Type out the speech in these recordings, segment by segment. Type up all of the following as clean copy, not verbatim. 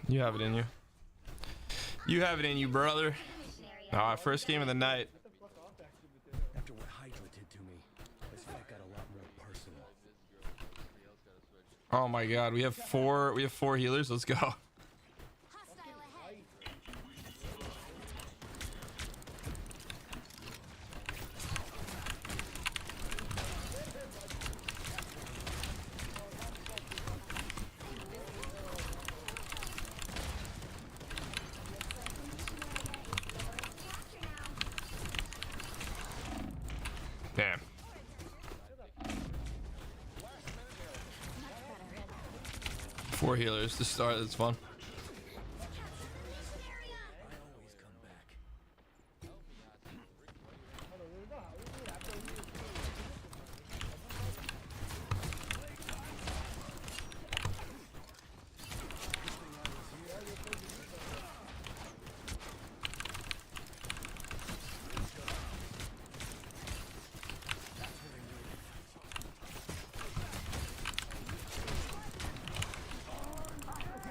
You have it in you. You have it in you, brother. Alright, first game of the night. After what Hydra did to me, this fight got a lot more personal. Oh my god, we have four healers. Let's go. Damn. Four healers to start. That's fun.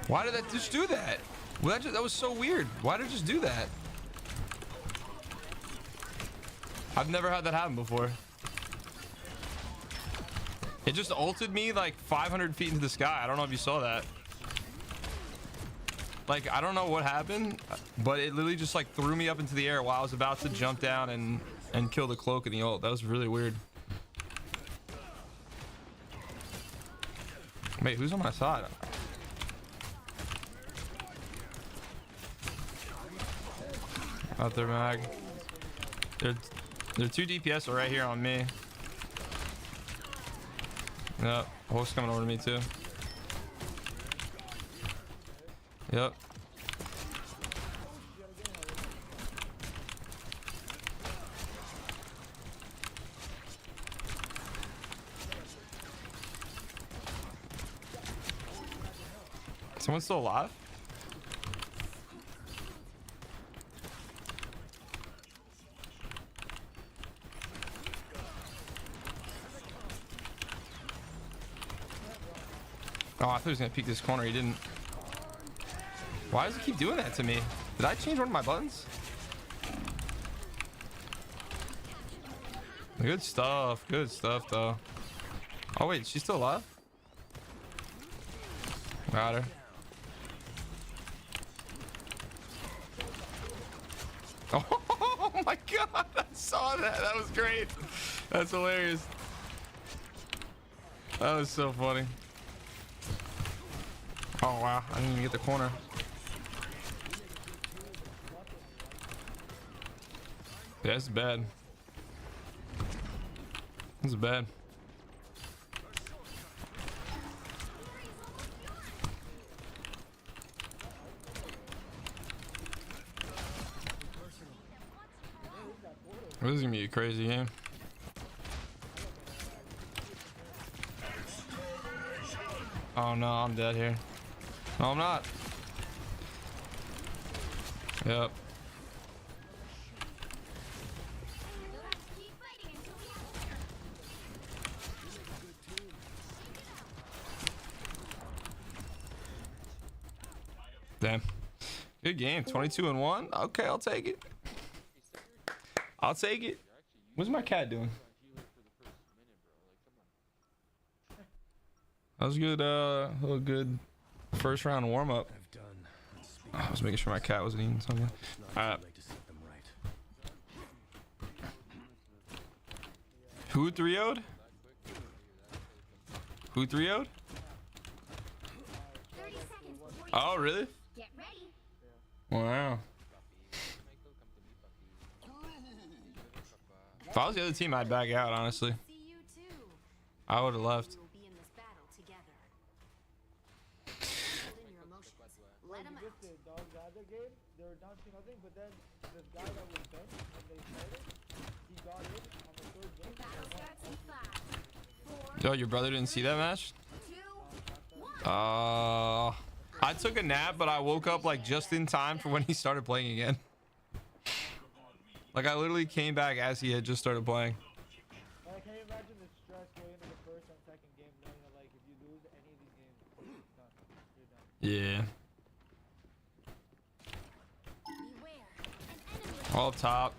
Why did that just do that? Well, that was so weird. Why did it just do that? I've never had that happen before. It just ulted me like 500 feet into the sky. I don't know if you saw that. Like, I don't know what happened, but it literally just like threw me up into the air while I was about to jump down and kill the cloak and the ult. That was really weird. Wait, who's on my side? Out there, mag. They're 2 DPS are right here on me. Yep, horse coming over to me too. Yep. Someone's still alive? Oh, I thought he was gonna peek this corner. He didn't. Why does it keep doing that to me? Did I change one of my buttons? Good stuff. Good stuff, though. Oh, wait. She's still alive? Got her. Oh my god. I saw that. That was great. That's hilarious. That was so funny. Oh wow, I didn't even get the corner. Yeah, it's bad. This is bad. This is gonna be a crazy game. Oh no, I'm dead here. No, I'm not. Yep. Damn. Good game. 22-1. Okay, I'll take it. I'll take it. What's my cat doing? That was good. A little good first round warm up. I was making sure my cat wasn't eating something. Alright. Who 3-0'd? Who 3-0'd? Oh, really? Wow. If I was the other team, I'd back out, honestly. I would have left. Yo, your brother didn't see that match? I took a nap, but I woke up like just in time for when he started playing again. Like I literally came back as he had just started playing. Can you imagine the stress going into the first and second game, knowing that like if you lose any of these games, you're done. Yeah. All up top.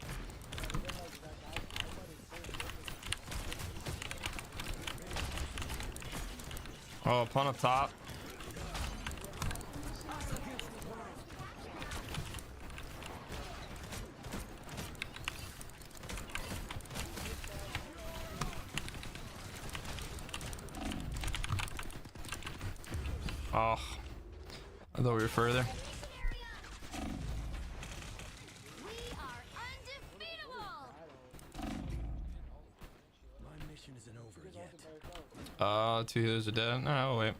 Oh, pun up top. Oh, I thought we were further. We are undefeatable. My mission isn't over yet. 2 healers are dead. No, wait.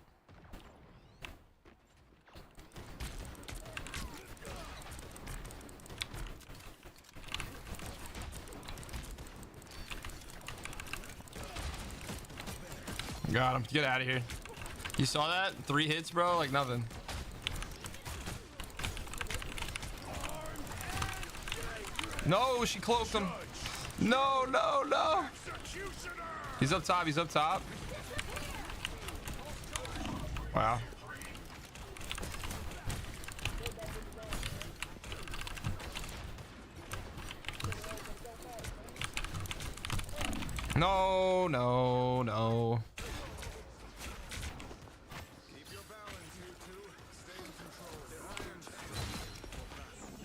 Got him. Get out of here. You saw that? 3 hits, bro? Like nothing. No, she cloaked him. No, no, no. He's up top. He's up top. Wow. No, no, no.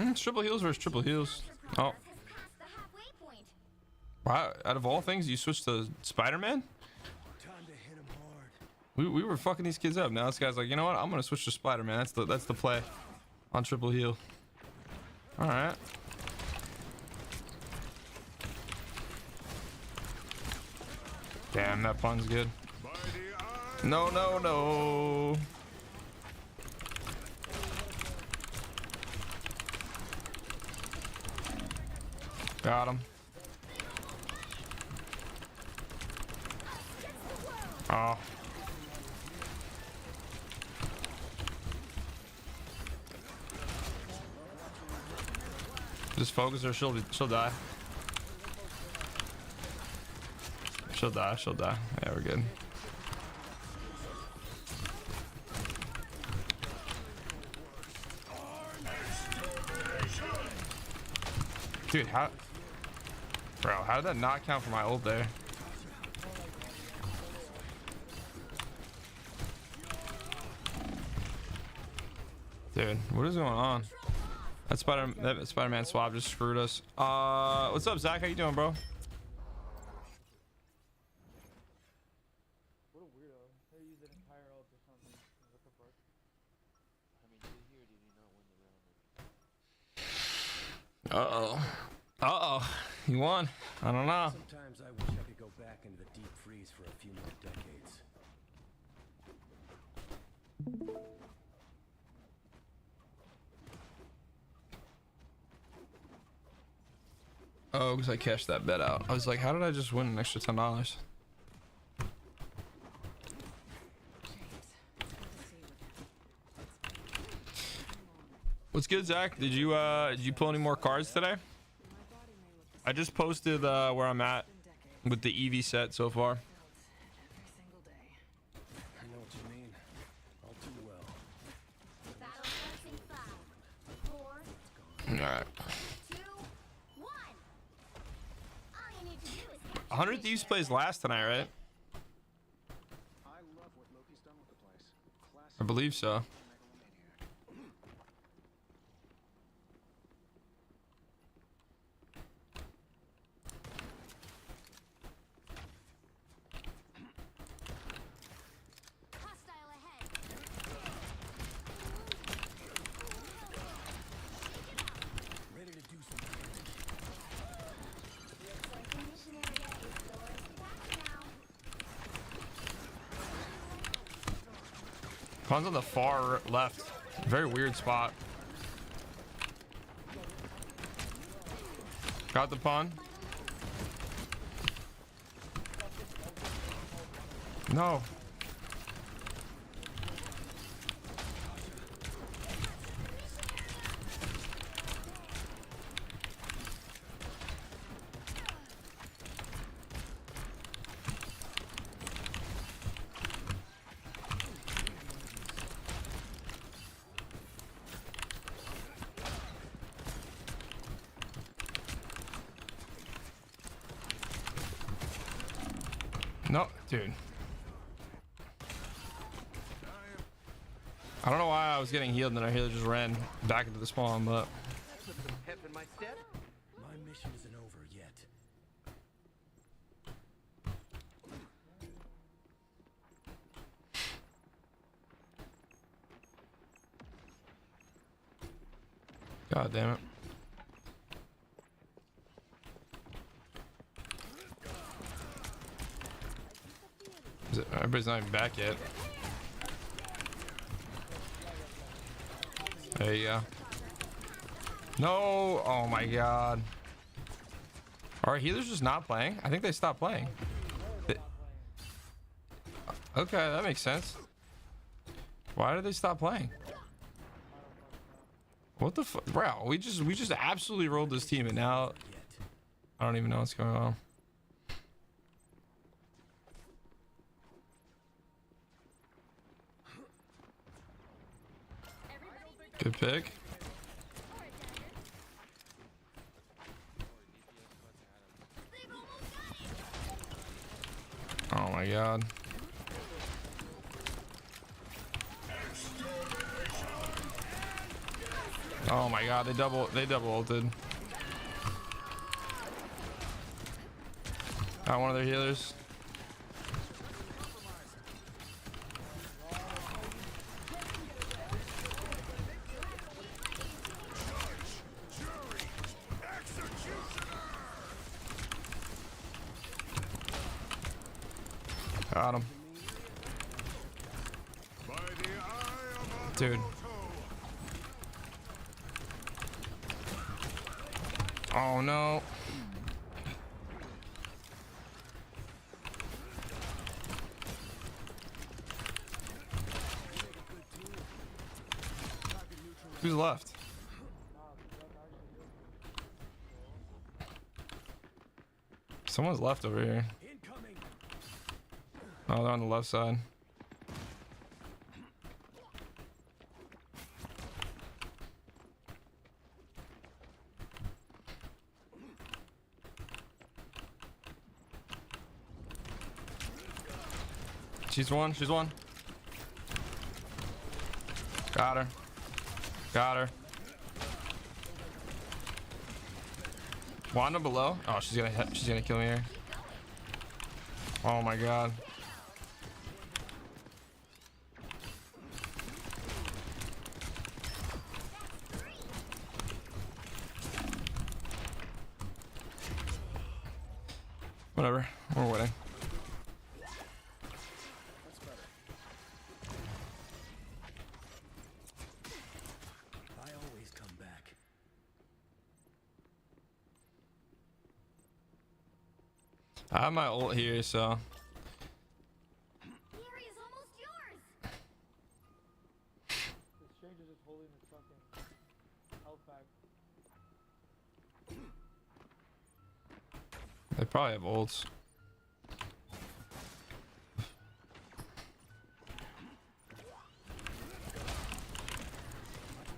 It's triple heals versus triple heals. Oh. Has passed the halfway point. Wow. Out of all things, you switched to Spider-Man? Time to hit him hard. We were fucking these kids up. Now this guy's like, you know what? I'm gonna switch to Spider-Man. That's the play on triple heal. All right. Damn, that pun's good. No, no, no. Got him. Oh. Just focus her. She'll die. She'll die. She'll die. Yeah, we're good. Dude, how? Bro, how did that not count for my ult there? Dude, what is going on? That Spider-Man swap just screwed us. What's up, Zach? How you doing, bro? What a weirdo. They use an entire ult or something. What the fuck? Uh-oh. Uh-oh. You won. I don't know. Sometimes I wish I could go back into the deep freeze for a few more decades. Oh, because I cashed that bet out. I was like, how did I just win an extra $10? What's good, Zach? Did you pull any more cards today? I just posted where I'm at with the EV set so far. I know what you mean. All too well. Battle starts in 5, 4, All right. 2, 1. All you need to do is capture 100 Thieves plays last tonight, right? I love what Loki's done with the place. Classic I believe so. megalomaniac. hostile ahead. Ready to do some damage. The execution area is yours to catch now. Pun's on the far left. Very weird spot. Got the pun. No. No, dude. I don't know why I was getting healed and then our healer just ran back into the spawn, but Put some pep in my step. My mission isn't over yet. god damn it. Everybody's not even back yet. There you go. No! Oh my god. Are healers just not playing? I think they stopped playing. Okay, that makes sense. Why did they stop playing? What the fuck? Bro, we just absolutely rolled this team and now I don't even know what's going on. Good pick. Oh my god. Oh my god, they double ulted. Got one of their healers. Got him. Dude. Oh no. Who's left? Someone's left over here. Oh, they're on the left side. She's one. She's one. Got her. Got her. Wanda below. Oh, she's gonna kill me here. Oh my god. Whatever. We're winning. I always come back. I have my ult here, so. The area is almost yours. The stranger's just holding his fucking health pack. They probably have ults.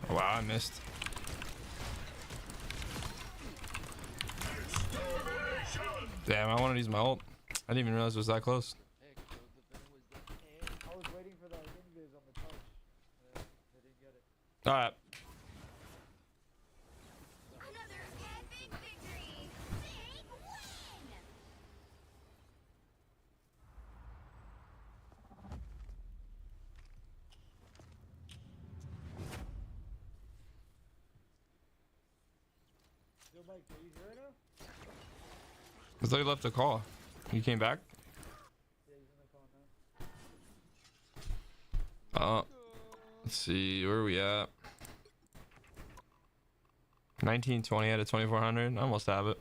Oh, wow, I missed. Damn, I wanted to use my ult. I didn't even realize it was that close. I was waiting for that invis on the touch. They didn't get it. All right. Another epic victory. Big win. Yo, Mike, are you here right now? I thought you left the call. You came back? Yeah, he's in the call now. Let's see. Where are we at? 1920 out of 2400. I almost have it.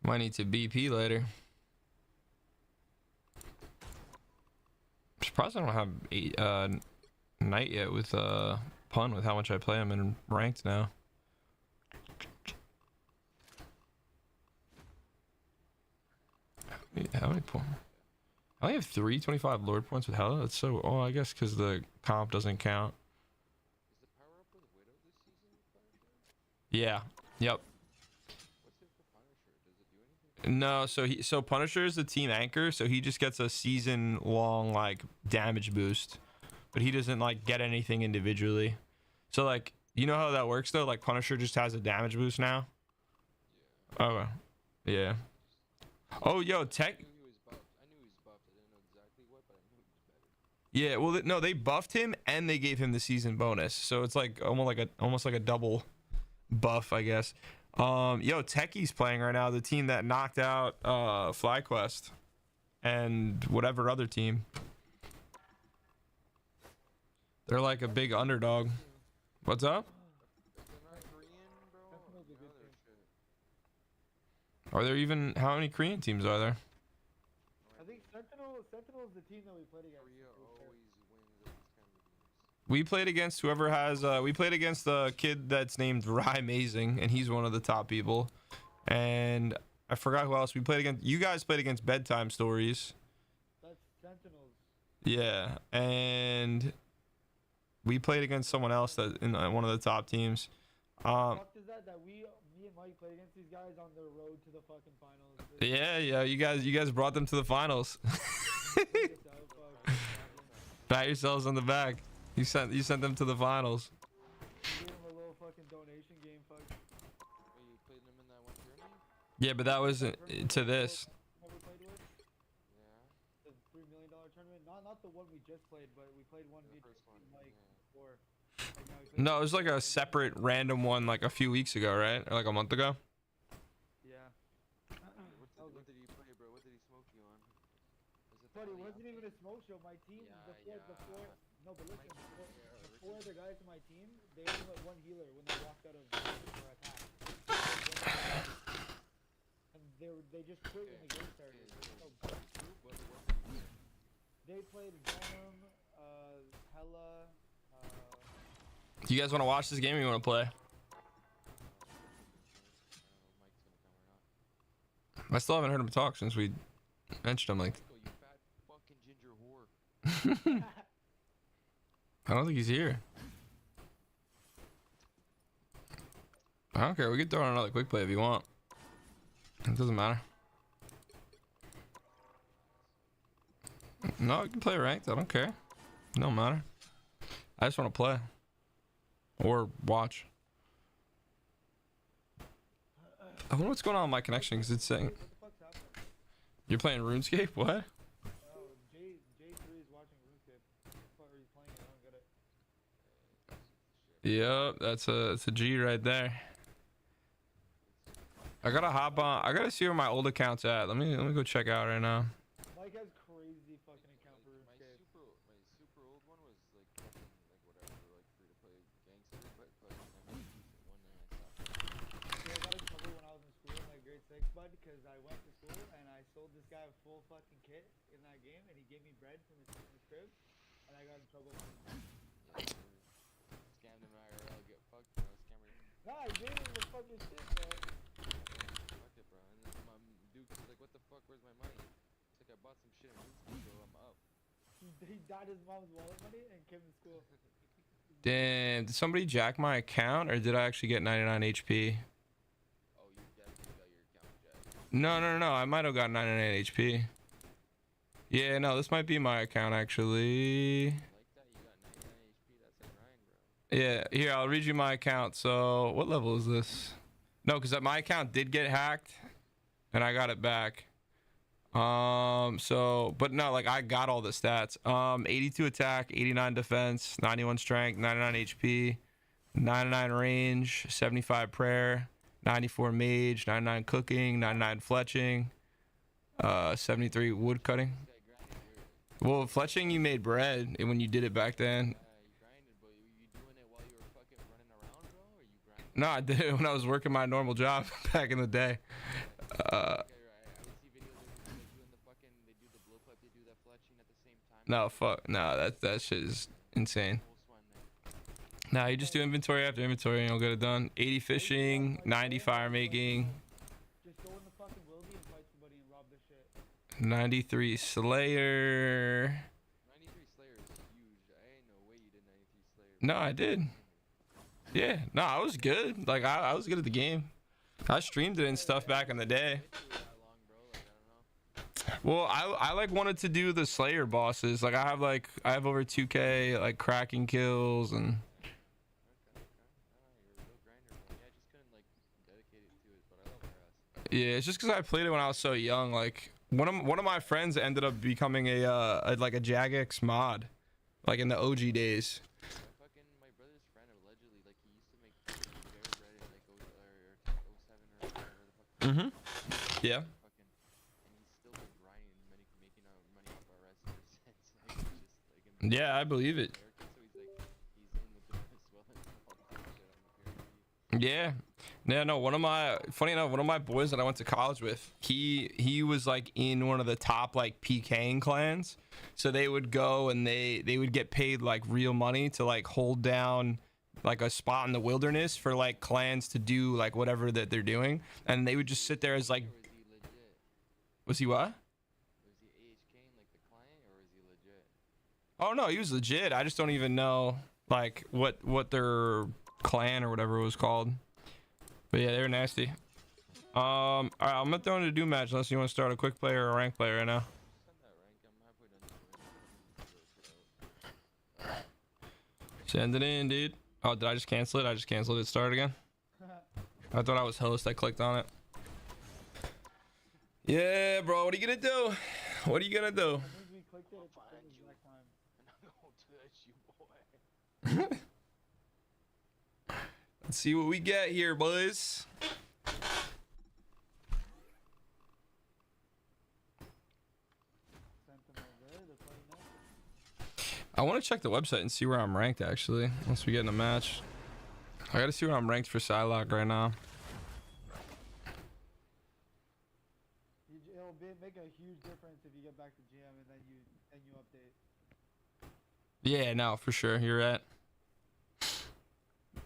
Might need to BP later. Surprised I don't have Knight yet with Pun with how much I play him in ranked now. How I only have 325 Lord points with Hella. That's so. Oh, I guess because the comp doesn't count. Is the power up with Widow this season with Punisher? Yeah. Yep. What's it for Punisher? Does it do anything? No. So Punisher is the team anchor. So he just gets a season long like damage boost, but he doesn't like get anything individually. So like you know how that works though. Like Punisher just has a damage boost now. Yeah. Oh. Yeah. Oh, yo, Tech. I knew he was buffed. I knew he was buffed. I didn't know exactly what, but I knew he was better. Yeah, well, no, they buffed him and they gave him the season bonus, so it's like almost like a double buff, I guess. Yo, Techie's playing right now, the team that knocked out FlyQuest and whatever other team. They're like a big underdog. What's up? If they're not Korean, bro, Sentinel's a you know good their team. shit. Are there even how many Korean teams are there? I think Sentinel is the team that we played against. Korea to be fair. always wins against kind of games. We played against whoever has we played against the kid that's named Rye Amazing, and he's one of the top people. And I forgot who else we played against. You guys played against Bedtime Stories. That's Sentinels. Yeah, and we played against someone else that in one of the top teams. Fuck is that me and Mike played against these guys on the road to the fucking finals. Yeah, you guys brought them to the finals. Pat yourselves on the back. You sent them to the finals. Gave him a little fucking donation game, fuck. Wait, you played them in that one tournament? Yeah, but that wasn't to this. Never played with? Yeah. The $3 million tournament? Not the one we just played, but we played one The with first one, Mike yeah. before. Like, now we played No, it was like a separate random one like a few weeks ago, right? Or like a month ago. Yeah. What did he play, bro? What did he smoke you on? Was it But it the wasn't even a smoke show. My team Yeah, before no, but listen, yeah, the four other guys in my team, they only let one healer when they walked out of for attack. And they just quit when the game started. So, they played Venom, Hella, Do you guys want to watch this game or you want to play? I still haven't heard him talk since we mentioned him. Like, You fat fucking ginger whore. I don't think he's here. I don't care. We could throw in another quick play if you want. It doesn't matter. No, you can play ranked. I don't care. No matter. I just want to play or watch. I wonder what's going on with my connection because it's saying what the fuck's happening? you're playing RuneScape. What? Oh, J3 is watching RuneScape. What are you playing? I don't get it. Yep, that's a G right there. I gotta hop on. I gotta see where my old account's at. Let me go check out right now. Mike has crazy fucking account for My RuneScape. super old one was like fucking like whatever, like free to play gangster, but fucking I made a decent one and I stopped. Yeah, I got in trouble when I was in school in like grade 6, bud, because I went to school and I sold this guy a full fucking kit in that game, and he gave me bread from his crib, and I got in trouble. Scammed him IRL, get fucked, bro. Scammer. Nah, I gave him the fucking shit, man. Fuck it, bro. And then my Duke was like, what the fuck, where's my money? It's like I bought some shit in RuneScape, so I'm up. He died his mom's wallet money and came to school. Damn, did somebody jack my account or did I actually get 99 HP? Oh, you definitely got your account jacked. No. I might have got 99 HP. Yeah, no, this might be my account actually. Like that, you got 99 HP, that's a grind, bro. Yeah, here, I'll read you my account. So, what level is this? No, because my account did get hacked and I got it back. But no, like I got all the stats. 82 attack, 89 defense, 91 strength, 99 HP, 99 range, 75 prayer, 94 mage, 99 cooking, 99 fletching, 73 wood cutting. Well, fletching you made bread when you did it back then. You grinded, but you doing it while you were fucking running around, bro? Or you grinding? No, I did it when I was working my normal job back in the day. Okay, right. I would see videos of people doing the fucking, they do the blowpipe, they do that fletching at the same time. No, fuck, no, that shit is insane. Full sweat there. Nah, you just do inventory after inventory and you'll get it done. 80 fishing, 90 fire making. Just go in the fucking wildy and fight somebody and rob the shit. 93 Slayer. 93 Slayer is huge. I ain't no way you did 93 Slayer. No, I did. Yeah, no, I was good. Like I was good at the game. I streamed it and stuff back in the day. Went through that long, bro. Like, I don't know. Well, I like wanted to do the Slayer bosses. Like I have over 2K like cracking kills and Okay. I don't know, you're a real grinder, bro. Yeah, I just couldn't, like, dedicate it to it, but I love RS. yeah, it's just because I played it when I was so young. Like one of my friends ended up becoming a like a Jagex mod, like in the OG days. My brother's friend allegedly, like, he used to make Jared Reddit, like, 07 or whatever the fuck. Mm-hmm. Yeah. Fucking, and he's still been grinding, making money off RS ever since. Like, he's just, like, in Yeah, I believe it. America, so he's like, he's in with them as well, and all this other shit on the PRP. Yeah. Yeah, no, funny enough, one of my boys that I went to college with, he was like in one of the top like PKing clans. So they would go and they would get paid like real money to like hold down like a spot in the wilderness for like clans to do like whatever that they're doing. And they would just sit there as like, Or is he legit? was he what? Was he AHKing, like, the client, or is he legit? Oh no, he was legit. I just don't even know like what their clan or whatever it was called. But yeah, they're nasty. All right, I'm gonna throw in a do match unless you want to start a quick player or a rank player right now. Send that rank, I'm halfway done. Send it in, dude. Oh, did I just cancel it? I just canceled it. Start again. I thought I was host. I clicked on it. Yeah, bro. What are you gonna do? What are you gonna do? As soon as we clicked it, it's the same exact time. And I'm gonna touch you, boy. Let's see what we get here, boys. Sent them over. They're playing now. I want to check the website and see where I'm ranked, actually, once we get in a match. I gotta see where I'm ranked for Psylocke right now. It'll make a huge difference if you get back to GM and then you update. Yeah, no, for sure. You're right.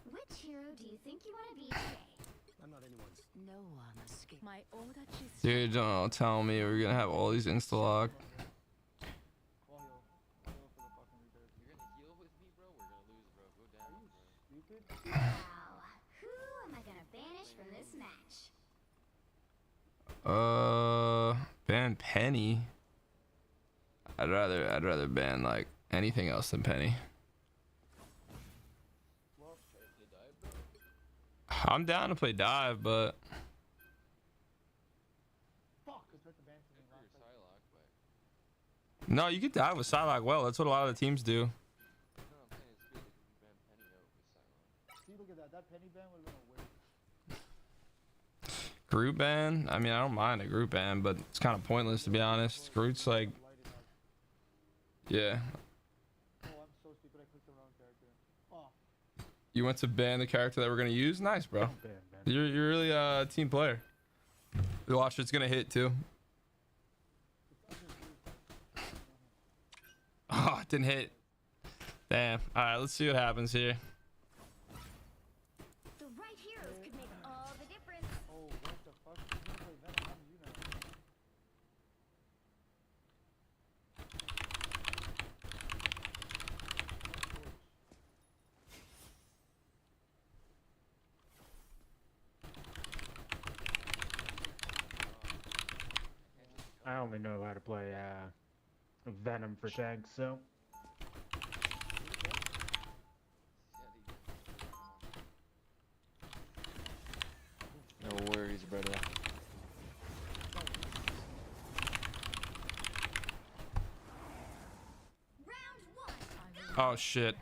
Which hero do you think you want to be today? I'm not anyone's. No one escaped. My order is Dude, don't tell me we're gonna have all these insta-lock. Call heal. Heal for the fucking retard. You're gonna heal with me, bro? We're gonna lose, bro. Go down, bro. Stupid? Now, who am I gonna banish from this match? Ban Penny. I'd rather ban like anything else than Penny. Well, Play dive, bro? I'm down to play dive, but fuck! I tried to ban something Good for last your time. Psylocke, but... no, you can dive with Psylocke well. That's what a lot of the teams do. No, I'm saying it's good if you can ban Penny out with Psylocke. See, look at that. That penny ban would have been a waste. Group ban? I mean, I don't mind a group ban, but it's kind of pointless to be honest. Groot's like, Lighted up. yeah. Oh, I'm so stupid. I clicked the wrong character. Oh. You went to ban the character that we're gonna use? Nice, bro. You're really a team player. Watch, it's gonna hit too. Oh, it didn't hit. Damn. All right, let's see what happens here. The right heroes could make all the difference. Oh, what the fuck? You're gonna play Venom. How do you know? I only know how to play Venom for tanks, so No worries, brother. Round one. Oh shit.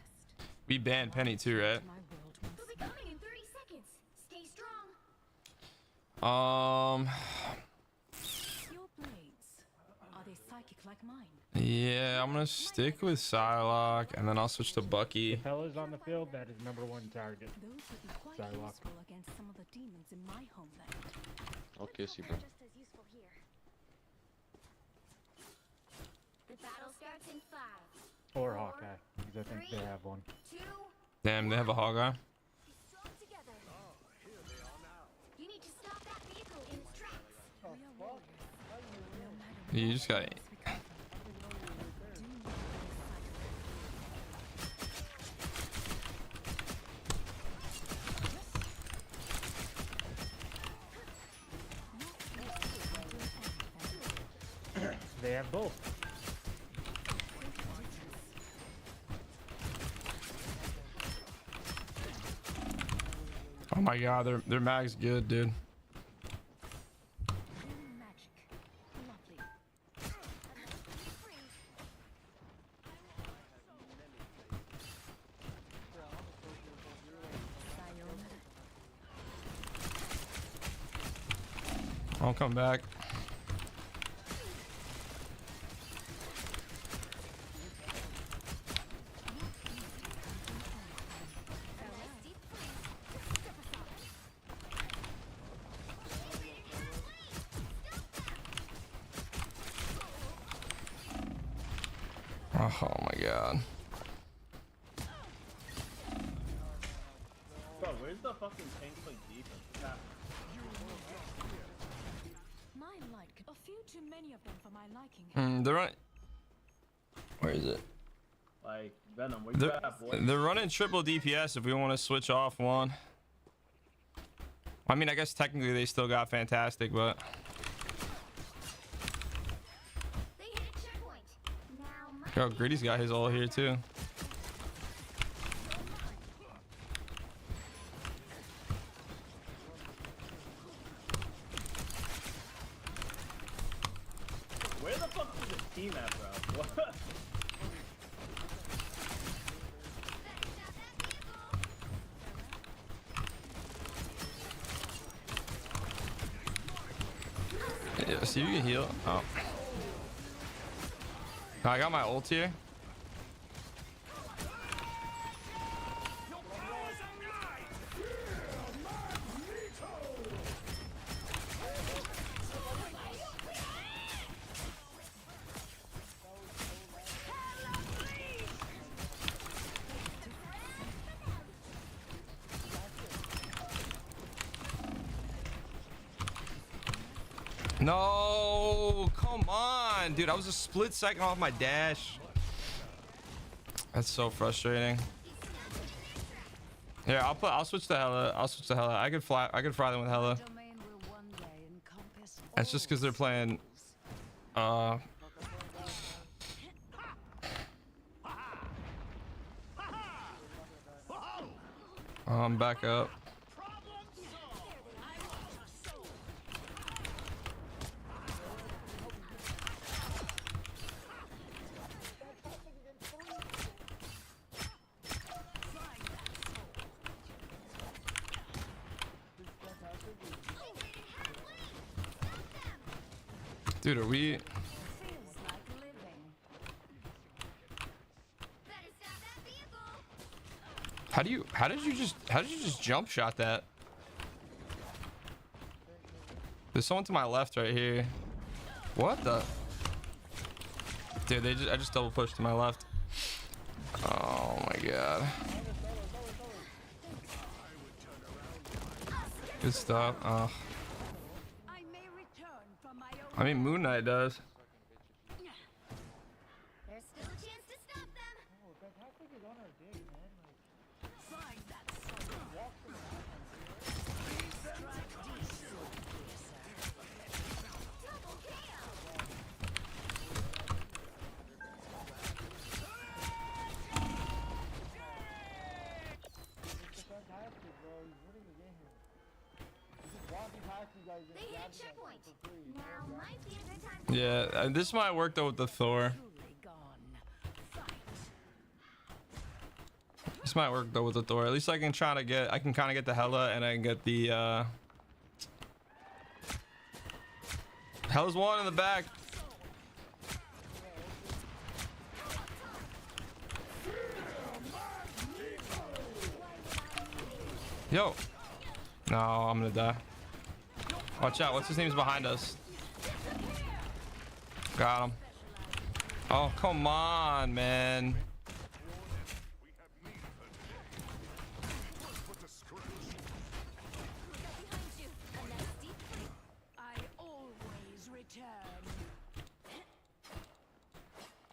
We banned Penny too, right? my world They'll be coming in 30 seconds. Stay strong. Your blades, are they psychic like mine? Yeah, I'm gonna stick with Psylocke, and then I'll switch to Bucky. Capella's on the field, that is #1 target. Those would be quite Psylocke. useful against some of the demons in my homeland. I'll kiss you, bro. Just as useful here. The battle starts in 5, Or Hawkeye, because I think they have one. 2. Damn, they have a Hawkeye. Be strong together. You need to stop that vehicle in its tracks. Oh, fuck. How do you know? You just got. They have both. Oh my god, their mag's good, dude. Magic. Lovely. Sayonara. I'll come back. Oh my god. Bro, where's the fucking tank like defense? Cap. My like. A few too many of them for my liking. They're running. Where is it? Like, Venom, where you at, boy? They're running triple DPS if we want to switch off one. I mean, I guess technically they still got fantastic, but They hit a checkpoint. Now my yo, Gritty's got his all here too. Where the fuck is the team at, bro? What? Yeah, see if you can heal. Oh. I got my ult here. No, come on, dude. I was a split second off my dash. That's so frustrating. Yeah, I'll switch to Hella. I'll switch to Hella. I could fry them with Hella. Domain will one day encompass That's just because they're playing I'm back up. Dude, are we? feels like living. better stop that vehicle. How did you just jump shot that? There's someone to my left right here. What the? Dude, I just double pushed to my left. Oh my god. Good stuff. Oh. I may return from my own. I mean, Moon Knight does. There's still a chance to stop them. Oh, Fantastic is on our dick, man. Like, Find that soul. walk from the back. Double KO. It's Fantastic, bro. He's winning the game here. He's just walking past you guys and They hit a grabbing them checkpoint. for free. Now might be a good time to Yeah, and this might work though with the Thor. Truly gone. Fight. This might work though with the Thor. At least I can kind of get the Hella and I can get the Hella's one in the back. Yo. No, I'm gonna die. Watch out. What's his name's behind us? Got him. Oh, come on, man. I always return.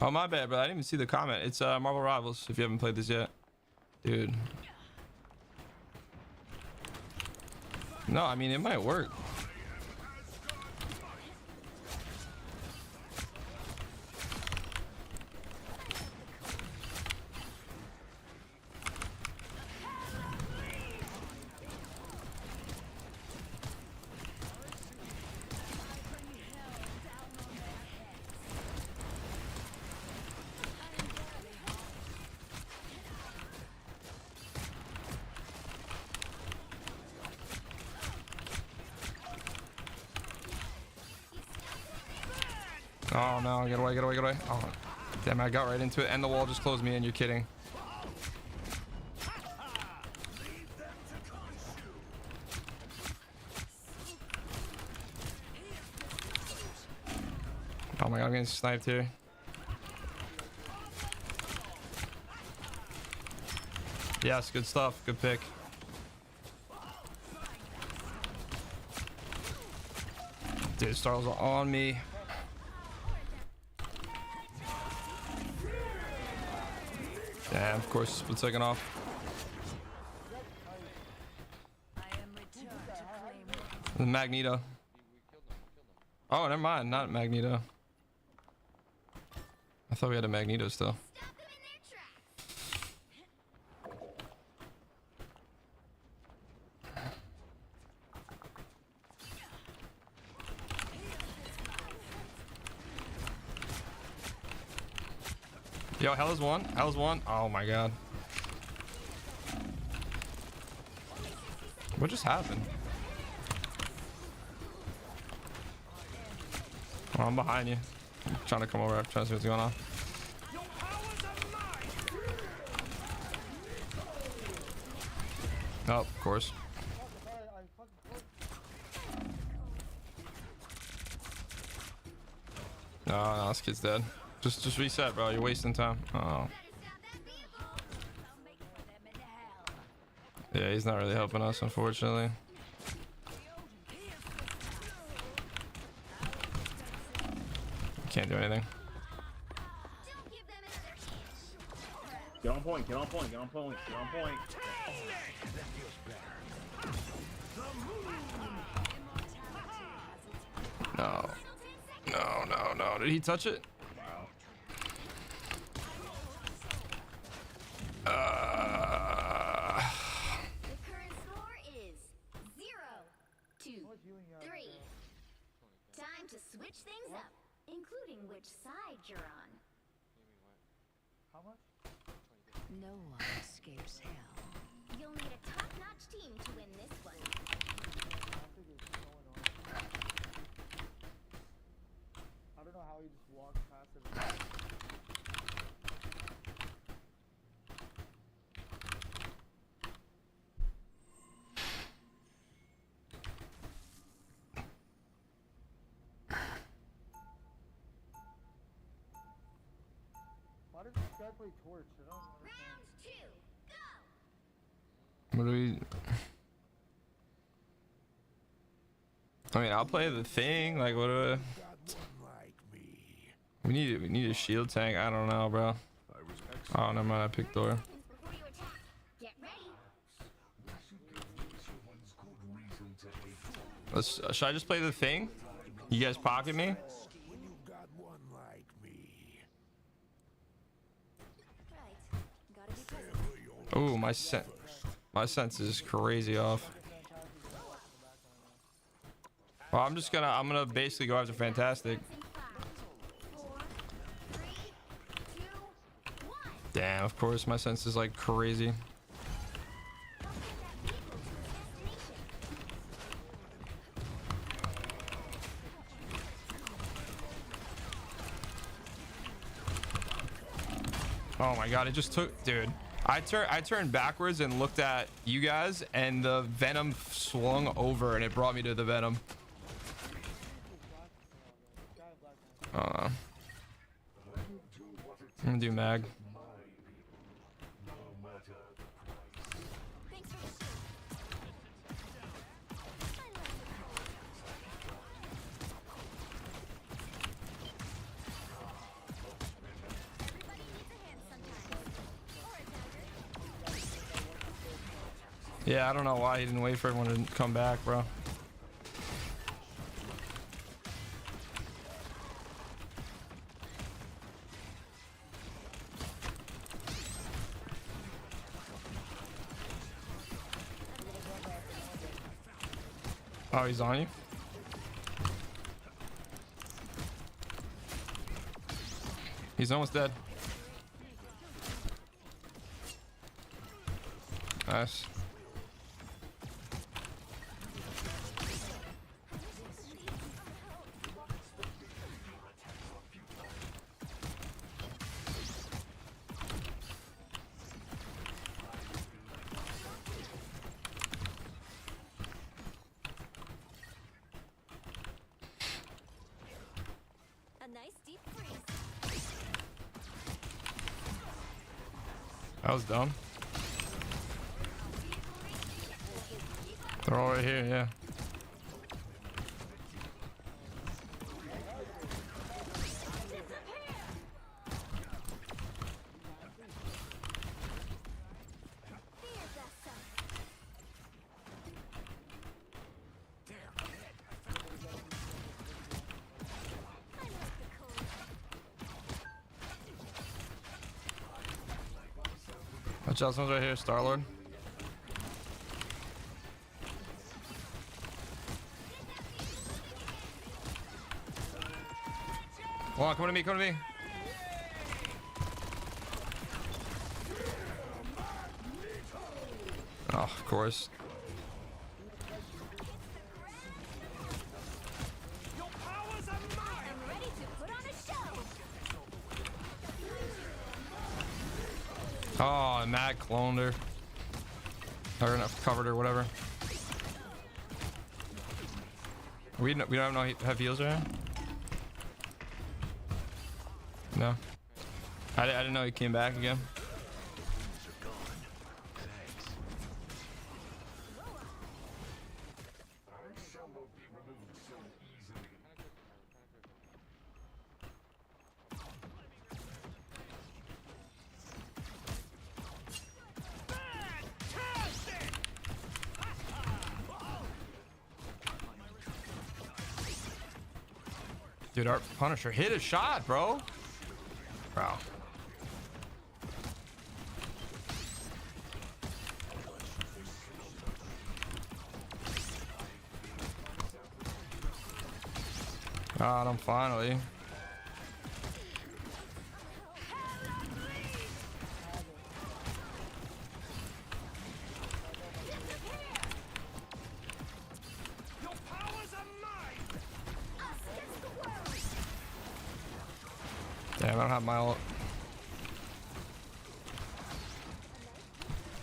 Oh, my bad, bro. I didn't even see the comment. It's Marvel Rivals, if you haven't played this yet. Dude. No, I mean, it might work. Oh no, get away, get away, get away. Oh, damn, I got right into it and the wall just closed me in. You're kidding. Oh my god, I'm getting sniped here. Yes, good stuff. Good pick. Dude, Star's on me. Damn, of course, split second off. I am returned to claim Magneto. We killed him. We killed him. Oh, never mind. Not Magneto. I thought we had a Magneto still. Stop them in their tracks. Yo, hell is one. Hell is one. Oh my god. What just happened? Oh, I'm behind you. I'm trying to come over. I'm trying to see what's going on. Oh, of course. No, no, this kid's dead. Just reset, bro. You're wasting time. Oh. Better stop that vehicle. I'll make for them in hell. Yeah, he's not really helping us, unfortunately. Can't do anything. Don't give them another chance. Get on point, get on point, get on point, get on point. No. No, no, no. Did he touch it? Wow. The current score is 0-2-3. Time to switch things up, including which side you're on. How much? No one escapes hell. You'll need a top-notch team to win this one. I don't know how he just walked past it. Why does this guy play Torch? I don't understand. Round 2, go! What do we... I mean, I'll play the thing. Like, what do we need a shield tank. I don't know, bro. Oh, never mind. I picked Thor. Before you attack, get ready. Should I just play the thing? You guys pocket me? Right. Gotta be present. Oh, my sense is crazy off. Well, I'm gonna basically go after Fantastic. In 5, 4, 3, 2, 1. Damn, of course, my sense is like crazy. Help get that vehicle to its destination. Oh my god, it just took, dude. I turned backwards and looked at you guys, and the Venom swung over, and it brought me to the Venom. I'm gonna do Mag. Thanks for the shield. Yeah, I don't know why he didn't wait for everyone to come back, bro. Oh, he's on you? He's almost dead. Nice. A nice deep freeze. That was dumb. They're all right here, yeah. Watch out, someone's right here, Star-Lord. Come on, come to me, come to me. Oh, of course. I'm ready to put on a show. Oh, and Matt cloned her. Or not covered her, whatever. We don't have heals right now? No. I didn't know he came back again. Dude, our Punisher hit a shot, bro. Bro. God, I'm finally. Damn, I don't have my ult.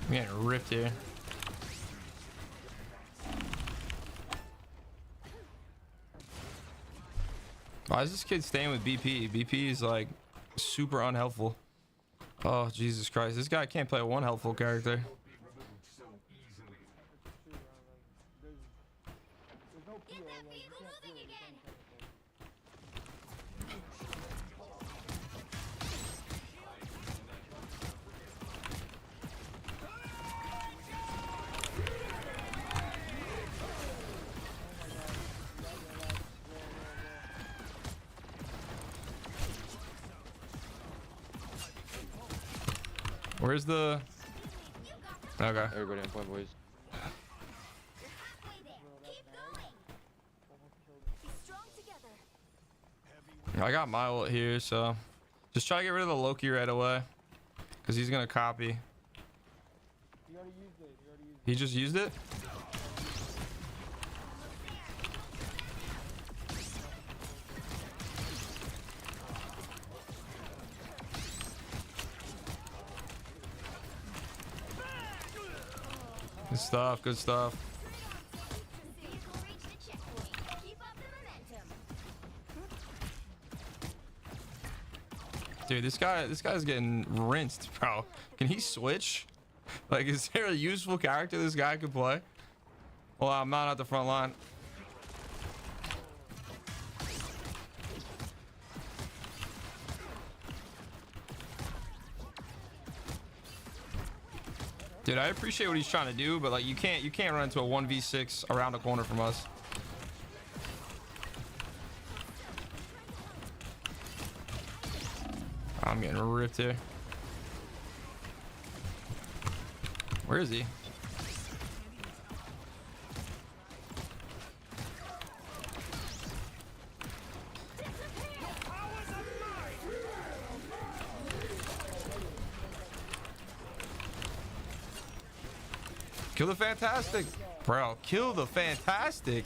I'm getting ripped here. Why is this kid staying with BP? BP is like super unhelpful. Oh, Jesus Christ. This guy can't play one helpful character. There's no peel, like, you can't do it, you can't Where's the... Okay. Everybody on point, boys. Halfway there. Keep going. Be strong together. I got my ult here, so... Just try to get rid of the Loki right away. Because he's going to copy. You already used it. You already used He just used it? Good stuff, good stuff. Vehicle reached the checkpoint. Keep up the momentum. Dude, this guy's getting rinsed, bro. Can he switch? Like, is there a useful character this guy could play? Well, I'm not at the front line. Dude, I appreciate what he's trying to do, but like you can't run into a 1v6 around the corner from us. I'm getting ripped here. Where is he? Kill the Fantastic. Bro, kill the Fantastic.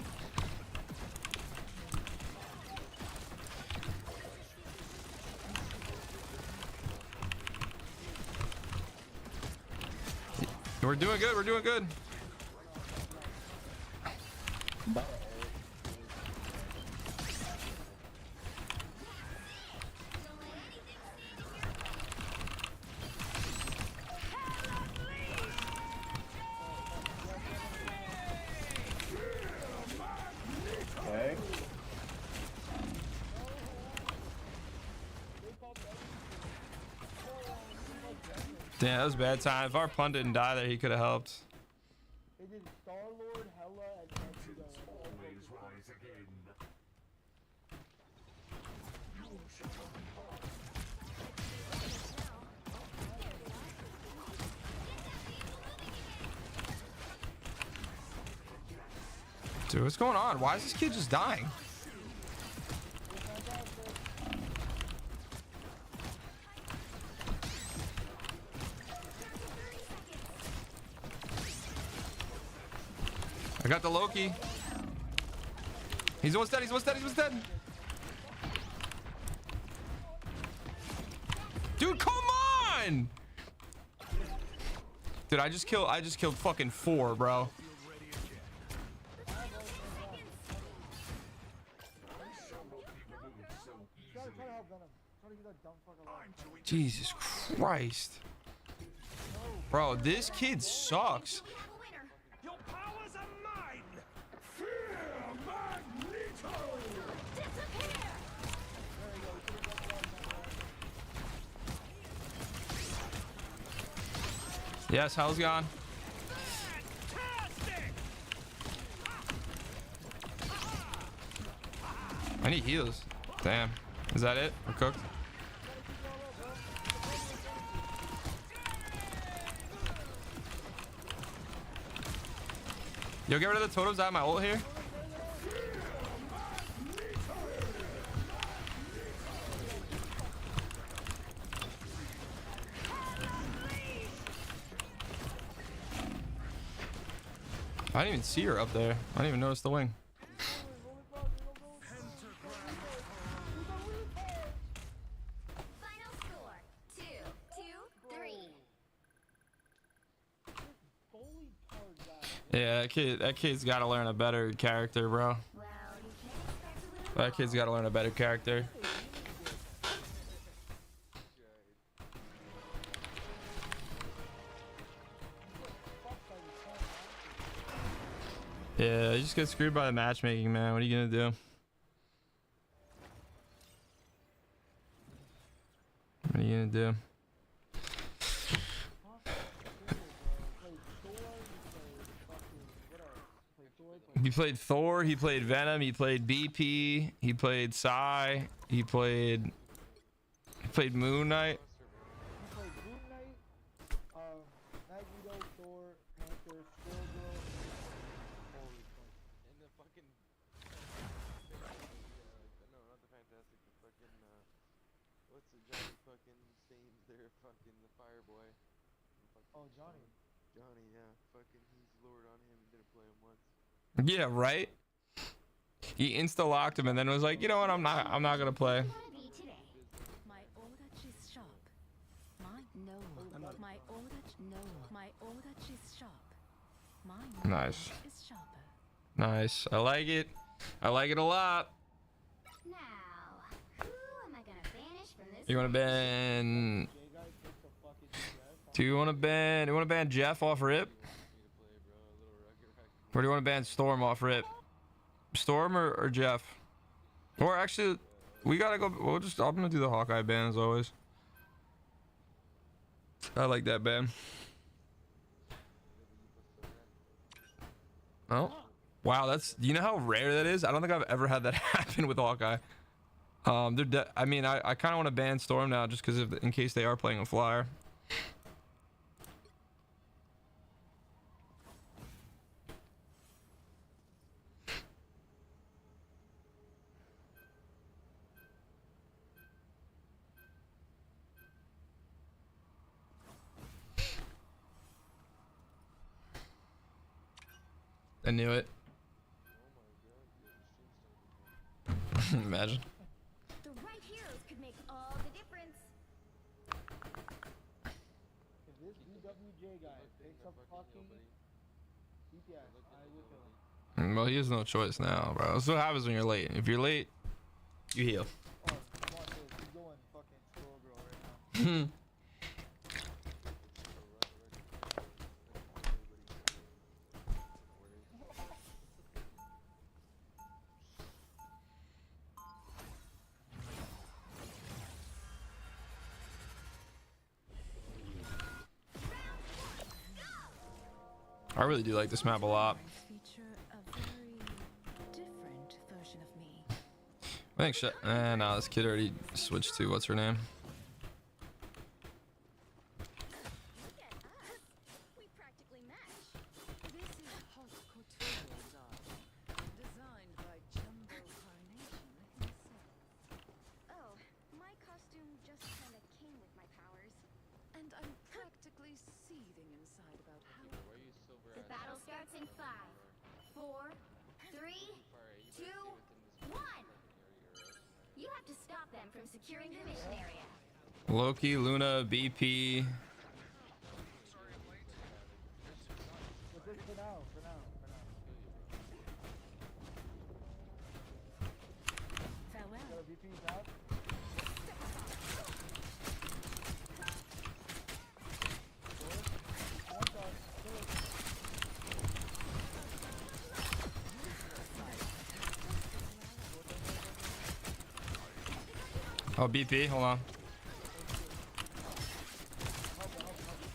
We're doing good. We're doing good. Okay. Damn, that was a bad time. If our pun didn't die there, he could have helped. They did Star-Lord, Hella, and Magneto. Dude, what's going on? Why is this kid just dying? I got the Loki. He's almost dead. He's almost dead. He's almost dead. Dude, come on! Dude, I just killed fucking 4, bro. Jesus Christ. Bro, this kid sucks. Your powers are mine! Fear Magneto! Yes, hell's gone. I need heals. Damn. Is that it? We're cooked. Yo, get rid of the totems. I have my ult here. I didn't even see her up there. I didn't even notice the wing. Final score 2-3. Yeah, that kid's got to learn a better character, bro. Well, you can expect a little That kid's got to learn a better character. Yeah, you just get screwed by the matchmaking, man. What are you gonna do? What are you gonna do? He played Thor, he played Venom, he played BP, he played Psy, he played Moon Knight. He played Moon Knight, Magneto, Thor, Panther, Squirrel. Holy fuck. And the fucking no, not the Fantastic, the fucking what's the Johnny fucking Stains there, fucking the Fireboy. Oh, Johnny. Johnny, yeah, fucking he's lured on him and didn't play him once. Yeah, right? He insta-locked him and then was like, you know what, I'm not gonna play. My order is sharp. No. My order is sharp. My Nice. is sharper. Nice. I like it. I like it a lot. Now, who am I gonna banish from this? You wanna ban you wanna ban Jeff off rip? Or do you wanna ban Storm off rip? Storm or Jeff? Or actually we gotta go, I'm gonna do the Hawkeye ban as always. I like that ban. Oh, wow. That's, you know how rare that is? I don't think I've ever had that happen with Hawkeye. I mean, I kind of want to ban Storm now just because in case they are playing a flyer. I knew it. Imagine. The right heroes could make all the difference. If this BWJ guy picks up fucking CPS, I will kill him. Well, he has no choice now, bro. That's what happens when you're late. If you're late, you heal. Oh, watch this. He's going fucking troll girl right now. I really do like this map a lot. Feature a very different version of me. I think nah, this kid already switched to what's her name? Look at us. We practically match. This is Haute Couture doll, designed by Jumbo Carnation himself. Oh, my costume just kind of came with my powers. And I'm practically seething inside about how Why are you silver The ass battle ass starts in 5, armor? 4, 3. Fire, you Two, better stay within this one. fucking area or else I'm You have to stop them from securing the mission area. Loki, Luna, BP. But just for now, for now. farewell. Yo, VP's out. Oh, BP, hold on.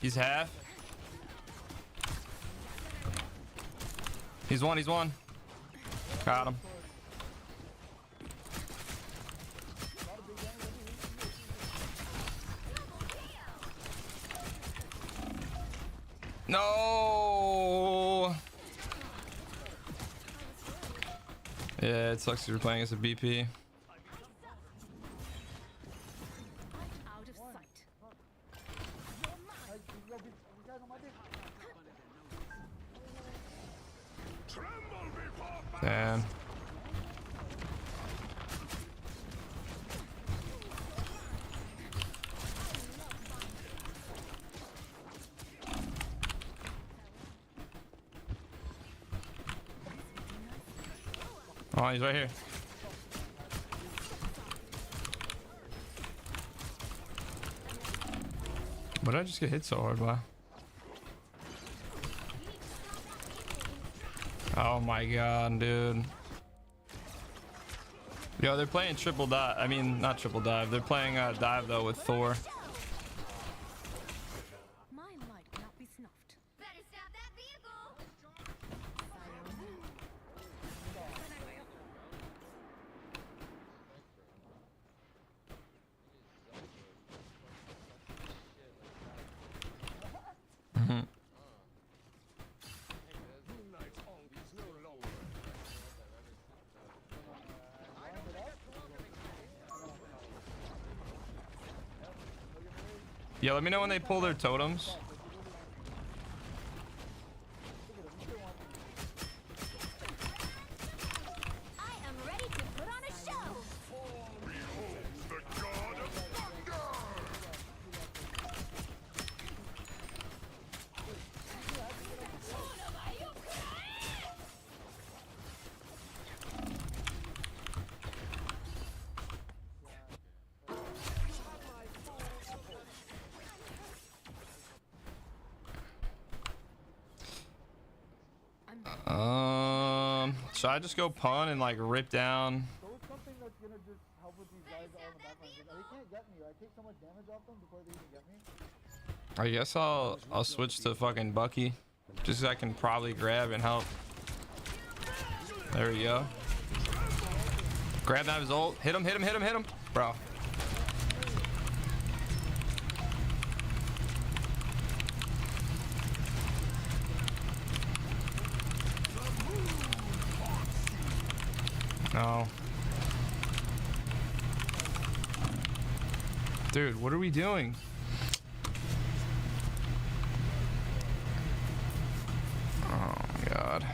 He's half. He's one. Got him. No. Yeah, it sucks if you're playing as a BP. Out of sight. Yo, these guys on my dick. Damn. Oh, he's right here. What did I just get hit so hard by? Oh my god, dude. Yo, they're playing triple dive. I mean, not triple dive. They're playing dive though with Thor. My light cannot be snuffed. Better stop that vehicle. Mhm. Yeah, let me know when they pull their totems. I am ready to put on a show. Should I just go pun and like rip down? So it's something that's gonna just help with these guys all in the backline. They can't get me. I take so much damage off them before they even get me. I guess I'll switch to fucking Bucky, just so I can probably grab and help. There we go. Grab that his ult. Hit him, hit him, hit him, hit him. Bro. No. Dude, what are we doing? Oh my god.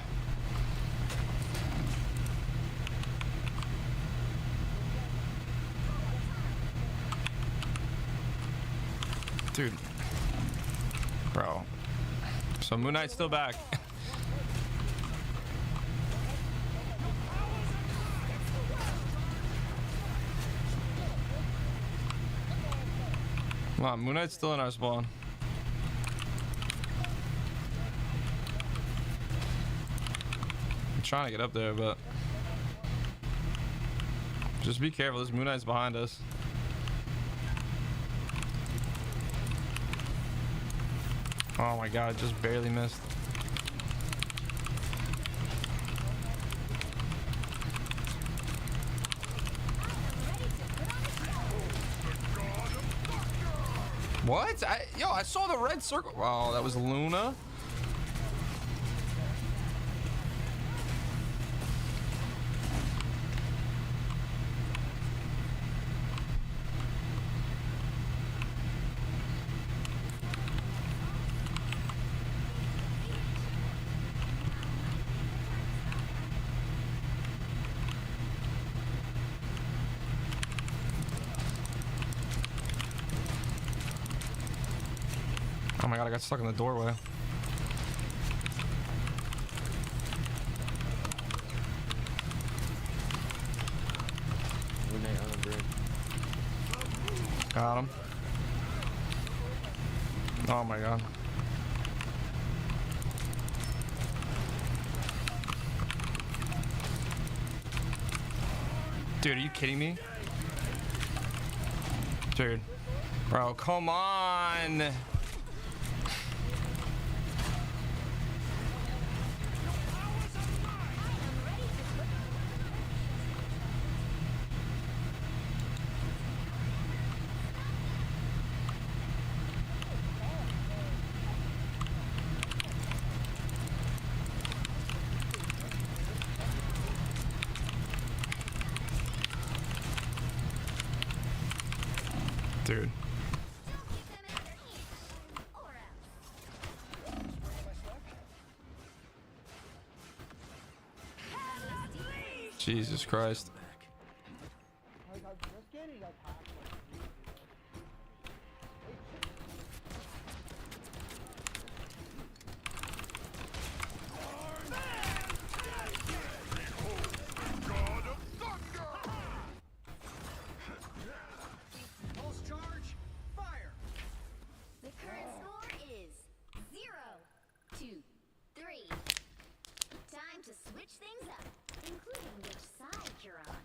Dude. Bro. So Moon Knight's still back. Come on, Moon Knight's still in our spawn. I'm trying to get up there, but just be careful. This Moon Knight's behind us. Oh my god, just barely missed. What? Yo, I saw the red circle. Wow, that was Luna. Oh my god, I got stuck in the doorway. Got him. Oh my god. Dude, are you kidding me? Dude. Bro, come on. Dude. Jesus Christ. Like, I'm just getting attacked. Pulse charge, fire! The current score is 0-2-3. Time to switch things up, including which side you're on.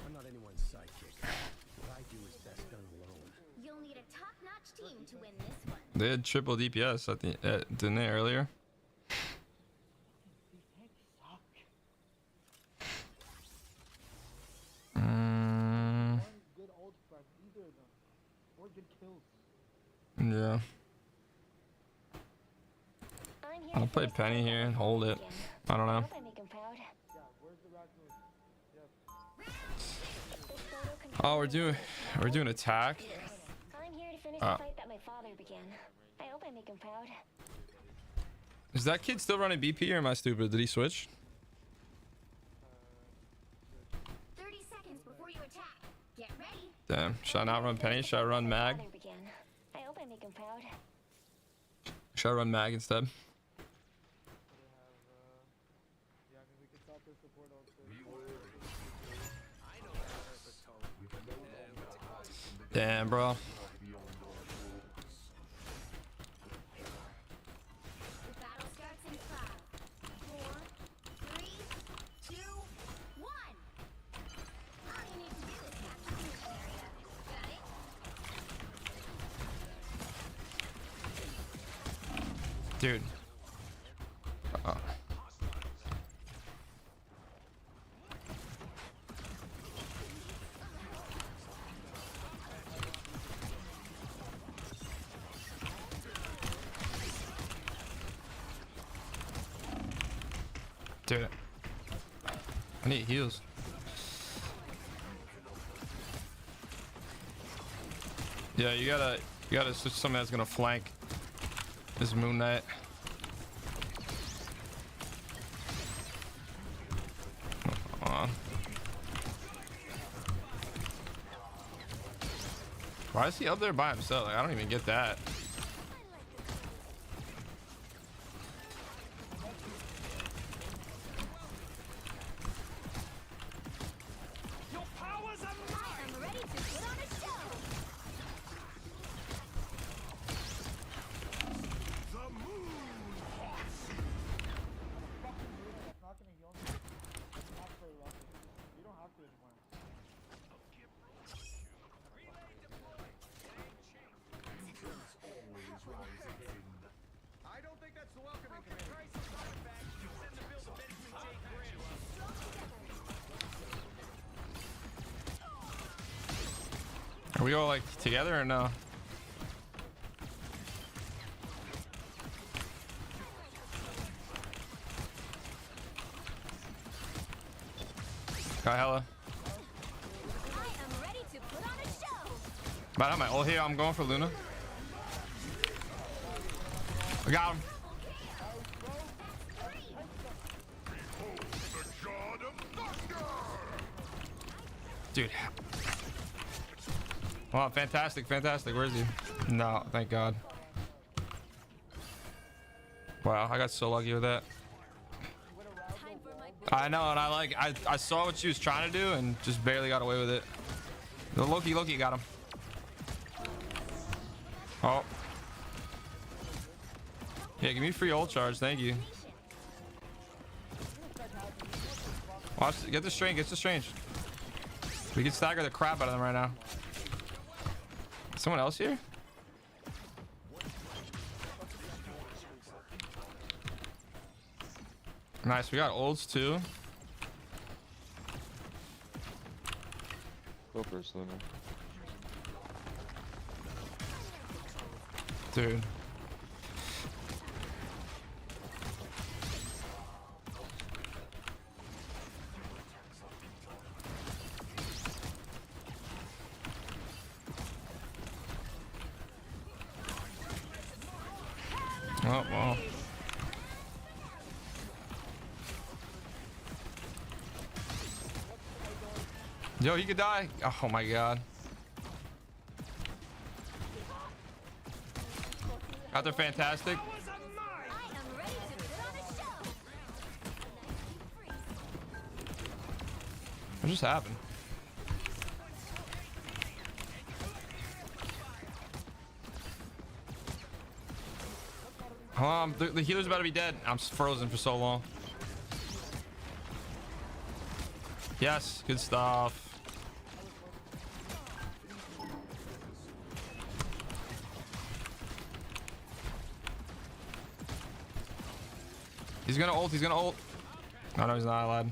I'm not anyone's sidekick. What I do is best done alone. You'll need a top-notch team to win this one. They had triple DPS at the didn't they earlier? These tanks suck. One good ult from either of them. Or good kills. Yeah. I'll play Penny here and hold it. I don't know. Yeah, where's the raccoon? Yes. Oh, we're doing attack. I'm here to finish Ah. the fight that my father began. I hope I make him proud. Is that kid still running BP or am I stupid? Did he switch? 30 seconds before you attack. Get ready. Damn. Should I not run Penny? Should I run Mag? Father began. I hope I make him proud. Should I run Mag instead? Yeah, I mean, we could stop their support ult. Damn, bro. The battle starts in 5, 4, 3, 2, 1. All you need to do is capture the mission area. Got it? Dude. Oh. Dude, I need heals. Yeah, you gotta switch something that's gonna flank this Moon Knight. Why is he up there by himself? Like, I don't even get that. I'm ready to put on a show. That's not gonna heal me. Not very well. You don't have to anymore. I don't think that's the welcoming Are we all like together or no? Got hella. I am ready to put on a show. But I'm at ult here. I'm going for Luna. I got him. Dude. Wow, fantastic, fantastic. Where is he? No, thank God. Wow, I got so lucky with that. Time for my I know, and I saw what she was trying to do and just barely got away with it. The Loki got him. Oh. Yeah, give me free ult charge, thank you. Watch, get the strange. We can stagger the crap out of them right now. Someone else here? Nice, we got ults too. Go first, Luna. Dude. Oh, well. Yo, he could die. Oh my God. Out there, fantastic. I am ready to put on a show. What just happened? The healer's about to be dead. I'm frozen for so long. Yes, good stuff. He's gonna ult. Oh no, he's not allowed.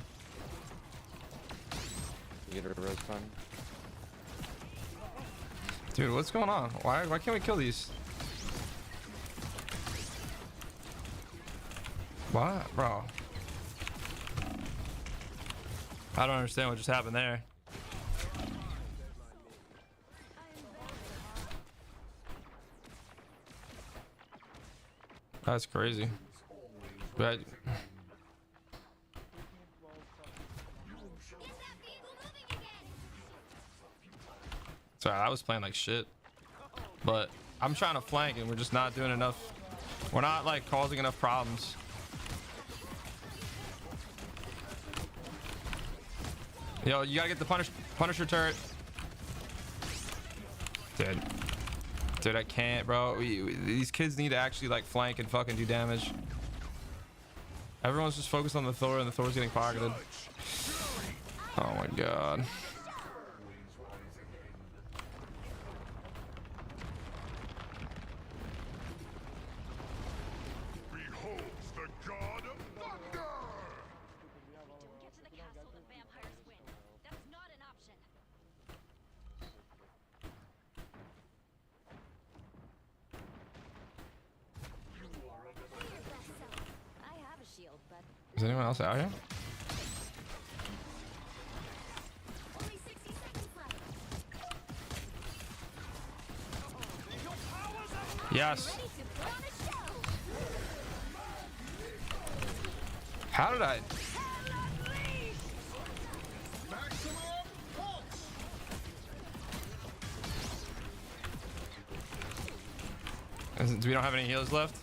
You get a res con. Dude, what's going on? Why can't we kill these? What, bro? I don't understand what just happened there. That's crazy. But sorry, I was playing like shit. But I'm trying to flank and we're just not doing enough. We're not like causing enough problems. Yo, you gotta get the Punisher turret. Dude, I can't, bro. These kids need to actually like flank and fucking do damage. Everyone's just focused on the Thor and the Thor's getting pocketed. Oh my God. Beholds the god of Is anyone else out here? Only 60 seconds left. Yes. Ready to put on a show. How did I? Do we don't have any heals left?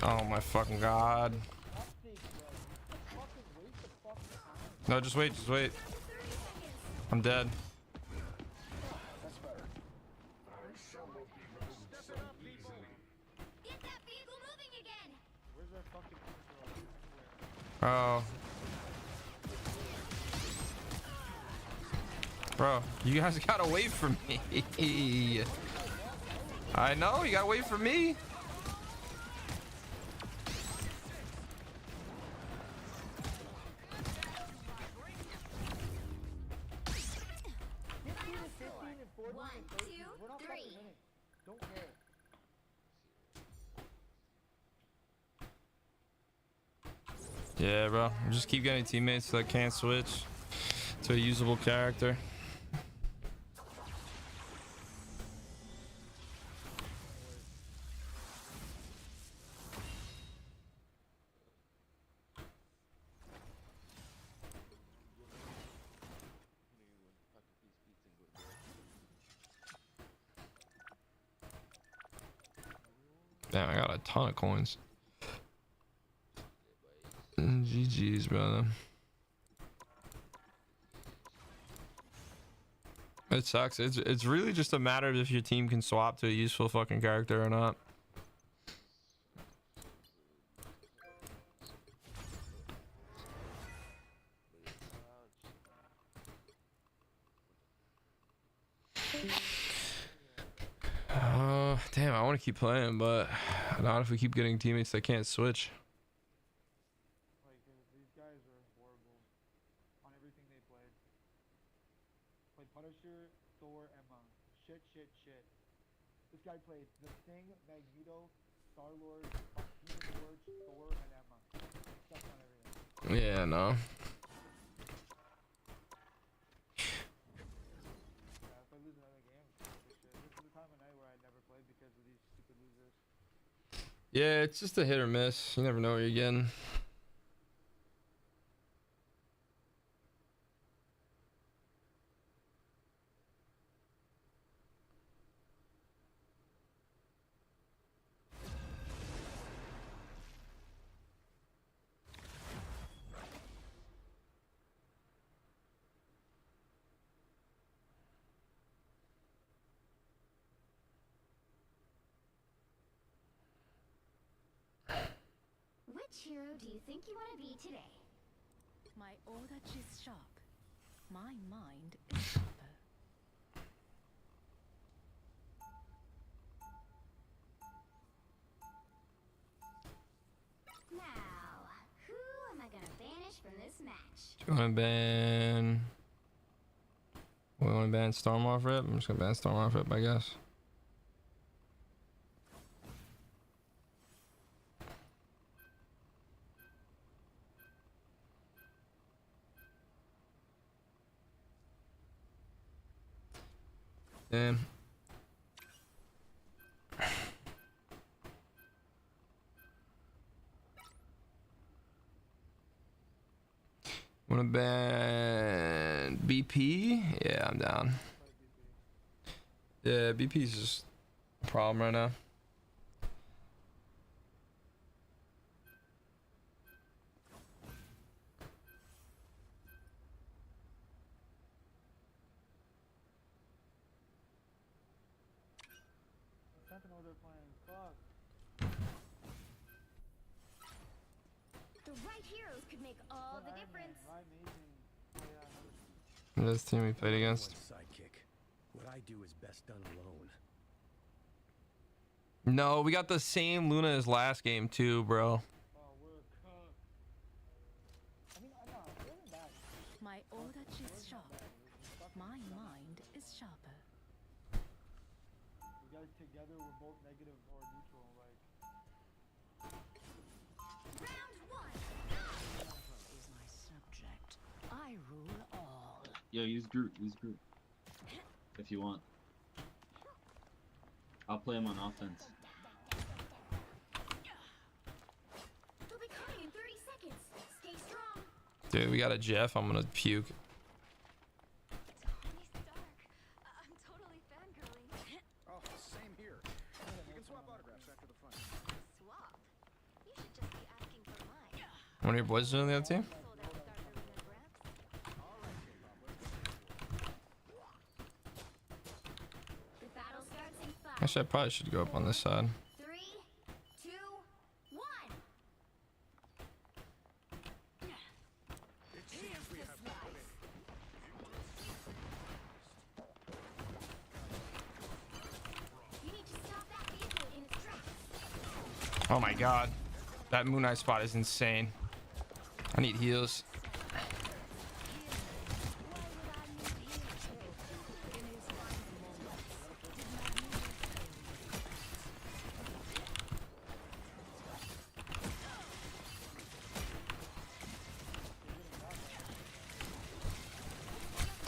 Oh my fucking god. No, just wait, just wait. I'm dead. Get that vehicle moving again. Where's our fucking Oh. Bro, you guys gotta wait for me. I know, you gotta wait for me. One, two, three. Don't care. Yeah, bro. Just keep getting teammates that can't switch to a usable character. Damn, I got a ton of coins. GG's, brother. It sucks. It's really just a matter of if your team can swap to a useful fucking character or not. Damn, I want to keep playing, but not if we keep getting teammates that can't switch. Like, these guys are horrible on everything they played. Played Punisher, Thor, Emma. Shit. This guy played The Thing, Magneto, Star-Lord, Human Torch, Thor, and Emma. Sucks on everything. Yeah, no. Yeah, if I lose another game, it's this shit. This is the time of night where I never play because of these stupid losers. Yeah, it's just a hit or miss. You never know what you're getting. Which hero do you think you want to be today? My order is sharp. My mind is sharper. Now, who am I gonna banish from this match? Do you want to ban? We want to ban Storm off rip? I'm just gonna ban Storm off rip, I guess. Damn. Wanna ban BP? Yeah, I'm down. Yeah, BP's just a problem right now. Sentinel they're playing. Fuck. The right heroes could make all the difference. Right, amazing. Oh, yeah, another This team we played against. One sidekick. What I do is best done alone. No, we got the same Luna as last game too, bro. Oh, we're cooked. I mean, I'm not. It wasn't bad. My order is sharp. My mind is sharper. You guys together were both negative or neutral, like. Round Yo, use Groot. Use Groot. If you want. I'll play him on offense. They'll be coming in 30 seconds. Stay strong. Dude, we got a Jeff. I'm gonna puke. Tony Stark. I'm totally fangirling. Oh, same here. We can swap autographs after the fun. Swap. You should just be asking for mine. One of your boys is on the other team? Sold out Stark Arena Gramps. All right, K-pop, let's get The battle starts in 5, Actually, I probably should go up on this side. 3, 2, 1. You need to stop that vehicle in its tracks. Oh my god. That Moon Knight spot is insane. I need heals.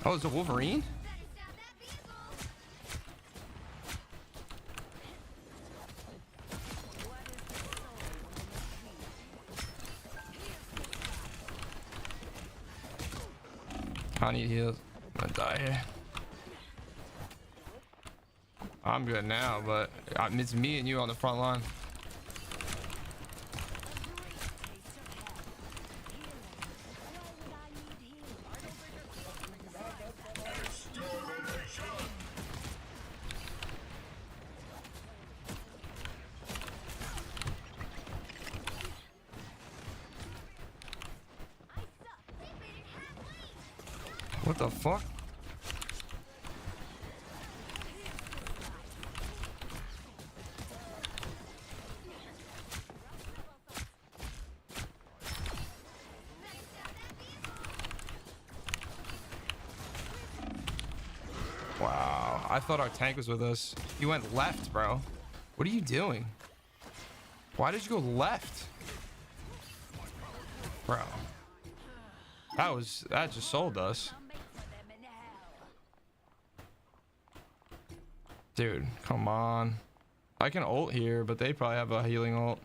Oh, it's a Wolverine? Better stop that vehicle. I need heals. I'm gonna die here. I'm good now, but it's me and you on the front line. What the fuck? Wow, I thought our tank was with us. He went left, bro. What are you doing? Why did you go left? Bro. That just sold us. Dude, come on. I can ult here, but they probably have a healing ult.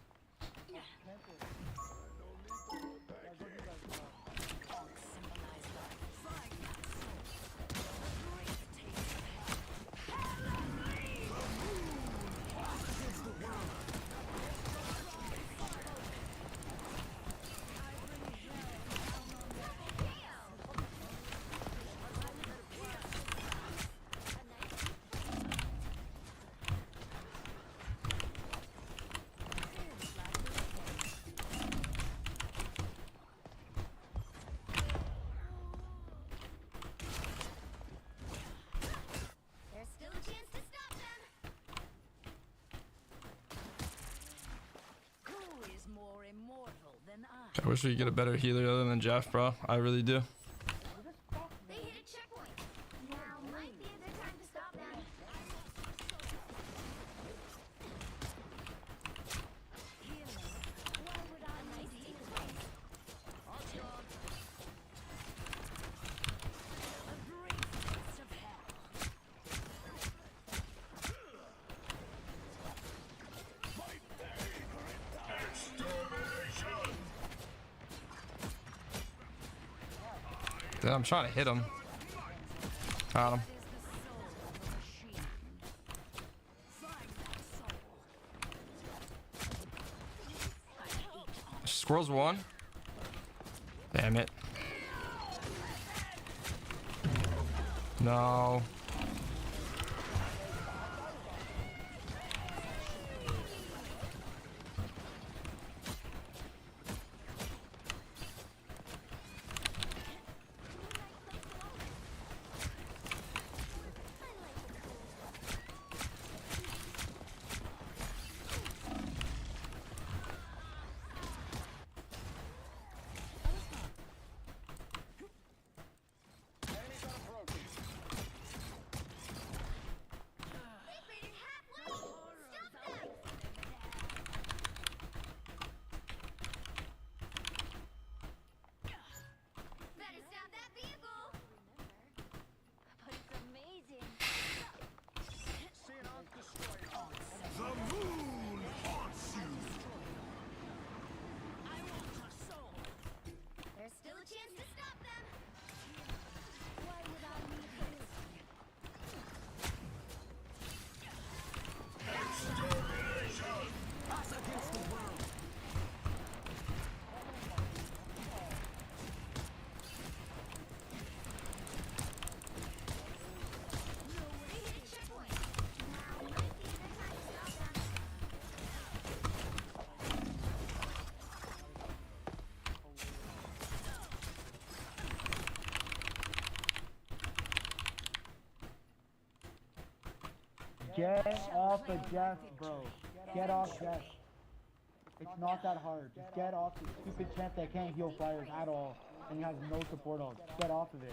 There's still a chance to stop them. Who is more immortal than I? I wish we could get a better healer other than Jeff, bro. I really do. They hit a checkpoint. Now might be a good time to stop them. Why would I need healing? A brief taste of hell. Dude, I'm trying to hit him. Got him. Squirrel's one. Damn it. No. Get off of Jeff, bro. Get off Jeff. It's not that hard. Just get off the stupid champ that can't heal flyers at all. And he has no support ult. Just get off of it.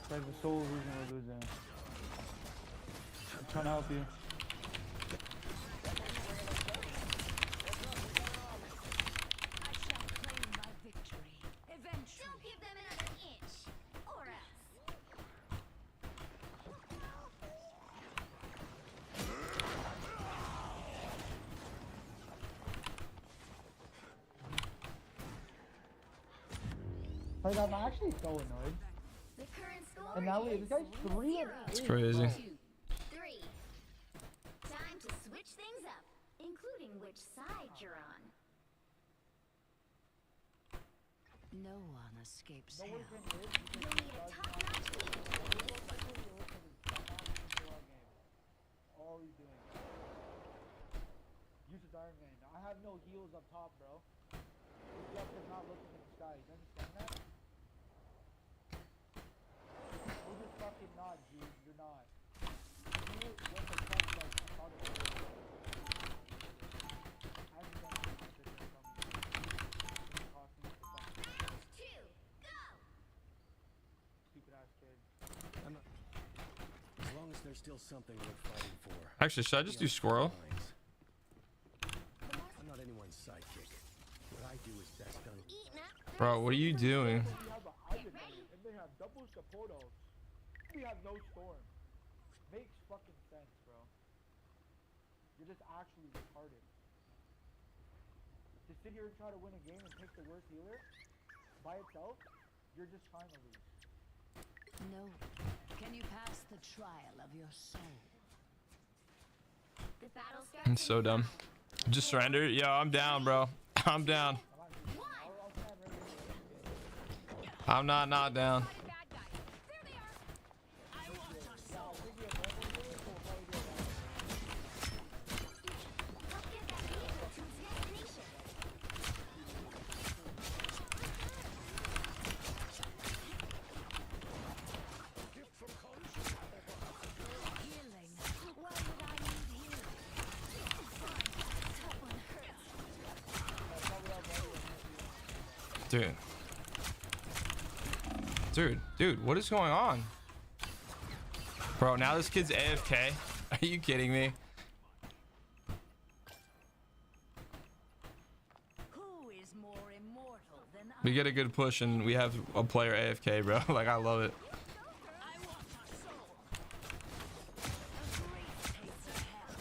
That's the sole reason we're losing. I'm trying to help you. I shall claim my victory. Eventually. Don't give them another inch, or else. Like, I'm actually so annoyed. The current score And now this guy's 3 and 8. It's crazy. 2, 3. Time to switch things up, including which side you're on. No one escapes No hell. one can live You'll because need a top-notch team. all he's doing. Use his Iron Man. I have no heals up top, bro. This Jeff is not looking at the sky. You understand that? You're just fucking not, dude. You're not. You when the fuck like I'm not a player. I haven't done anything with this from you. Cost me the fucking Round 2, go! stupid ass kid. As long as there's still something worth fighting for. Actually, should I just do squirrel? I'm not anyone's sidekick. What I do is best done. Eating up. Bro, what are you doing? We have a hybrid mode, and they have double support ult. We have no storm. Makes fucking sense, bro. You're just actually retarded. To sit here and try to win a game and pick the worst healer by itself, you're just trying to lose. No. Can you pass the trial of your soul? The battle starts I'm so dumb. Just surrender? Yo, I'm down, bro. I'm down. I'll stand right here. I'm not down. Help get that vehicle to its destination. Healing. Why would I need healing? Someone hurts. Dude, what is going on? Bro, now this kid's AFK. Are you kidding me? Who is more immortal than I? We get a good push and we have a player AFK, bro. Like, I love it. I want my soul. A great taste of hell.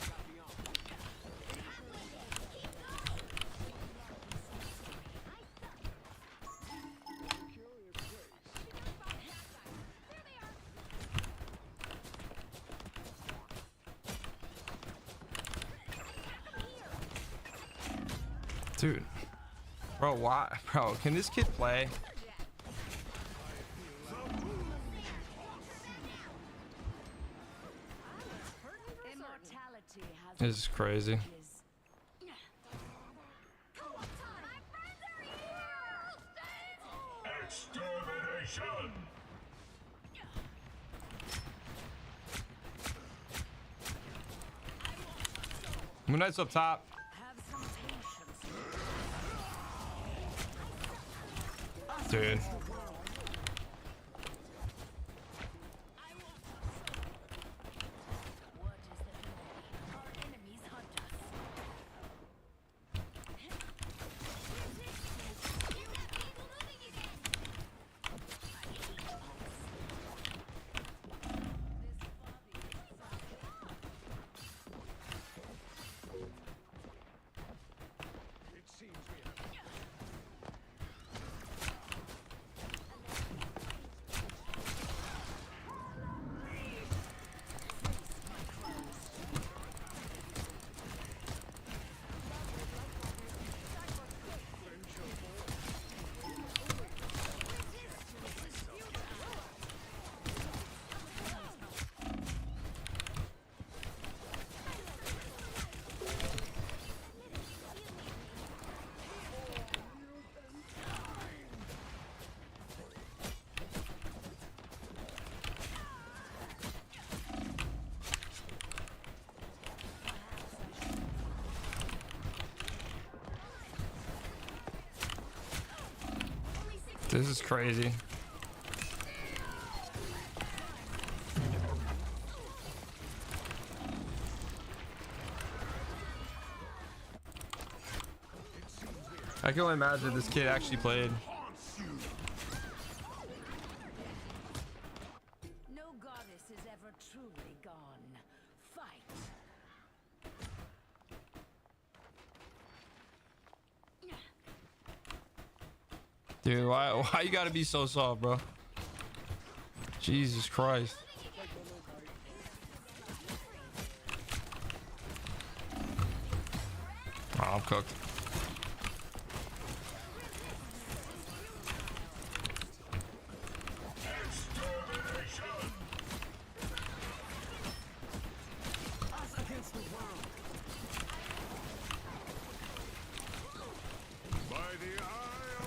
Dude. Bro, why? Bro, can this kid play? Immortality has This is crazy. is Moon Knight's up top. have some patience. Dude. What is the delay? Our enemies hunt us. It seems we have This is crazy. I can only imagine this kid actually played. No goddess is ever truly gone. Fight. Dude, why you gotta be so soft, bro? Jesus Christ. Oh, I'm cooked.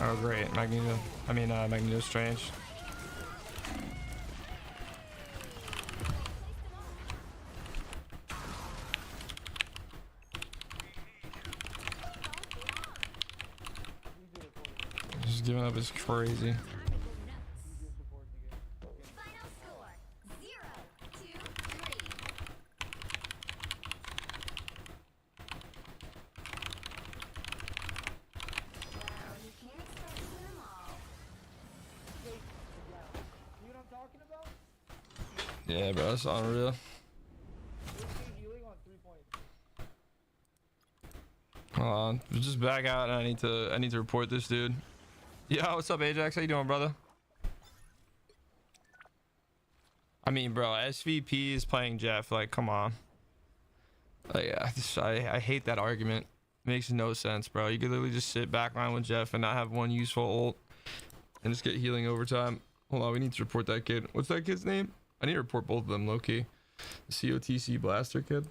Oh great, Magneto Strange. Just giving up is crazy. Final score 0-3. Well, you can't expect to win them all. You know what I'm talking about? Yeah, bro, that's unreal. This dude healing on 3 points. Hold on, just back out, and I need to report this dude. Yo, what's up, Ajax? How you doing, brother? I mean, bro, SVP is playing Jeff. Like, come on. Like, I hate that argument. Makes no sense, bro. You could literally just sit backline with Jeff and not have one useful ult and just get healing overtime. Hold on, we need to report that kid. What's that kid's name? I need to report both of them, low-key. The COTC Blaster kid.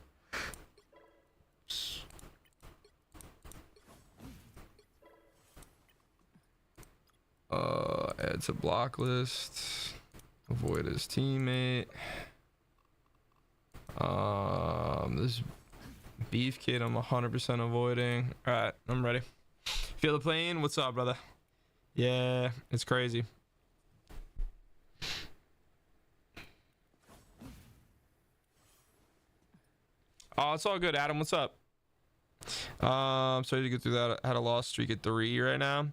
Add to block list. Avoid his teammate. This beef kid I'm 100% avoiding. All right, I'm ready. Feel the plane? What's up, brother? Yeah, it's crazy. Oh, it's all good, Adam. What's up? Sorry to get through that. I had a loss streak at 3 right now.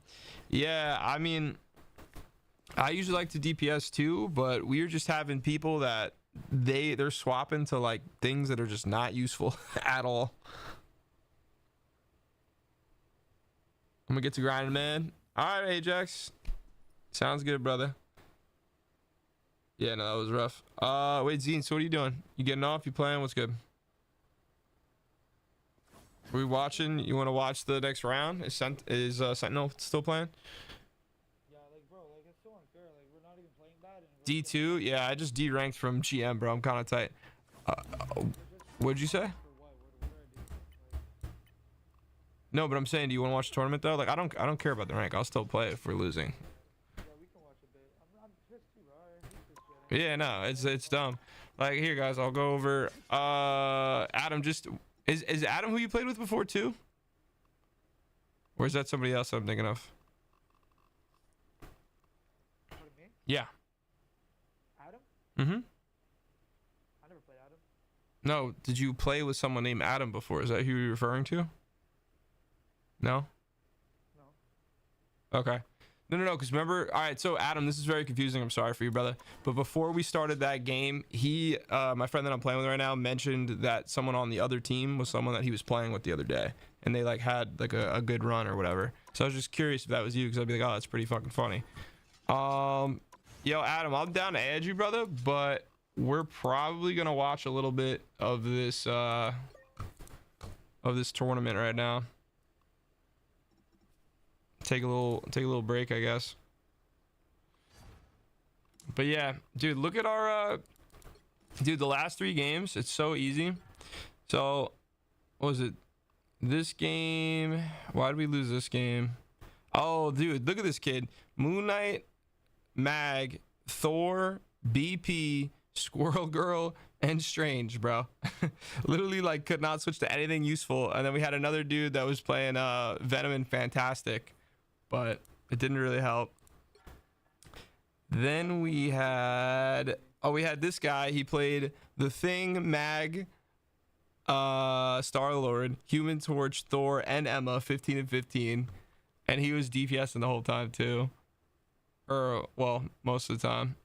Yeah, I mean, I usually like to DPS too, but we're just having people that they're swapping to like things that are just not useful at all. I'm gonna get to grinding, man. All right, Ajax. Sounds good, brother. Yeah, no, that was rough. Wait, Zine, so what are you doing? You getting off? You playing? What's good? Are we watching? You want to watch the next round? Is Sentinel still playing? Yeah, like, bro, like, it's so unfair. Like, we're not even playing bad. And D2? Yeah, I just D-ranked from GM, bro. I'm kind of tight. What'd you say? for what? What did I do? Like, No, but I'm saying, do you want to watch the tournament though? Like, I don't care about the rank. I'll still play if we're losing. yeah, we can watch a bit. I'm pissed too, bro. I hate this shit. Yeah, no, it's dumb. Like, here, guys, I'll go over. Adam, just is Adam who you played with before too? Or is that somebody else I'm thinking of? Pardon me? Yeah. Adam? Mm-hmm. I never played Adam. No, did you play with someone named Adam before? Is that who you're referring to? No? No. Okay. No, because remember, all right, so Adam, this is very confusing. I'm sorry for you, brother. But before we started that game, he, my friend that I'm playing with right now, mentioned that someone on the other team was someone that he was playing with the other day. And they, like, had, like, a good run or whatever. So I was just curious if that was you, because I'd be like, oh, that's pretty fucking funny. Yo, Adam, I'm down to add you, brother, but we're probably going to watch a little bit of this tournament right now. Take a little break, I guess. But yeah, dude, look at our dude, the last 3 games, it's so easy. So what was it? This game, why did we lose this game? Oh, dude, look at this kid. Moon Knight, Mag, Thor, BP, Squirrel Girl, and Strange, bro. Literally, like, could not switch to anything useful. And then we had another dude that was playing Venom and Fantastic, but it didn't really help. Then we had this guy. He played the Thing, Mag, Star-Lord, Human Torch, Thor, and Emma, 15 and 15. And he was DPSing the whole time too. Or, well, most of the time.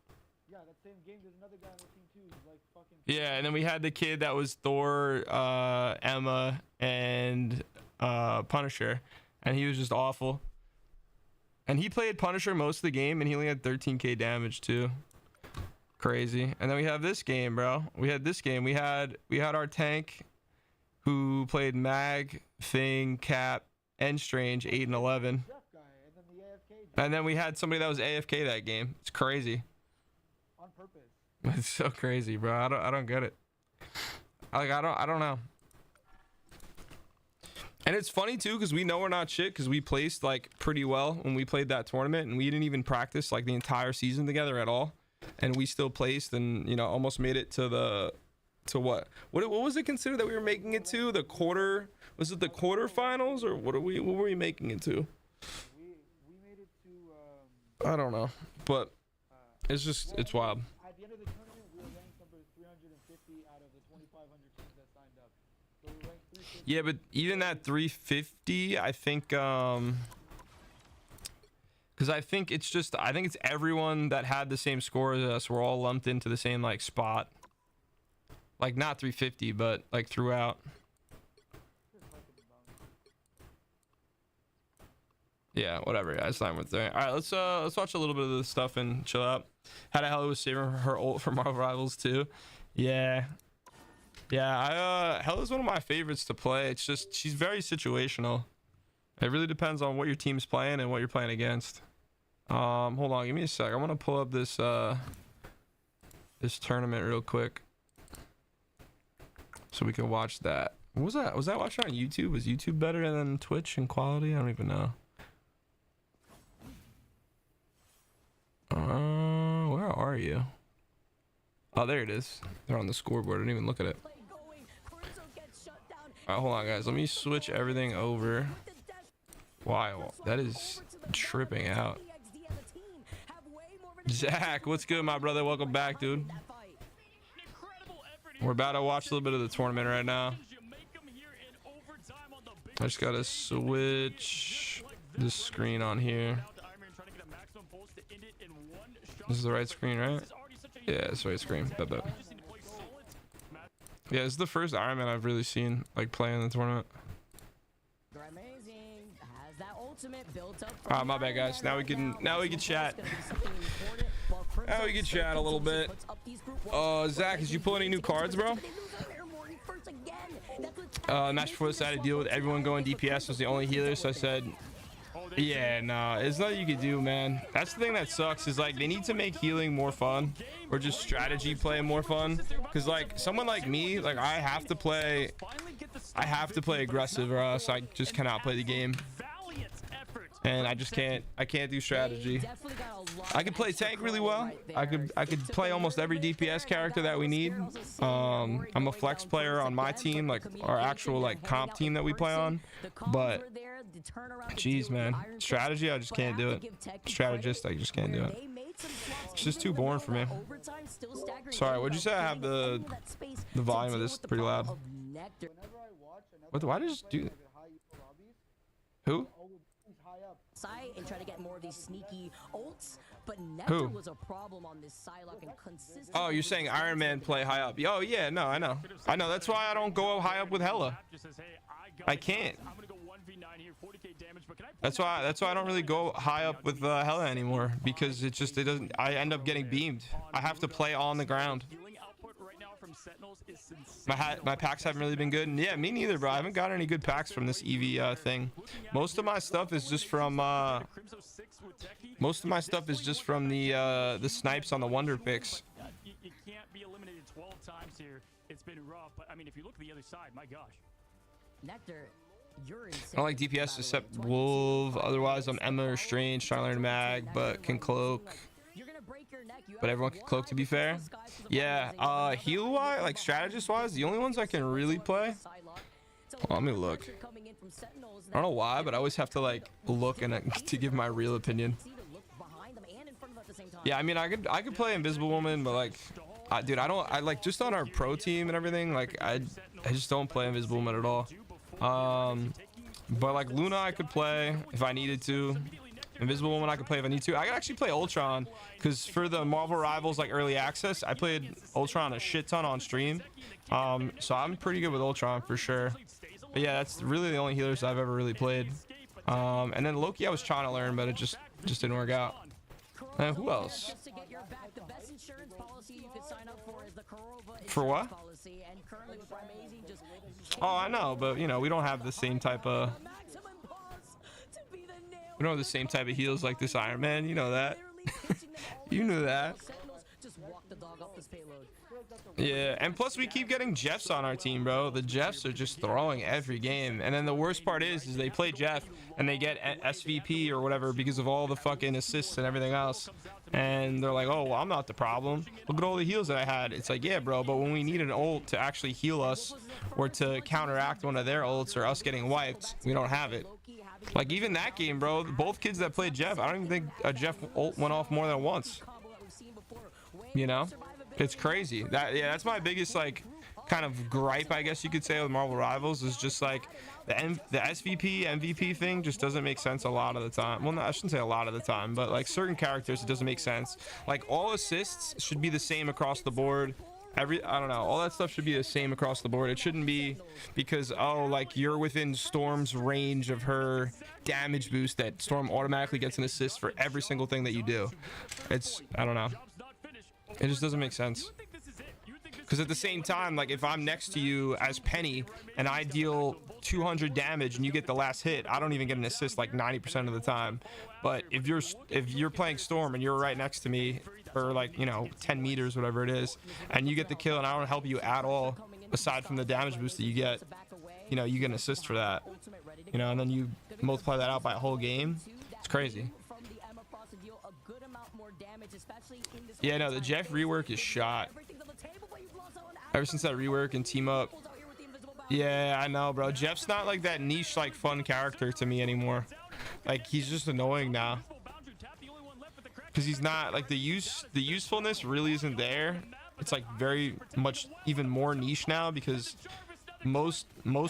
Yeah, that same game, there's another guy on the team too. He's like fucking. Yeah, and then we had the kid that was Thor, Emma, and Punisher. And he was just awful. And he played Punisher most of the game, and he only had 13k damage too. Crazy. And then we have this game, bro. We had our tank who played Mag, Thing, Cap, and Strange, 8 and 11. And then we had somebody that was AFK that game. It's crazy. On purpose. It's so crazy, bro. I don't get it. I don't know. And it's funny too, because we know we're not shit, because we placed like pretty well when we played that tournament, and we didn't even practice like the entire season together at all, and we still placed, and you know, almost made it to what was it considered that we were making it to? The quarter? Was it the quarterfinals, or what were we making it to? We made it to. I don't know, but it's it's wild. At the end of the tournament, we were ranked number 350 out of the 2,500 teams that signed up. So we ranked 350. Yeah, but even that 350, I think, because I think it's everyone that had the same score as us. We're all lumped into the same like spot. Like not 350, but like throughout. Yeah, whatever. Yeah, it's fine with that. All right, let's watch a little bit of this stuff and chill out. How the hell was saving her ult for Marvel Rivals too? Yeah. Hell is one of my favorites to play. It's just she's very situational. It really depends on what your team's playing and what you're playing against. Hold on, give me a sec. I want to pull up this this tournament real quick so we can watch that. What was that? Was that watching on YouTube? Was YouTube better than Twitch in quality? I don't even know. Where are you? Oh, there it is. They're on the scoreboard. I didn't even look at it. Alright, hold on, guys. Let me switch everything over. Wow, that is tripping out. Zach, what's good, my brother? Welcome back, dude. We're about to watch a little bit of the tournament right now. I just gotta switch the screen on here. This is the right screen, right? Yeah, it's the right screen. Yeah, this is the first Iron Man I've really seen like play in the tournament. Ah, my bad, guys. Now we can chat. Now we can chat a little bit. Zach, did you pull any new cards, bro? Match before this, I had to deal with everyone going DPS. Was the only healer, so I said, yeah, nah, there's nothing you can do, man. That's the thing that sucks, is like they need to make healing more fun, or just strategy play more fun. Because like someone like me, like I have to play aggressive, or else I just cannot play the game. And I can't do strategy. I could play tank really well. I could play almost every DPS character that we need. I'm a flex player on my team, like our actual like comp team that we play on. But jeez, man, strategy, I just can't do it. Strategist, I just can't do it. It's just too boring for me. Sorry, what'd you say? I have the volume of this pretty loud. What? Why did you do? Who? And try to get more of these sneaky ults, but Who? was a problem on this Psylocke and consistent. Oh, you're saying Iron Man play high up? Oh yeah, no, I know. That's why I don't go high up with Hela. I can't. That's why I don't really go high up with Hela anymore, because it doesn't. I end up getting beamed. I have to play on the ground. My packs haven't really been good, and yeah, me neither, bro. I haven't got any good packs from this EV thing. Most of my stuff is just from the snipes on the wonder picks. You can't be eliminated 12 times here. It's been rough, but I mean, if you look at the other side, my gosh. Nectar, you're insane. I don't like DPS except Wolf. Otherwise, I'm Emma or Strange, trying to learn Mag, but can cloak. But everyone can cloak, to be fair. Yeah, heal wise, like strategist wise, the only ones I can really play. Let me look. I don't know why, but I always have to like look and to give my real opinion. Yeah, I mean, I could play Invisible Woman, but like, dude, I like just on our pro team and everything. Like, I just don't play Invisible Woman at all. But like Luna, I could play if I needed to. Invisible Woman, I could play if I need to. I could actually play Ultron, because for the Marvel Rivals like early access, I played Ultron a shit ton on stream. So I'm pretty good with Ultron for sure. But yeah, that's really the only healers I've ever really played. And then Loki, I was trying to learn, but it just didn't work out. Who else? For what? Oh, I know, but you know, we don't have the same type of heals like this Iron Man. You know that. You knew that. Yeah, and plus we keep getting Jeffs on our team, bro. The Jeffs are just throwing every game. And then the worst part is they play Jeff and they get SVP or whatever because of all the fucking assists and everything else. And they're like, oh, well, I'm not the problem. Look at all the heals that I had. It's like, yeah, bro, but when we need an ult to actually heal us or to counteract one of their ults or us getting wiped, we don't have it. Like even that game, bro, both kids that played Jeff, I don't even think a Jeff ult went off more than once. You know, it's crazy. That's my biggest like kind of gripe, I guess you could say, with Marvel Rivals, is just like the SVP MVP thing just doesn't make sense a lot of the time. Well, no, I shouldn't say a lot of the time, but like certain characters, it doesn't make sense. Like all assists should be the same across the board. I don't know, all that stuff should be the same across the board. It shouldn't be because, oh, like you're within Storm's range of her damage boost that Storm automatically gets an assist for every single thing that you do. I don't know, it just doesn't make sense. Because at the same time, like if I'm next to you as Penny and I deal 200 damage and you get the last hit, I don't even get an assist like 90% of the time. But if you're playing Storm and you're right next to me for like, you know, 10 meters, whatever it is, and you get the kill and I don't help you at all aside from the damage boost that you get, you know, you get an assist for that, you know, and then you multiply that out by a whole game. It's crazy. Yeah, no, the Jeff rework is shot. Ever since that rework and team up. Yeah, I know, bro. Jeff's not like that niche, like fun character to me anymore. Like he's just annoying now. Because he's not like the usefulness really isn't there. It's like very much even more niche now because most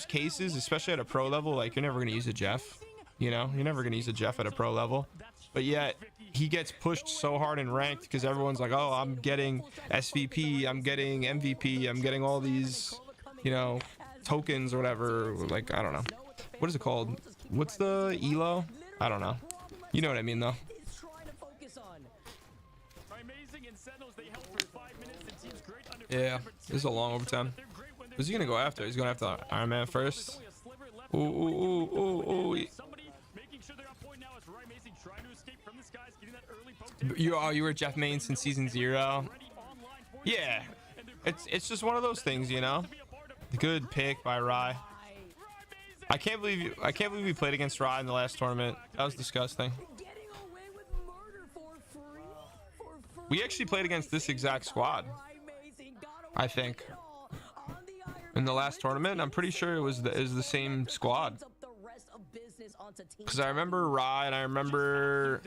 cases, especially at a pro level, like you're never gonna use a Jeff. You know, you're never gonna use a Jeff at a pro level. But yet he gets pushed so hard in ranked because everyone's like, oh, I'm getting SVP, I'm getting MVP, I'm getting all these, you know, tokens or whatever. Like, I don't know, what is it called? What's the elo? I don't know. You know what I mean though. Yeah, this is a long overtime. Who's he gonna go after? He's going after Iron Man first. Ooh. You were Jeff main since season 0. Yeah, it's just one of those things, you know. Good pick by Rye. I can't believe we played against Rye in the last tournament. That was disgusting. We actually played against this exact squad, I think, in the last tournament. I'm pretty sure it was the same squad. Because I remember Rye and I remember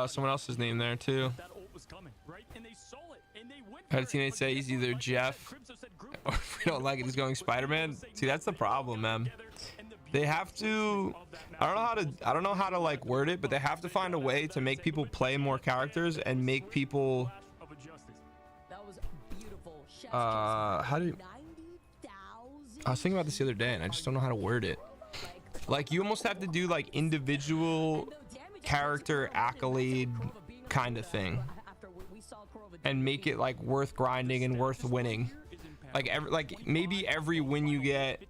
someone else's name there too. I had a teammate say he's either Jeff or if we don't like it, he's going Spider-Man. See, that's the problem, man. They have to, I don't know how to like word it, but they have to find a way to make people play more characters and make people I was thinking about this the other day and I just don't know how to word it. Like you almost have to do like individual character accolade kind of thing and make it like worth grinding and worth winning. Like maybe every win you get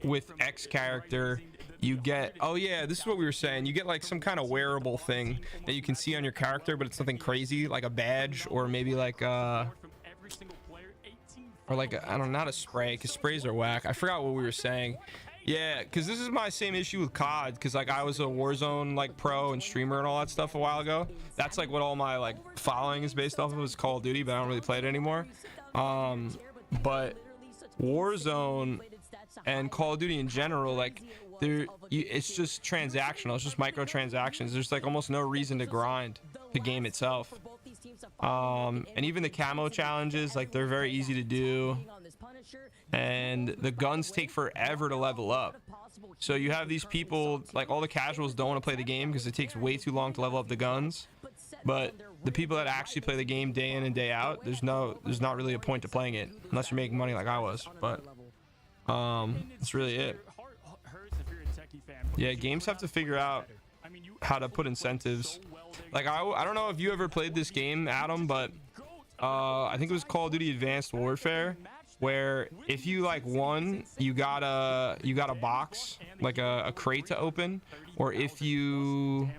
with X character, you get, oh yeah, this is what we were saying, you get like some kind of wearable thing that you can see on your character, but it's something crazy like a badge or maybe like or like I don't know, not a spray, because sprays are whack. I forgot what we were saying. Yeah, because this is my same issue with COD, because like I was a Warzone like pro and streamer and all that stuff a while ago. That's like what all my like following is based off of, is Call of Duty, but I don't really play it anymore. But Warzone and Call of Duty in general, like it's just transactional, it's just microtransactions. There's like almost no reason to grind the game itself. And even the camo challenges, like they're very easy to do, and the guns take forever to level up. So you have these people, like all the casuals don't want to play the game because it takes way too long to level up the guns, but the people that actually play the game day in and day out, there's not really a point to playing it unless you're making money like I was. But that's really it. Yeah, games have to figure out how to put incentives. Like I don't know if you ever played this game, Adam, but I think it was Call of Duty Advanced Warfare, where if you like won, you got a box, like a crate to open, or if you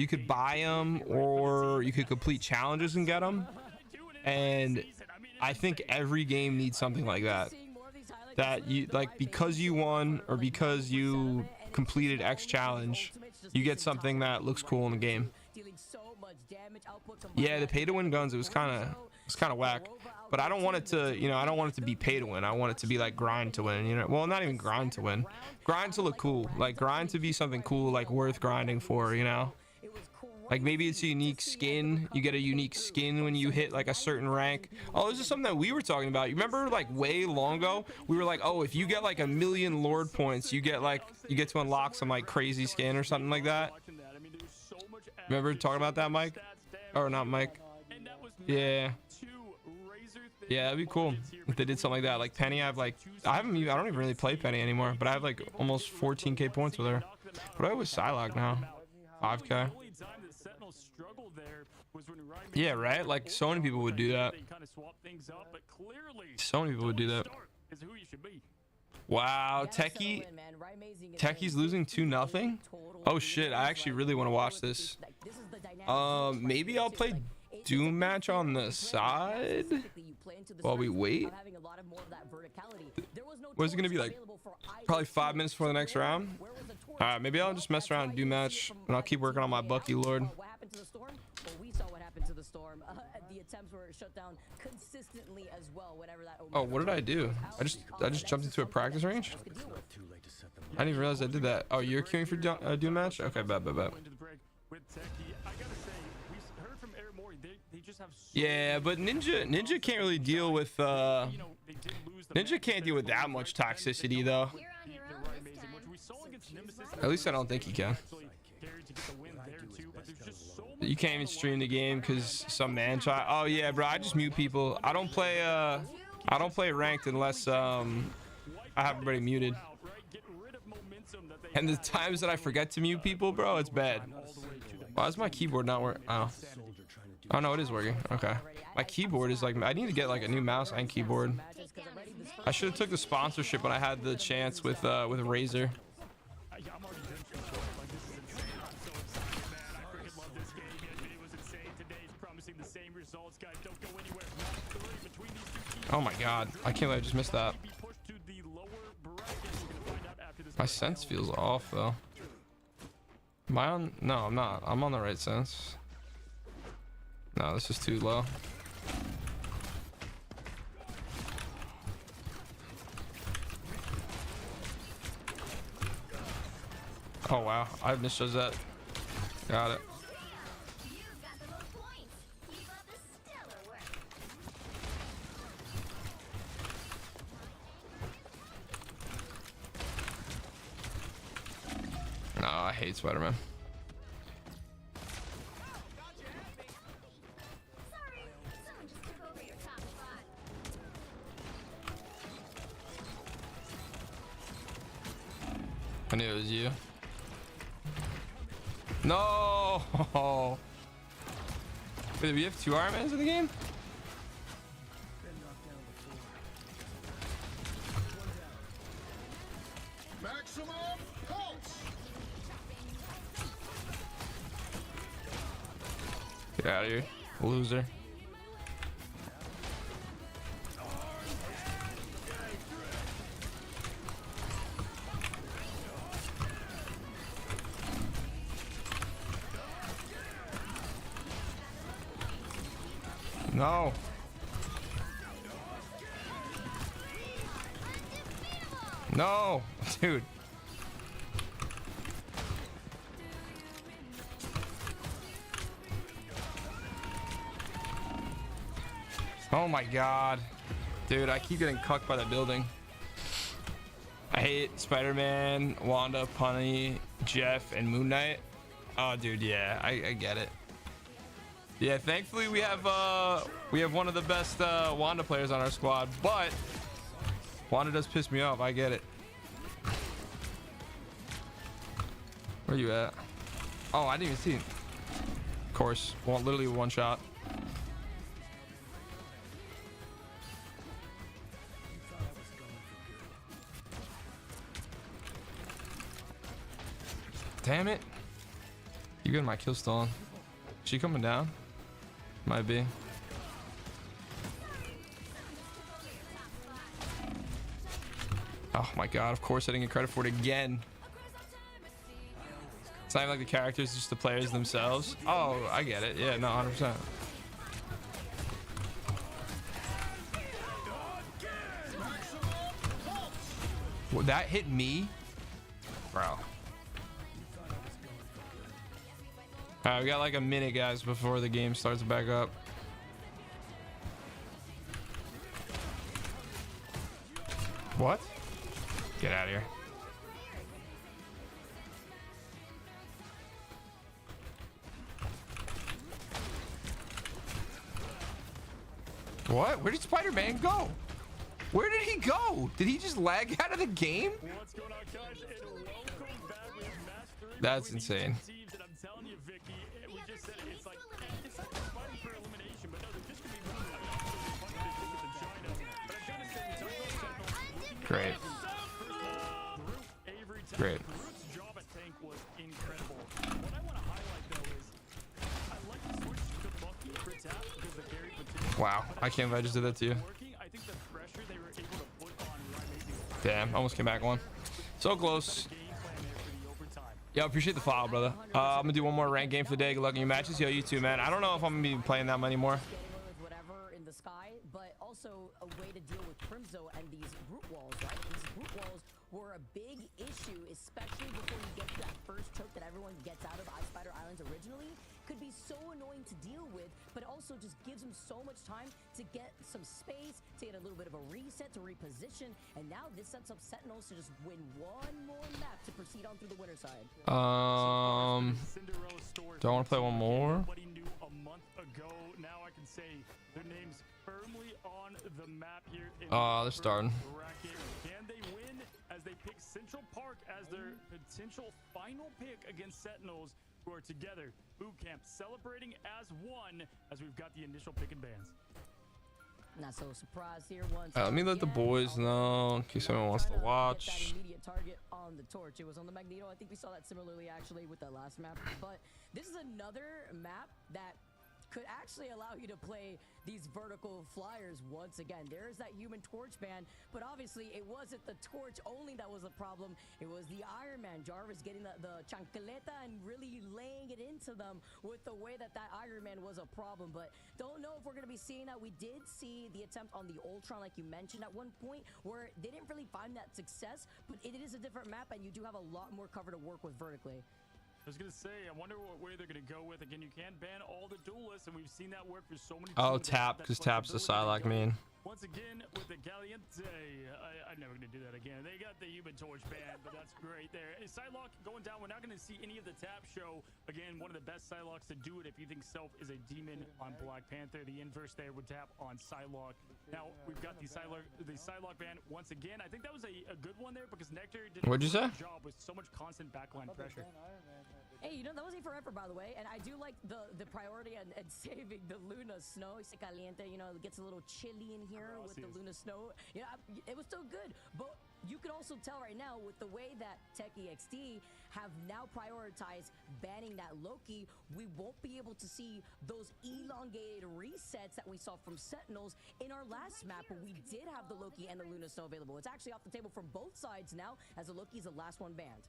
could buy them, or you could complete challenges and get them. And I think every game needs something like that, that you like, because you won or because you completed X challenge, you get something that looks cool in the game. Yeah, the pay to win guns, it was kind of whack, but I don't want it to, I don't want it to be pay to win. I want it to be like grind to win, well, not even grind to win, grind to look cool, like grind to be something cool, like worth grinding for, like maybe it's a unique skin. You get a unique skin when you hit like a certain rank. Oh, this is something that we were talking about. You remember like way long ago, we were like, oh, if you get like 1,000,000 Lord points, you get to unlock some like crazy skin or something like that. Remember talking about that, Mike? Or not Mike? Yeah. Yeah, that'd be cool if they did something like that. Like Penny, I don't even really play Penny anymore, but I have like almost 14k points with her. But I was Psylocke now. 5k. Yeah, right? Like so many people would do that. So many people would do that. Wow, Techie's losing 2-0. Oh shit, I actually really want to watch this. Maybe I'll play Doom match on the side while we wait. What is it gonna be like? Probably 5 minutes before the next round. All right, maybe I'll just mess around and do match, and I'll keep working on my Bucky Lord. Oh, what did I do? I just jumped into a practice range. I didn't even realize I did that. Oh, you're queuing for Doom match? Okay, bet. Yeah, but Ninja can't really deal with Ninja can't deal with that much toxicity though. At least I don't think he can. You can't even stream the game because some man child. Oh yeah, bro, I just mute people. I don't play ranked unless I have everybody muted. And the times that I forget to mute people, bro, it's bad. Why is my keyboard not working? Oh no, it is working. Okay, my keyboard is like, I need to get like a new mouse and keyboard. I should have took the sponsorship when I had the chance with Razer. Oh my god, I can't believe I just missed that. My sense feels off though. Am I on? No, I'm not. I'm on the right sense. No, this is too low. Oh wow, I misjudged that. Got it. No, I hate Spider-Man. I knew it was you. No! Wait, do we have 2 Iron Mans in the game? Maximum pulse. Get out of here, loser. No. No, dude. Oh my god. Dude, I keep getting cucked by that building. I hate Spider-Man, Wanda, Punny, Jeff, and Moon Knight. Oh, dude, yeah, I get it. Yeah, thankfully we have one of the best Wanda players on our squad, but Wanda does piss me off. I get it. Where you at? Oh, I didn't even see it. Of course, literally one shot. Damn it. You getting my kill stolen. She coming down? Might be. Oh my god, of course I didn't get credit for it again. It's not even like the characters, just the players themselves. Oh, I get it. Yeah, no, 100%. Well, that hit me? Bro. Alright, we got like a minute, guys, before the game starts back up. What? Get out of here. What? Where did Spider-Man go? Where did he go? Did he just lag out of the game? What's going on, guys? And welcome back with match 3. That's insane. Teams, and I'm telling you, Vicky, we just said it, it's like fighting for elimination, but no, they're just gonna be really with China. But I gotta say, we talked about Sentinel. Great. Great. Groot's job at tank was incredible. What I want to highlight though is I like the switch to Bucky for tap because the carry potential. Wow, I can't believe I just did that to you. I think the pressure they were able to put on Ryan. Damn, almost came back one. So close. Yeah, appreciate the follow, brother. I'm gonna do one more ranked game for the day. Good luck in your matches. Yo, you too, man. I don't know if I'm gonna be playing that many more. Whatever in the sky, but also a way to deal with Crimzo and these root walls, right? These root walls were a big issue, especially before you get to that first choke that everyone gets out of Ice Spider Islands originally. Could be so annoying to deal with, but also just gives them so much time to get some space, to get a little bit of a reset, to reposition, and now this sets up Sentinels to just win one more map to proceed on through the winner side. Do I want to play one more? Nobody knew a month ago. Now I can say their names firmly on the map here. Oh, they're starting. Bracket. Can they win as they pick Central Park as their potential final pick against Sentinels, who are together? Boot camp celebrating as one as we've got the initial pick and bans. Not so surprised here once. Let me let the boys know in case anyone wants to watch. That immediate target on the torch. It was on the Magneto. I think we saw that similarly actually with that last map. But this is another map that could actually allow you to play these vertical flyers once again. There's that Human Torch ban, but obviously it wasn't the torch only that was a problem. It was the Iron Man. Jarvis getting the chancleta and really laying it into them with the way that Iron Man was a problem. But don't know if we're going to be seeing that. We did see the attempt on the Ultron, like you mentioned at one point, where they didn't really find that success, but it is a different map and you do have a lot more cover to work with vertically. I was gonna say, I wonder what way they're gonna go with. Again, you can't ban all the duelists, and we've seen that work for so many. Oh, tap, because tap's the Psylocke main. Once again, with the Caliente, I'm never gonna do that again. They got the Human Torch ban, but that's great there. Psylocke going down. We're not gonna see any of the tap show. Again, one of the best Psylocks to do it if you think Self is a demon on Black Panther. The inverse there would tap on Psylocke. Now we've got the Psylocke ban once again. I think that was a good one there because Nectar did What'd you say? job with so much constant backline pressure. Hey, you know, that wasn't forever, by the way, and I do like the priority and saving the Luna Snow. Se caliente, you know, it gets a little chilly in here with the Luna Snow. You know, it was still good, but you can also tell right now with the way that Tech EXT have now prioritized banning that Loki, we won't be able to see those elongated resets that we saw from Sentinels in our last map, where we did have the Loki and the Luna Snow available. It's actually off the table from both sides now, as the Loki is the last one banned.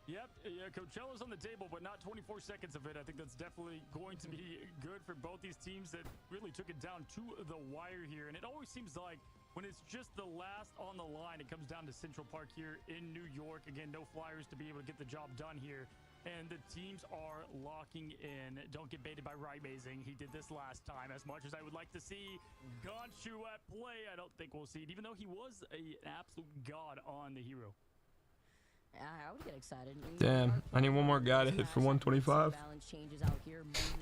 Yep, yeah, Coachella's on the table, but not 24 seconds of it. I think that's definitely going to be good for both these teams that really took it down to the wire here. And it always seems like when it's just the last on the line, it comes down to Central Park here in New York. Again, no Flyers to be able to get the job done here. and the teams are locking in. Don't get baited by Amazing. He did this last time. As much as I would like to see Gonshu at play, I don't think we'll see it, even though he was an absolute god on the hero. I would get excited. Damn, I need one more guy to hit for 125.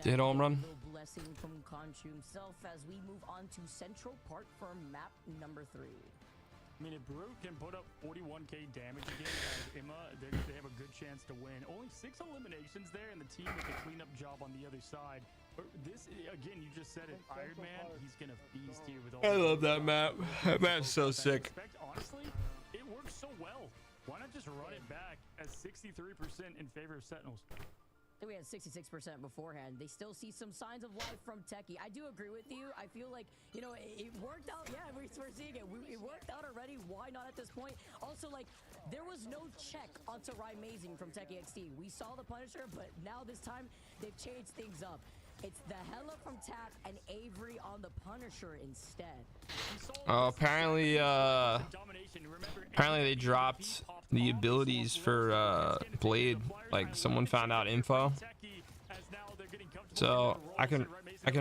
To hit home run. Blessing from Khonshu himself as we move on to Central Park for map number 3. I mean, if Brute can put up 41k damage again as Emma, they have a good chance to win. Only 6 eliminations there, and the team with the cleanup job on the other side. But this, again, you just said it. Iron Man, he's going to feast here with all I love that map. That map's so sick. Honestly, it works so well. Why not just run it back as 63% in favor of Sentinels? I think we had 66% beforehand. They still see some signs of life from Techie. I do agree with you. I feel like, you know, it worked out. Yeah, we're seeing it. It worked out already. Why not at this point? Also, like, there was no check onto Amazing from Techie XT. We saw the Punisher, but now this time they've changed things up. It's the Hella from Tap and Avery on the Punisher instead. Apparently they dropped the abilities for Blade. Like, someone found out info. So I can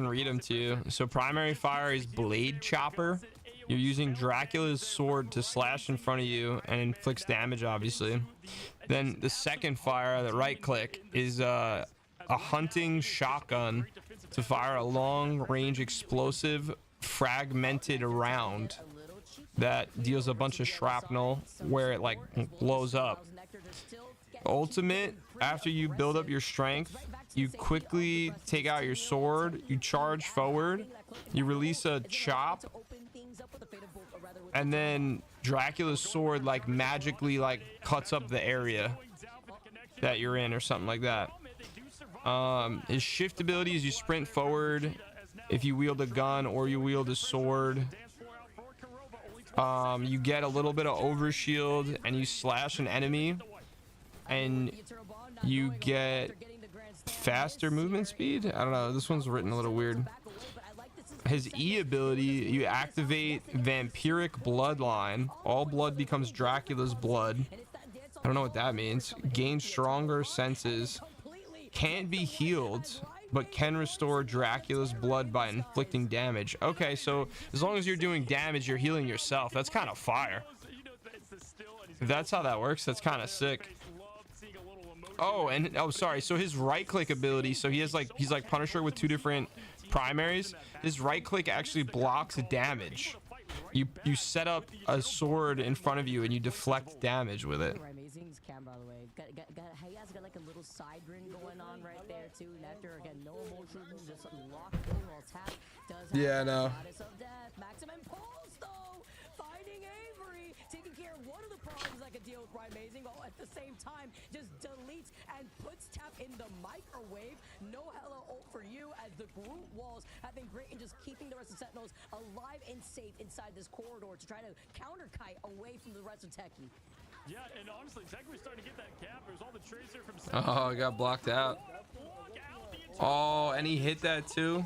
read them to you. So primary fire is Blade Chopper. You're using Dracula's sword to slash in front of you and inflicts damage, obviously. Then the second fire, the right click, is a hunting shotgun to fire a long-range explosive fragmented round that deals a bunch of shrapnel where it like blows up. Ultimate, after you build up your strength, you quickly take out your sword, you charge forward, you release a chop, and then Dracula's sword like magically like cuts up the area that you're in or something like that. His shift ability is you sprint forward if you wield a gun or you wield a sword. You get a little bit of overshield and you slash an enemy and you get faster movement speed. I don't know, this one's written a little weird. His E ability, you activate Vampiric Bloodline. All blood becomes Dracula's blood. I don't know what that means. Gain stronger senses. Can't be healed, but can restore Dracula's blood by inflicting damage. Okay, so as long as you're doing damage, you're healing yourself. That's kind of fire. If that's how that works, that's kind of sick. Oh, and oh, sorry. So his right click ability, so he's like Punisher with 2 different primaries. His right click actually blocks damage. You set up a sword in front of you and you deflect damage with it. Amazing's cam, by the way. He has got like a little side grin going on right there too. Nectar, again, no emotion, just locked in while Tap does have yeah, no. Goddess of Death. Maximum pulse though, finding Avery, taking care of one of the problems I could deal with Amazing, while at the same time just deletes and puts Tap in the microwave. No Hella ult for you, as the group walls have been great in just keeping the rest of Sentinels alive and safe inside this corridor to try to counter kite away from the rest of Techie. Yeah, and honestly, Techie was starting to get that cap. There's all the tracer from oh, it got blocked out. Oh, and he hit that too.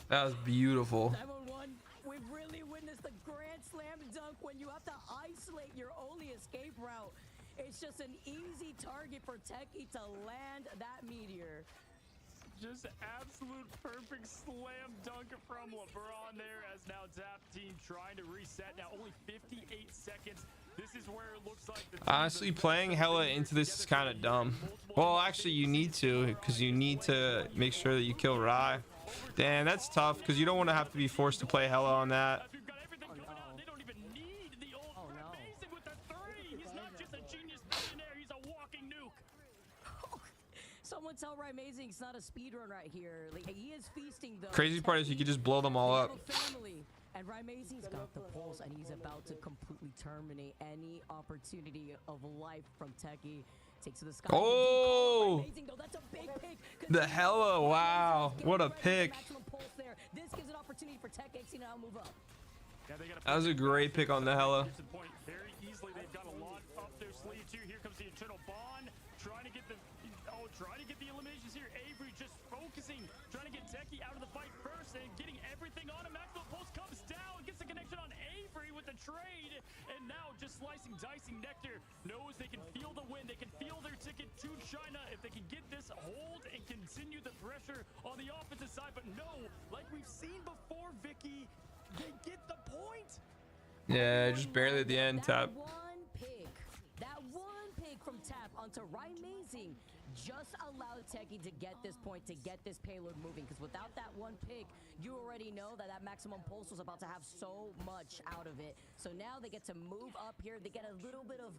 That was beautiful. 911, we've really witnessed the grand slam dunk when you have to isolate your only escape route. It's just an easy target for Techie to land that meteor. Just absolute perfect slam dunk from LeBron there, as now Tap team trying to reset. Now only 58 seconds. This is where it looks like the honestly, playing Hella into this is kind of dumb. Well, actually, you need to, because you need to make sure that you kill Rai. Damn, that's tough, because you don't want to have to be forced to play Hella on that. Someone tell Amazing it's not a speedrun right here. Like, he is feasting though. Crazy part is you could just blow them all up. And Amazing's got the pulse, and he's about to completely terminate any opportunity of life from Techie. Takes to the sky. Oh! Amazing, though. That's a big pick. The Hella, wow. What a pick. This gives an opportunity for Tech X to now move up. That was a great pick on the Hella. Very easily, they've got a lot up their sleeve too. Here comes the Eternal Bond, trying to get the eliminations here. Avery just focusing, trying to get Techie out of the fight first and getting everything on him. Maxwell Pulse comes down, gets the connection on Avery with the trade, and now just slicing, dicing. Nectar knows they can feel the win. They can feel their ticket to China if they can get this hold and continue the pressure on the offensive side. But no, like we've seen before, Vicky, they get the point. Yeah, just barely at the end. Tap. That one pick from Tap onto Amazing just allowed Techie to get this point, to get this payload moving. Because without that one pick, you already know that that maximum pulse was about to have so much out of it. So now they get to move up here. They get a little bit of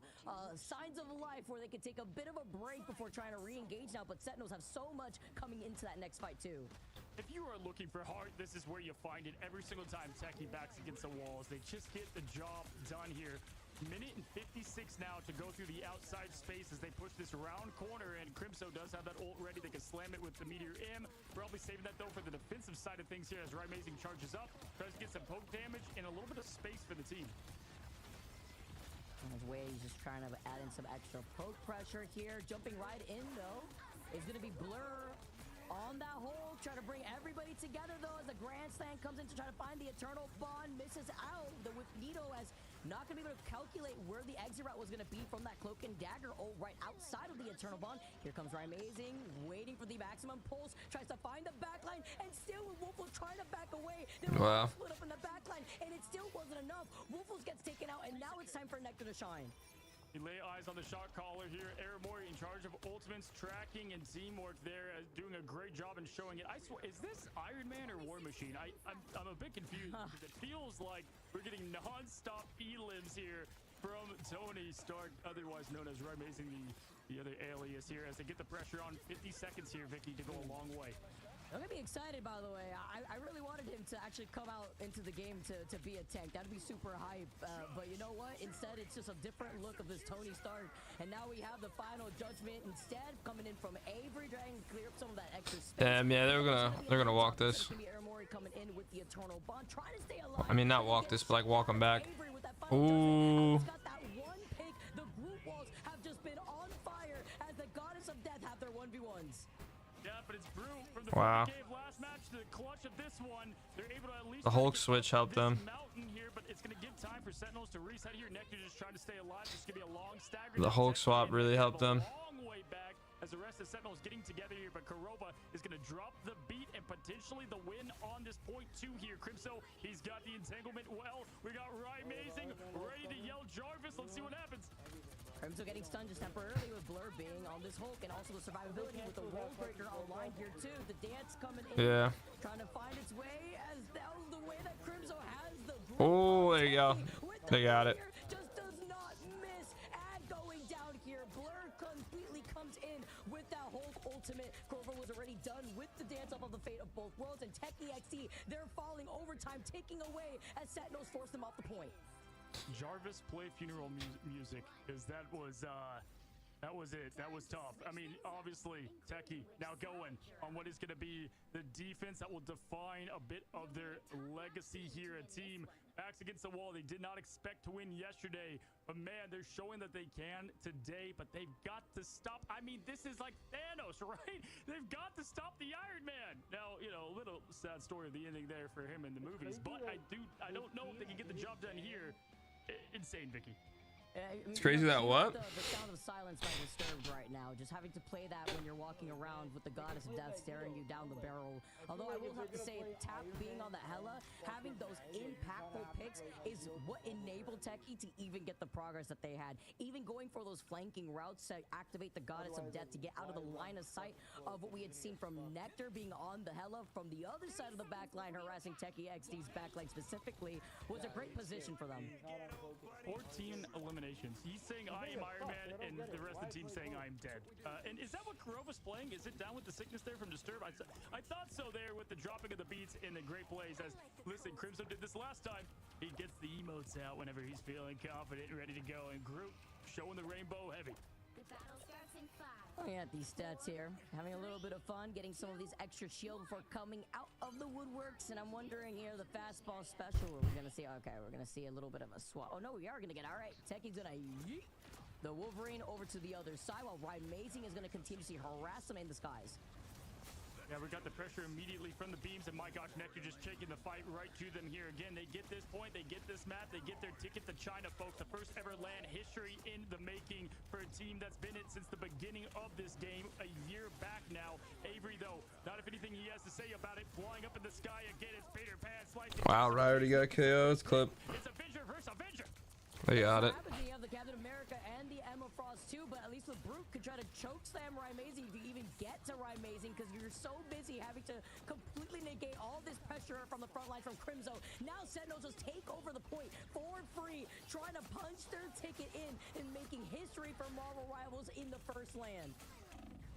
signs of life where they can take a bit of a break before trying to re-engage now. But Sentinels have so much coming into that next fight too. If you are looking for heart, this is where you find it every single time Techie backs against the walls. They just get the job done here. Minute and 56 now to go through the outside space as they push this round corner, and Crimso does have that ult ready. They can slam it with the Meteor M. Probably saving that though for the defensive side of things here as Amazing charges up, tries to get some poke damage and a little bit of space for the team. On his way, he's just trying to add in some extra poke pressure here. Jumping right in though is going to be Blur on that hole, trying to bring everybody together though as the Grand Slam comes in to try to find the Eternal Bond, misses out. The Nito has not going to be able to calculate where the exit route was going to be from that Cloak and Dagger. Oh, right outside of the Eternal Bond. Here comes Amazing, waiting for the maximum pulse, tries to find the backline, and still Wolfos trying to back away. They were split up in the backline, and it still wasn't enough. Wolfos gets taken out, and now it's time for Nectar to shine. You lay eyes on the shot caller here. Aramori in charge of ultimates, tracking, and teamwork there, doing a great job in showing it. I swear, is this Iron Man or War Machine? I'm a bit confused because it feels like we're getting non-stop E-limbs here from Tony Stark, otherwise known as Amazing, the other alias here, as they get the pressure on. 50 seconds here, Vicky, to go a long way. I'm gonna be excited, by the way. I really wanted him to actually come out into the game to be a tank. That'd be super hype. But you know what? Instead, it's just a different look of this Tony Stark. And now we have the final judgment instead coming in from Avery, trying to clear up some of that extra space. Damn, yeah, they're gonna walk this. Coming in with the Eternal Bond, trying to stay alive. I mean, not walk this, but like walk them back. Ooh. Got that one pick. The group walls have just been on fire as the Goddess of Death have their 1v1s. Yeah, but it's Brew from the game last match to the clutch of this one. They're able to at least the Hulk switch helped them. Mountain here, but it's going to give time for Sentinels to reset here. Nectar just trying to stay alive. It's going to be a long stagger. The Hulk swap really helped them. Long way back as the rest of Sentinels getting together here, but Karoba is going to drop the beat and potentially the win on this point two here. Crimso, he's got the entanglement well. We got Amazing ready to yell Jarvis. Let's see what happens. Crimso getting stunned just temporarily with Blur being on this Hulk, and also the survivability with the Roll Breaker online here too. The dance coming in, trying to find its way, as that was the way that Crimso has the group. Oh, there you go. They got it. Just does not miss. And going down here, Blur completely comes in with that Hulk ultimate. Grover was already done with the dance off of the fate of both worlds, and Techie XD, they're falling overtime, taking away as Sentinels force them off the point. Jarvis play funeral music, because that was it. That was tough. I mean, obviously, Techie now going on what is going to be the defense that will define a bit of their legacy here. A team backs against the wall. They did not expect to win yesterday, but man, they're showing that they can today, but they've got to stop. I mean, this is like Thanos, right? They've got to stop the Iron Man. Now, you know, a little sad story of the ending there for him in the movies, but I don't know if they can get the job done here. Insane, Vicky. It's crazy that what? The sound of silence by Disturbed right now. Just having to play that when you're walking around with the Goddess of Death staring you down the barrel. Although I will have to say, Tap being on the Hela, having those impactful picks is what enabled Techie to even get the progress that they had. Even going for those flanking routes to activate the Goddess of Death to get out of the line of sight of what we had seen from Nectar being on the Hela from the other side of the backline, harassing Techie XD's backline specifically, was a great position for them. 14 eliminations. He's saying I am Iron Man, and the rest of the team saying I am dead. And is that what Kurova's playing? Is it down with the sickness there from Disturb? I thought so there with the dropping of the beats and the great plays. As listen, Crimson did this last time. He gets the emotes out whenever he's feeling confident and ready to go. And Groot showing the rainbow heavy. The battle starts in 5. Looking at these stats here, having a little bit of fun, getting some of these extra shield before coming out of the woodworks, and I'm wondering here, the fastball special, we're gonna see, okay, we're gonna see a little bit of a swap. Oh no, we are gonna get, all right, Techie's gonna yeet the Wolverine over to the other side, while Amazing is gonna continue to harass him in the skies. Yeah, we got the pressure immediately from the beams, and my gosh, Nectar just taking the fight right to them here. Again, they get this point, they get this map, they get their ticket to China, folks. The first ever LAN history in the making for a team that's been in since the beginning of this game, a year back now. Avery, though, not if anything he has to say about it. Flying up in the sky again, it's Peter Pan slicing. Wow, Rye already got KO. It's clip. It's Avenger versus Avenger. They got it. You have the Captain America and the Emma Frost too, but at least with Brute could try to choke slam Rymazing if you even get to Rymazing, because you're so busy having to completely negate all this pressure from the front line from Crimzo. Now Sentinels just take over the point for free, trying to punch their ticket in and making history for Marvel Rivals in the first LAN.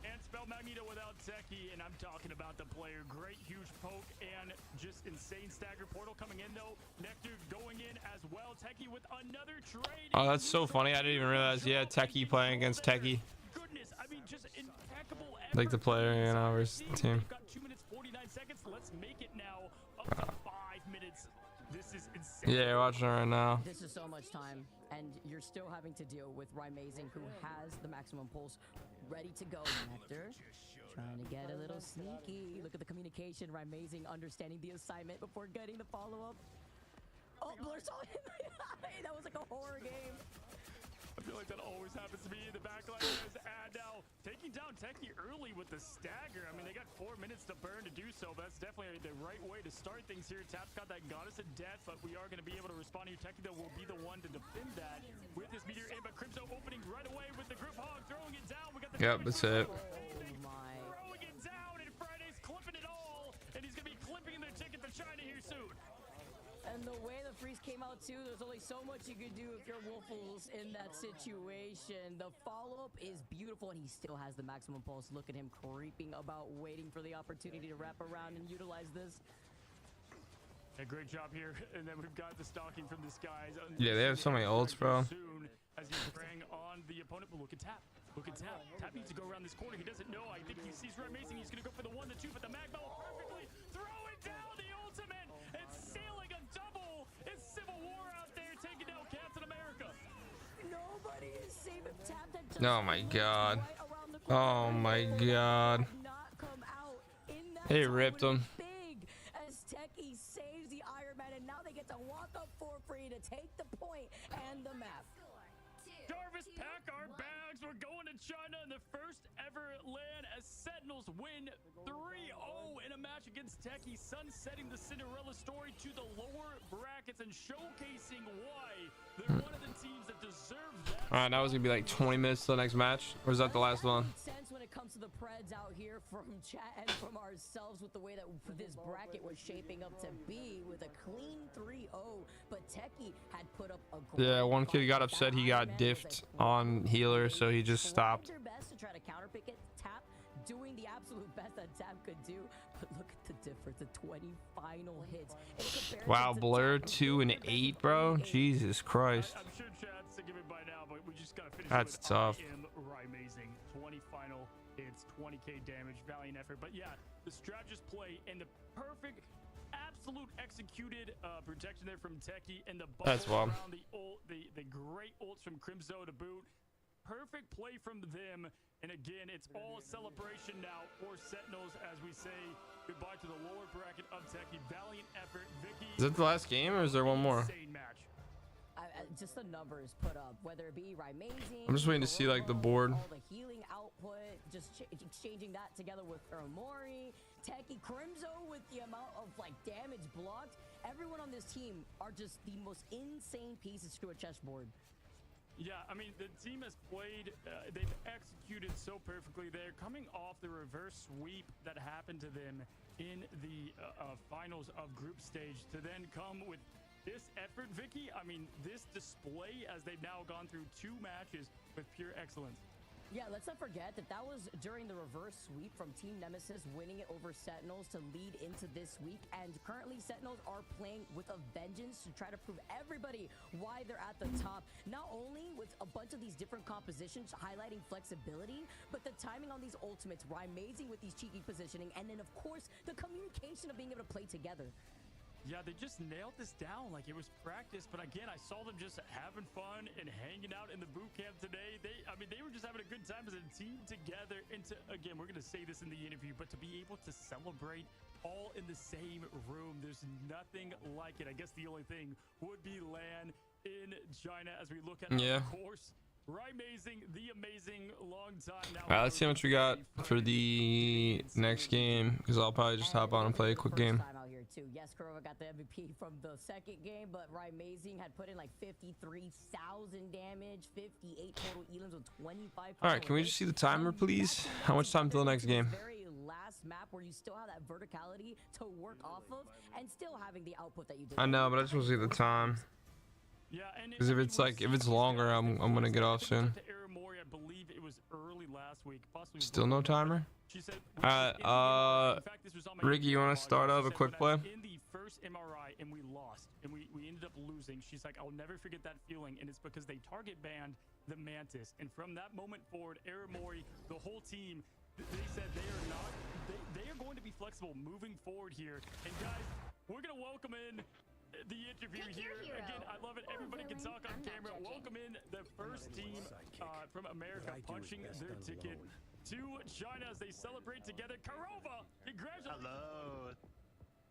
And Spell Magneto without Techie, and I'm talking about the player. Great, huge poke, and just insane stagger portal coming in, though. Nectar going in as well. Techie with another trade. Oh, that's so funny. I didn't even realize. Yeah, Techie playing against Techie. Goodness, I mean, just impeccable. Like the player, you know, versus the team. We've got 2 minutes 49 seconds. Let's make it now up to 5 minutes. This is insane. Yeah, you're watching it right now. This is so much time, and you're still having to deal with Rymazing, who has the maximum pulse ready to go. Nectar trying to get a little sneaky. Look at the communication. Rymazing understanding the assignment before getting the follow-up. Oh, Blur saw him. That was like a horror game. I feel like that always happens to me in the backline. And now taking down Techie early with the stagger. I mean, they got 4 minutes to burn to do so, but that's definitely the right way to start things here. Tap's got that Goddess of Death, but we are going to be able to respond here. Techie, though, will be the one to defend that with this meteor in, but Crimzo opening right away with the Group Hog, throwing it down. We got the That's it. throwing it down, and Friday's clipping it all, and he's going to be clipping their ticket to China here soon. And the way the freeze came out too, there's only so much you could do if you're Wolfles in that situation. The follow-up is beautiful, and he still has the maximum pulse. Look at him creeping about, waiting for the opportunity to wrap around and utilize this. A great job here, and then we've got the stalking from the skies. Yeah, they have so many ults, bro. Soon as he's preying on the opponent, but look at Tap. Look at Tap. Tap needs to go around this corner. He doesn't know. I think he sees Rymazing. He's going to go for the 1, the 2, but the Magma will perfectly throw it down. The ultimate. It's sealing a double. It's Civil War out there taking down Captain America. Nobody is safe if Tap that just Oh my god. Oh my god. They ripped him. Big as Techie saves the Iron Man, and now they get to walk up for free to take the point and the map. Jarvis, pack our bags. We're going to China in the first ever LAN as Sentinels win 3-0 in a match against Techie, sunsetting the Cinderella story to the lower brackets and showcasing why they're one of the teams that deserve that. All right, now it's gonna be like 20 minutes to the next match, or is that the last one? Sense when it comes to the Preds out here from chat and from ourselves with the way that this bracket was shaping up to be with a clean 3-0, but Techie had put up a great Yeah, one kid got upset. He got diffed on healer, so he just stopped. Their best to try to counterpick it. Tap doing the absolute best that Tap could do, but look at the difference. The 20 final hits. Wow, Blur 2 and 8, bro. Jesus Christ. I'm sure chat's to give it by now, but we just gotta finish. That's tough. Amazing. 20 final hits, 20k damage, valiant effort. But yeah, the strategist play and the perfect, absolute executed protection there from Techie, and the That's wild. around the ult, the great ults from Crimzo to boot. Perfect play from them, and again, it's all a celebration now for Sentinels as we say goodbye to the lower bracket of Techie. Valiant effort, Vicky. Is that the last game, or is there one more? Insane match. Just the numbers put up, whether it be Rymazing. I'm just waiting to see like the board. All the healing output, just exchanging that together with Uramori, Techie, Crimzo with the amount of like damage blocked. Everyone on this team are just the most insane pieces to a chessboard. Yeah, I mean, the team has played, they've executed so perfectly. They're coming off the reverse sweep that happened to them in the finals of group stage to then come with this effort, Vicky. I mean, this display as they've now gone through 2 matches with pure excellence. Yeah, let's not forget that that was during the reverse sweep from Team Nemesis winning it over Sentinels to lead into this week. And currently Sentinels are playing with a vengeance to try to prove everybody why they're at the top. Not only with a bunch of these different compositions highlighting flexibility, but the timing on these ultimates, Rymazing with these cheeky positioning, and then of course the communication of being able to play together. Yeah, they just nailed this down like it was practice. But again, I saw them just having fun and hanging out in the boot camp today. They were just having a good time as a team together. And again, we're going to say this in the interview, but to be able to celebrate all in the same room, there's nothing like it. I guess the only thing would be LAN in China as we look at, of course, Amazing, the amazing, long time now. All right, let's see how much we got for the next game, because I'll probably just hop on and play a quick game. Yes, Kurova got the MVP from the second game, but Amazing had put in like 53,000 damage, 58 total elims with 25. All right, can we just see the timer, please? How much time till the next game? Very last map where you still have that verticality to work off of, and still having the output that you did. I know, but I just want to see the time. Yeah, because if it's longer, I'm gonna get off soon. I believe it was early last week, possibly. Still no timer. Ricky, you want to start up a quick play? In the first MRI, and we lost, and we ended up losing. She's like, I'll never forget that feeling, and it's because they target banned the Mantis, and from that moment forward, Aramori, the whole team, they said they are not. They are going to be flexible moving forward here, and guys, we're gonna welcome in the interview here. Again, I love it. Everybody can talk on camera. Welcome in the first team from America punching their ticket to China as they celebrate together. Kurova, congratulations. Hello.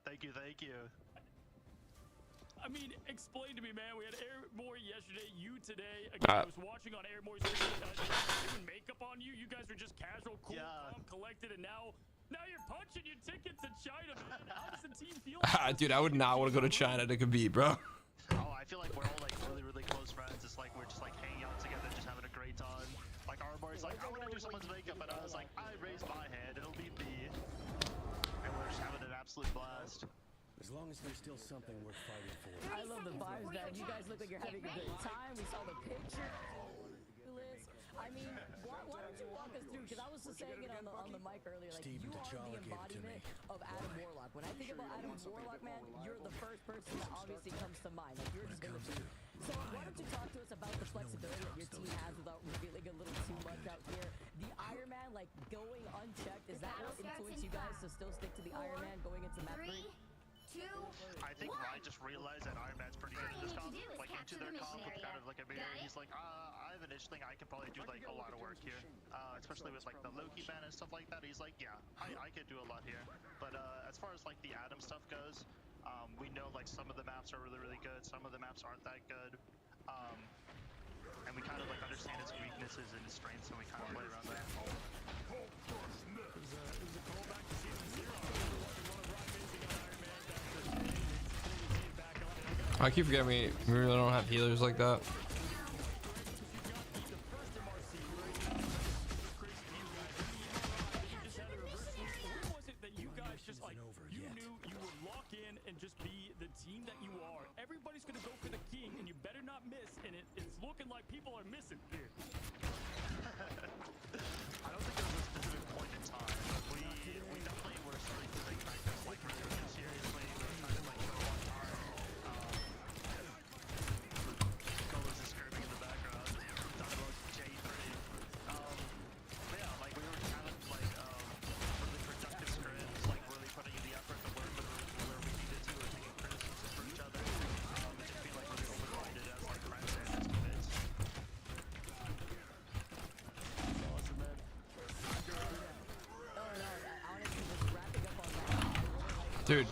Thank you, thank you. I mean, explain to me, man. We had Airmore yesterday, you today. Again, I was watching on Airmore's doing makeup on you. You guys were just casual, cool, calm, collected, and now you're punching your ticket to China, man. How does the team feel? Dude, I would not want to go to China to compete, bro. Oh, I feel like we're all like really, really close friends. It's like we're just like hanging out together, just having a great time. Like our boy's like, I want to do someone's makeup, and I was like, I raised my hand, it'll be me. And we're just having an absolute blast. As long as there's still something worth fighting for. I love the vibes, man. You guys look like you're having a good time. We saw the picture. I mean, why don't you walk us through? Because I was just saying it on the mic earlier. Like, you are the embodiment of Adam Warlock. When I think about Adam Warlock, man, you're the first person that obviously comes to mind. Like, you're just in the team. So why don't you talk to us about the flexibility that your team has without revealing a little too much out here? The Iron Man, like, going unchecked, is that what influenced you guys to still stick to the Iron Man going into map 3? I think Ryan just realized that Iron Man's pretty good at this comp, like into their comp with kind of like a mirror. He's like, I have an itch thing, I can probably do like a lot of work here, especially with like the Loki ban and stuff like that. He's like, yeah, I could do a lot here. But as far as like the Adam stuff goes, we know like some of the maps are really, really good, some of the maps aren't that good, and we kind of like understand his weaknesses and his strengths, and we kind of play around that. It was a callback to season 0. I keep forgetting we really don't have healers like that. You knew you would lock in and just be the team that you are. Everybody's gonna go for the king, and you better not miss. And it's looking like people are missing here. I don't think there was a specific point in time, but we definitely were starting to take practice like really, really seriously. We were trying to like go on hard. Colors is screaming in the background. Talking about J3. But yeah, like we were having like really productive scrims, like really putting in the effort to work where we needed to, and taking criticism for each other. And just being like really open-minded as like friends and as teammates. Awesome, man.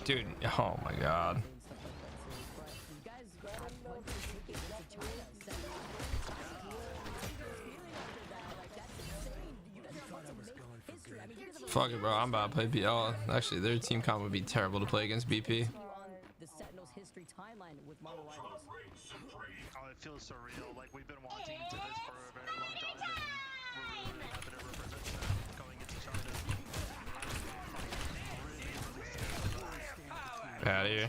Dude, oh my god. Fuck it, bro. I'm about to play BL. Actually, their team comp would be terrible to play against BP. The Sentinels history timeline with Marvel Rivals. Oh, it feels surreal. Like we've been wanting to this for a very long time, and we're really, really happy to represent them going into China. Out of here.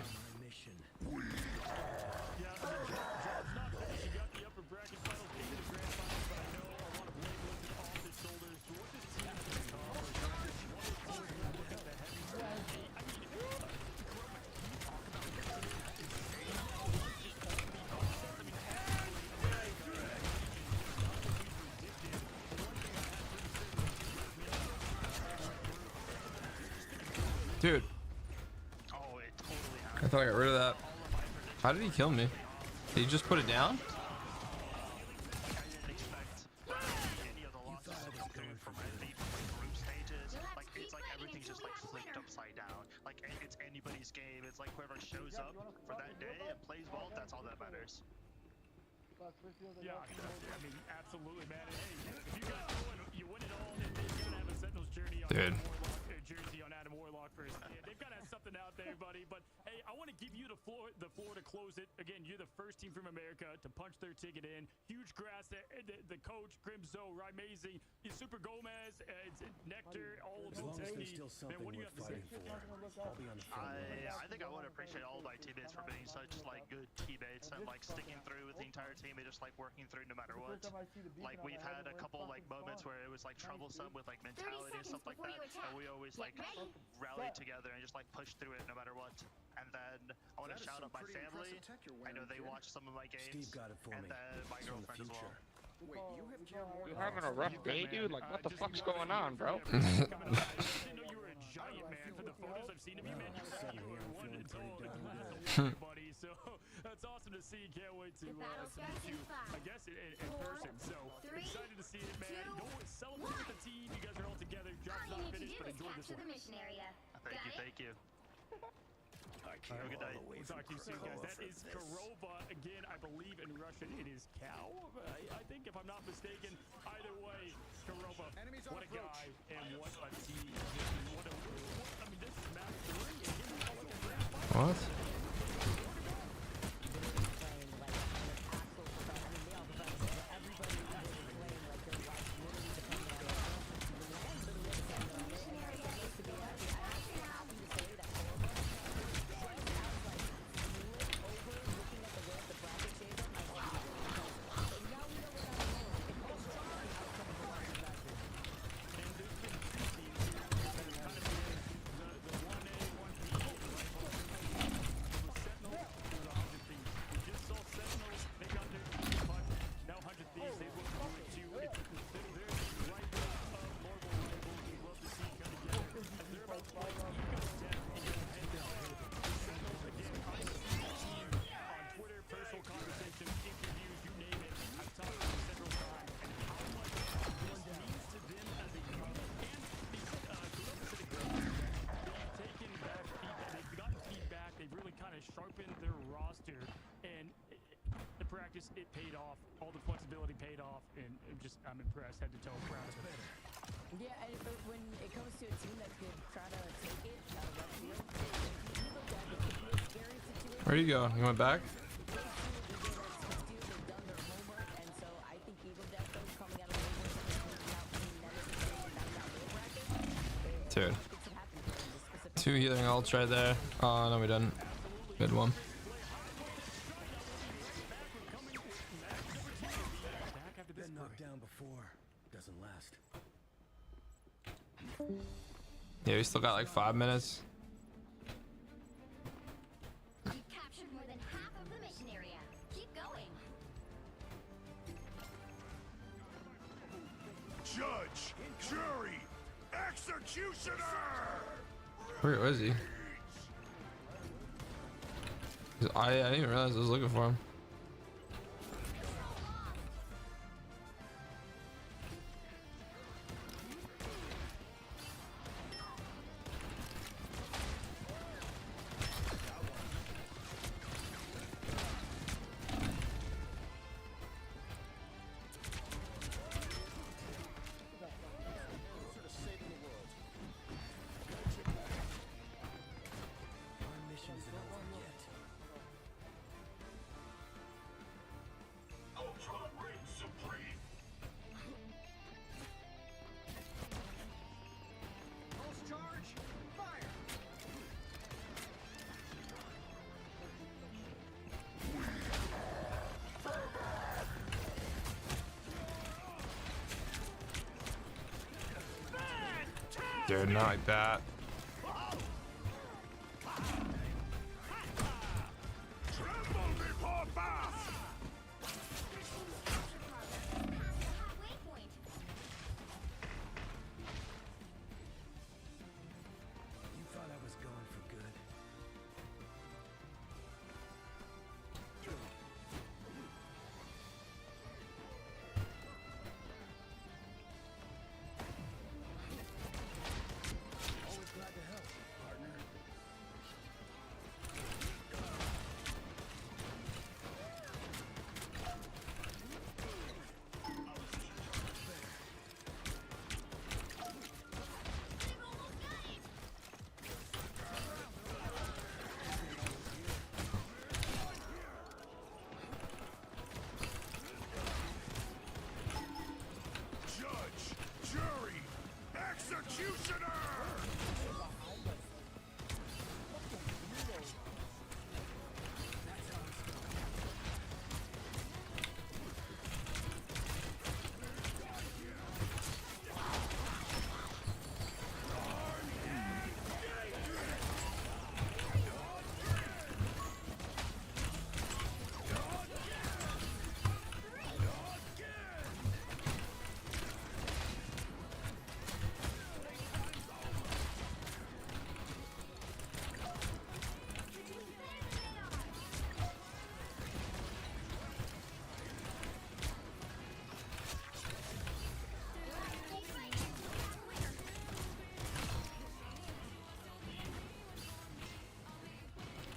Dude. Oh, it totally has. I thought I got rid of that. How did he kill me? Did he just put it down? I didn't expect any of the losses to come through from any group stages. Like it's like everything's just like flipped upside down. Like it's anybody's game. It's like whoever shows up for that day and plays well, that's all that matters. Yeah, I mean, absolutely, man. And hey, if you guys go and you win it all, and you're gonna have a Sentinels journey on Dude. jersey on Adam Warlock first. Yeah, they've got to have something out there, buddy. But hey, I want to give you the floor to close it. Again, you're the first team from America to punch their ticket in. Huge grass. The coach, Grimzo, Rymazing, Super Gomez, Nectar, all of As long as there's Motegi. still Man, something what do you worth have to say? fighting for, I'll be on the front lines. I think I want to appreciate all of my teammates for being such like good teammates and like sticking through with the entire team and just like working through no matter what. Like we've had a couple like moments where it was like troublesome with like mentality and stuff like that, and we always like rallied together and just like pushed through it no matter what. And then I want to shout out my family. I know they watch some of my games, Steve got it for and me. then my It's from the girlfriend as well. future. Wait, you have tier more. You having a rough day, dude? Like, what the fuck's going on, bro? I didn't know you were a giant, man. For the photos I've seen of you, man, you are one and tall. Buddy, so that's awesome to see. Can't wait to meet you, I guess, in person. So excited to see it, man. Go celebrate with the team. You guys are all together. Job's not finished, but enjoy this one. Thank you. I Have can't a good night. all away We'll talk to you soon, guys. That is Korova. Again, I believe in Russian it is cow. I think, if I'm not mistaken. Either way, Korova, what a guy and what a team. I mean, this is match 3. What? Sharpened their roster, and the practice, it paid off. All the flexibility paid off, and I'm impressed, head to toe, proud of it. Yeah, and when it comes to a team that could try to take it out of left field, you look at it, it could be a scary situation. Where you go? You went back? They've done their homework, and so I think Eagle Death, though, coming out of the Dude. 2 healing ults right there. Oh, no, we didn't. Good one. Been knocked down before. Doesn't last. Yeah, we still got like 5 minutes. You've captured more than half of the mission area. Keep going. Judge, jury, executioner. Where was he? I didn't even realize I was looking for him. Dude, not like that. You thought I was gone for good?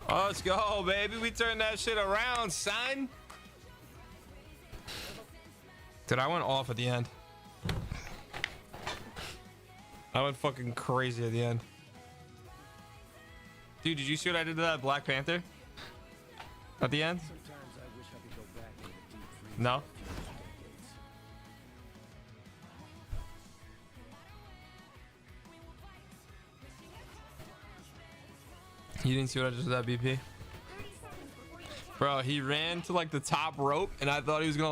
Oh, let's go, baby. We turned that shit around, son. Dude, I went off at the end. I went fucking crazy at the end. Dude, did you see what I did to that Black Panther? At the end? Sometimes I wish I could go back into the deep freeze No. of the decades. You didn't see what I just did that BP? Bro, he ran to like the top rope and I thought he was gonna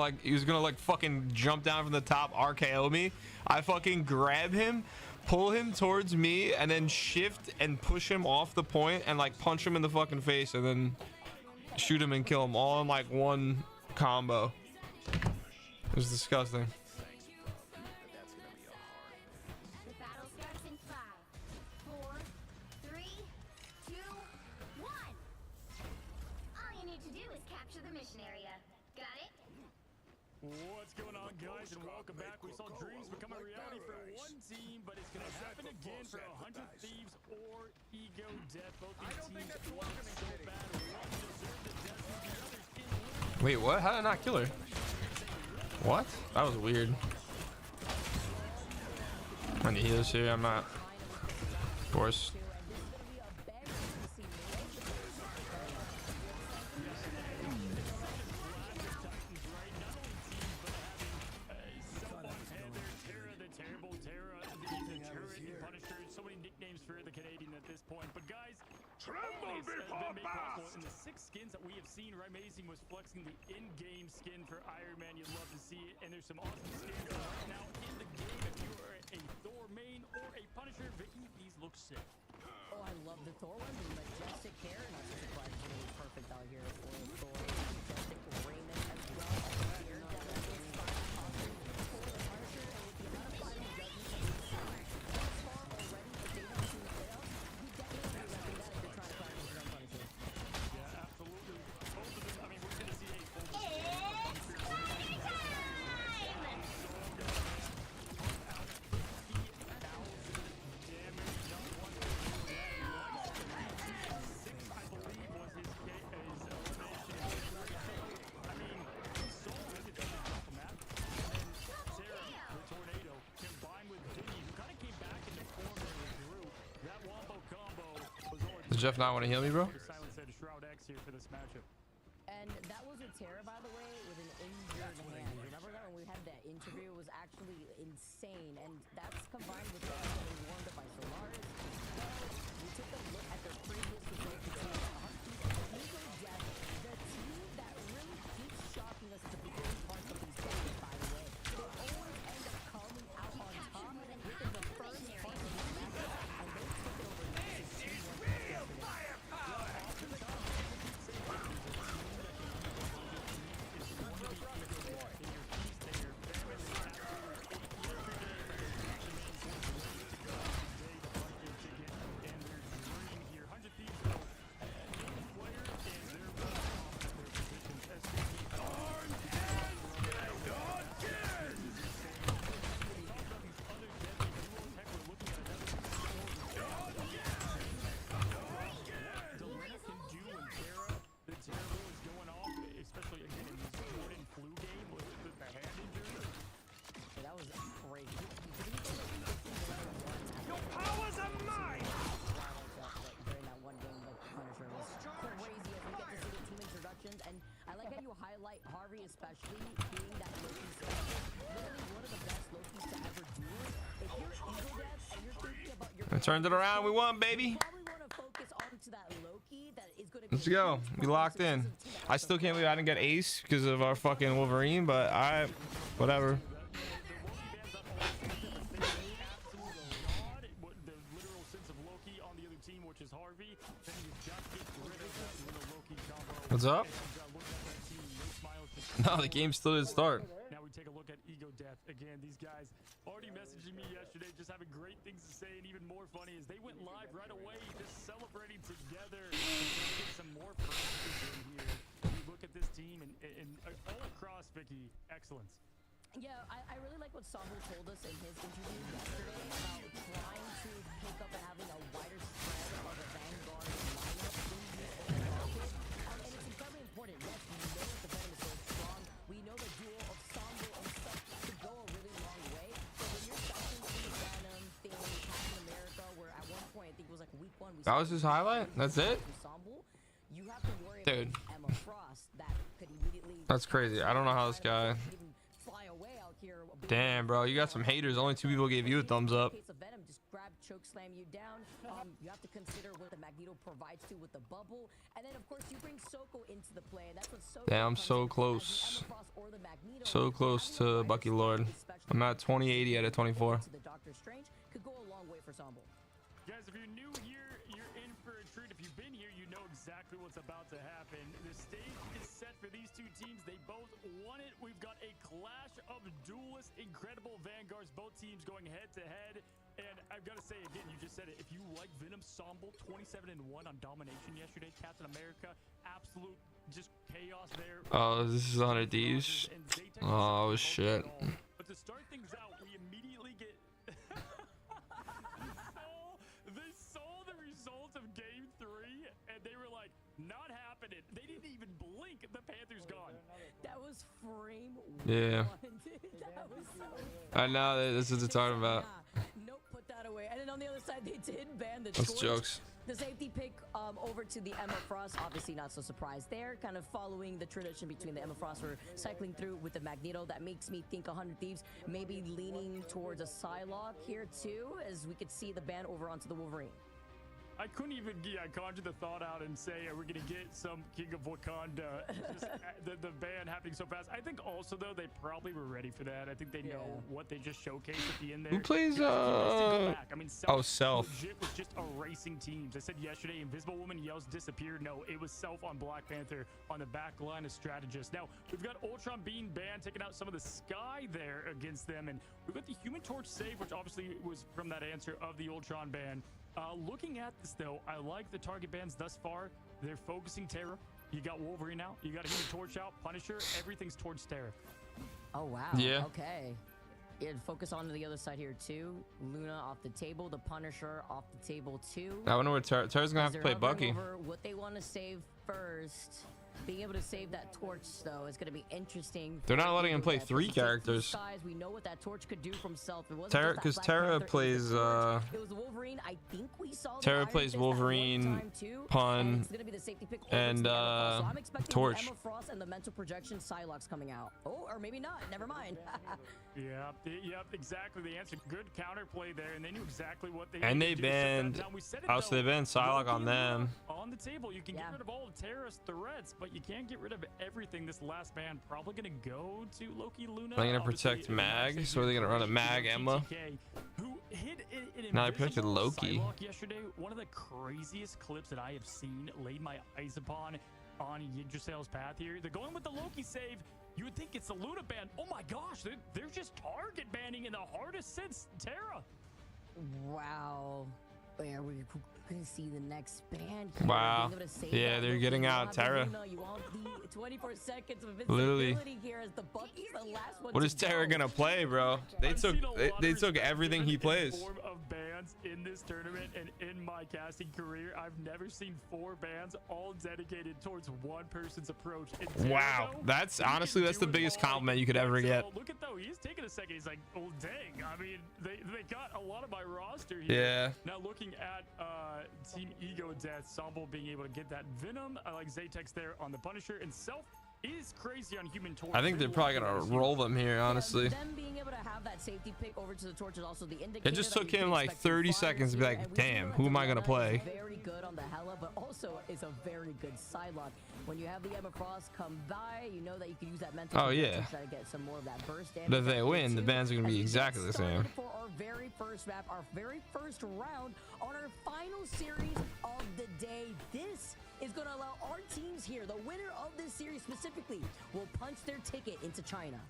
like fucking jump down from the top, RKO me. I fucking grab him, pull him towards me, and then shift and push him off the point and like punch him in the fucking face and then shoot him and kill him all in like one combo. It was disgusting. The battle starts in 5, 4, 3, 2, 1. All you need to do is capture the mission area. Got it? What's going on, guys, and welcome back. We saw dreams become a reality for one team, but it's going to happen again for 100 Thieves or Ego Death. Both these teams want so bad. One deserve the destiny, the others in. Wait, what? How did I not kill her? What? That was weird. I need heals here. I'm not forced. But guys, tremble before in the 6 skins that we have seen, right? Amazing was flexing the in-game skin for Iron Man. You'd love to see it, and there's some awesome skins right now in the game. If you are a Thor main or a Punisher, Vicky, these look sick. Oh, I love the Thor one. The majestic hair, and that's surprisingly perfect out here for Thor. Majestic raiment as well. Here, Does Jeff not want to heal me, bro? And that was a Terra, by the way, with an injured hand. Remember that when we had that interview? It was actually insane, and that's combined with the getting warmed up by Solaris. We took a look at their previous results between Ego Death, the team that really keeps shocking us at the beginning parts of these games, by the way. They always end up coming out on top within the first part of these matches, and they took it over Nexus 2-1 especially being that Loki special, literally one of the best Lokis to ever do it. If you're Ego Death and you're thinking about your I turned it around. We won, baby. probably want to focus onto that Loki that is going to be Let's go. We locked in. I still can't believe I didn't get ace because of our fucking Wolverine, but whatever. What's up? No, the game still didn't start. Now we take a look at Ego Death. Again, these guys already messaging me yesterday, just having great things to say, and even more funny is they went live right away, just celebrating together. And get some more practice in here. You look at this team and all across, Vicky, excellence. Yeah, I really like what Sahul told us in his interview yesterday about trying to pick up and having a wider spread of a Vanguard lineup in this That was his highlight? That's it? Ensemble, you have to worry Dude. about Emma Frost that could immediately That's crazy. I don't know how this guy... even fly away out here. Damn, bro. You got some haters. Only 2 people gave you a thumbs up. Case of Venom, just grab, choke slam you down. You have to consider what the Magneto provides to with the bubble, and then of course you bring Soko into the play, and that's what Soko. Damn, I'm so close. So close to Bucky Lord. I'm at 2080 out of 24. To the Doctor Strange could go a long way for Ensemble. Guys, if you're new here, you're in for a treat. If you've been here, you know exactly what's about to happen. The stage is set for these two teams. They both won it. We've got a clash of duelists, incredible vanguards, both teams going head to head. And I've got to say again, you just said it. If you like Venom Ensemble, 27-1 on domination yesterday. Captain America, absolute just chaos there. Oh, this is 100 D's. Oh, shit. But to start things out, we immediately get... They saw the results of Game 3, and they were like, not happening. They didn't even blink. The Panthers gone. That was frame Yeah. That was so... I know. This is what they're talking about. Nope, put that away. And then on the other side, they did ban the That's torch. jokes. The safety pick over to the Emma Frost. Obviously not so surprised there. Kind of following the tradition between the Emma Frost. We're cycling through with the Magneto. That makes me think 100 Thieves maybe leaning towards a Psylocke here too, as we could see the ban over onto the Wolverine. I couldn't even conjure the thought out and say, are we going to get some King of Wakanda? Just, the ban happening so fast. I think also, though, they probably were ready for that. I think they know what they just showcased at the end there. Who plays, I mean, Self. Legit was just erasing teams. I said yesterday, Invisible Woman yells disappeared. No, it was Self on Black Panther on the back line of strategists. Now, we've got Ultron being banned, taking out some of the Sky there against them. And we've got the Human Torch save, which obviously was from that answer of the Ultron ban. Looking at this, though, I like the target bans thus far. They're focusing Terra. You got Wolverine out. You got a Human Torch out. Punisher. Everything's towards Terra. Oh, wow. Yeah. Okay. Yeah, focus on the other side here, too. Luna off the table. The Punisher off the table, too. I wonder what Terra's going to have to play Bucky. Over what they want to save first. Being able to save that torch, though, is going to be interesting. They're not letting him play 3 characters. We know what that torch could do from Self. Terra, because Terra plays it was Wolverine. I think we saw Terra plays Wolverine, Pun, and Torch. Emma Frost and the mental projection Psylocke's coming out. Oh, or maybe not. Never mind. Yep, exactly the answer. Good counterplay there, and they knew exactly what they and they banned. Also, they banned Psylocke on them. On the table, you can get rid of all of Terra's threats, but you can't get rid of everything. This last ban probably going to go to Loki, Luna. Are they going to protect Mag? So are they going to run a Mag Emma? Who hit now they protected Loki. Yesterday, one of the craziest clips that I have seen, laid my eyes upon on Yggdrasil's path here. They're going with the Loki save. You would think it's the Luna ban. Oh my gosh, they're just target banning in the hardest since Terra. Wow. Yeah, we're gonna see the next ban. Wow. Yeah, they're getting out Terra. You want the 24 seconds of Literally. here as the Bucky's the last one. What is Terra gonna play, bro? They took everything he plays. Form of bans in this tournament, and in my casting career, I've never seen 4 bans all dedicated towards one person's approach. Wow, that's honestly the biggest compliment you could ever get. Look at though, he's taking a second. He's like, oh dang. I mean, they got a lot of my roster here. Yeah. Now looking at Team Ego Death, Ensemble being able to get that Venom. I like Zatex there on the Punisher, and Self is crazy on Human Torch. I think they're probably gonna roll them here, honestly. Them being able to have that safety pick over to the torch is also the indicator. It just took him like 30 seconds to be like, damn, who am I gonna play? Very good on the Hela, but also is a very good Psylocke. When you have the Emma Frost come by, you know that you can use that mental. Oh yeah. To try to get some more of that burst damage. But if they win, the bans are gonna be exactly the same. For our very first map, our very first round on our final series of the day. This is going to allow our teams here, the winner of this series specifically, will punch their ticket into China.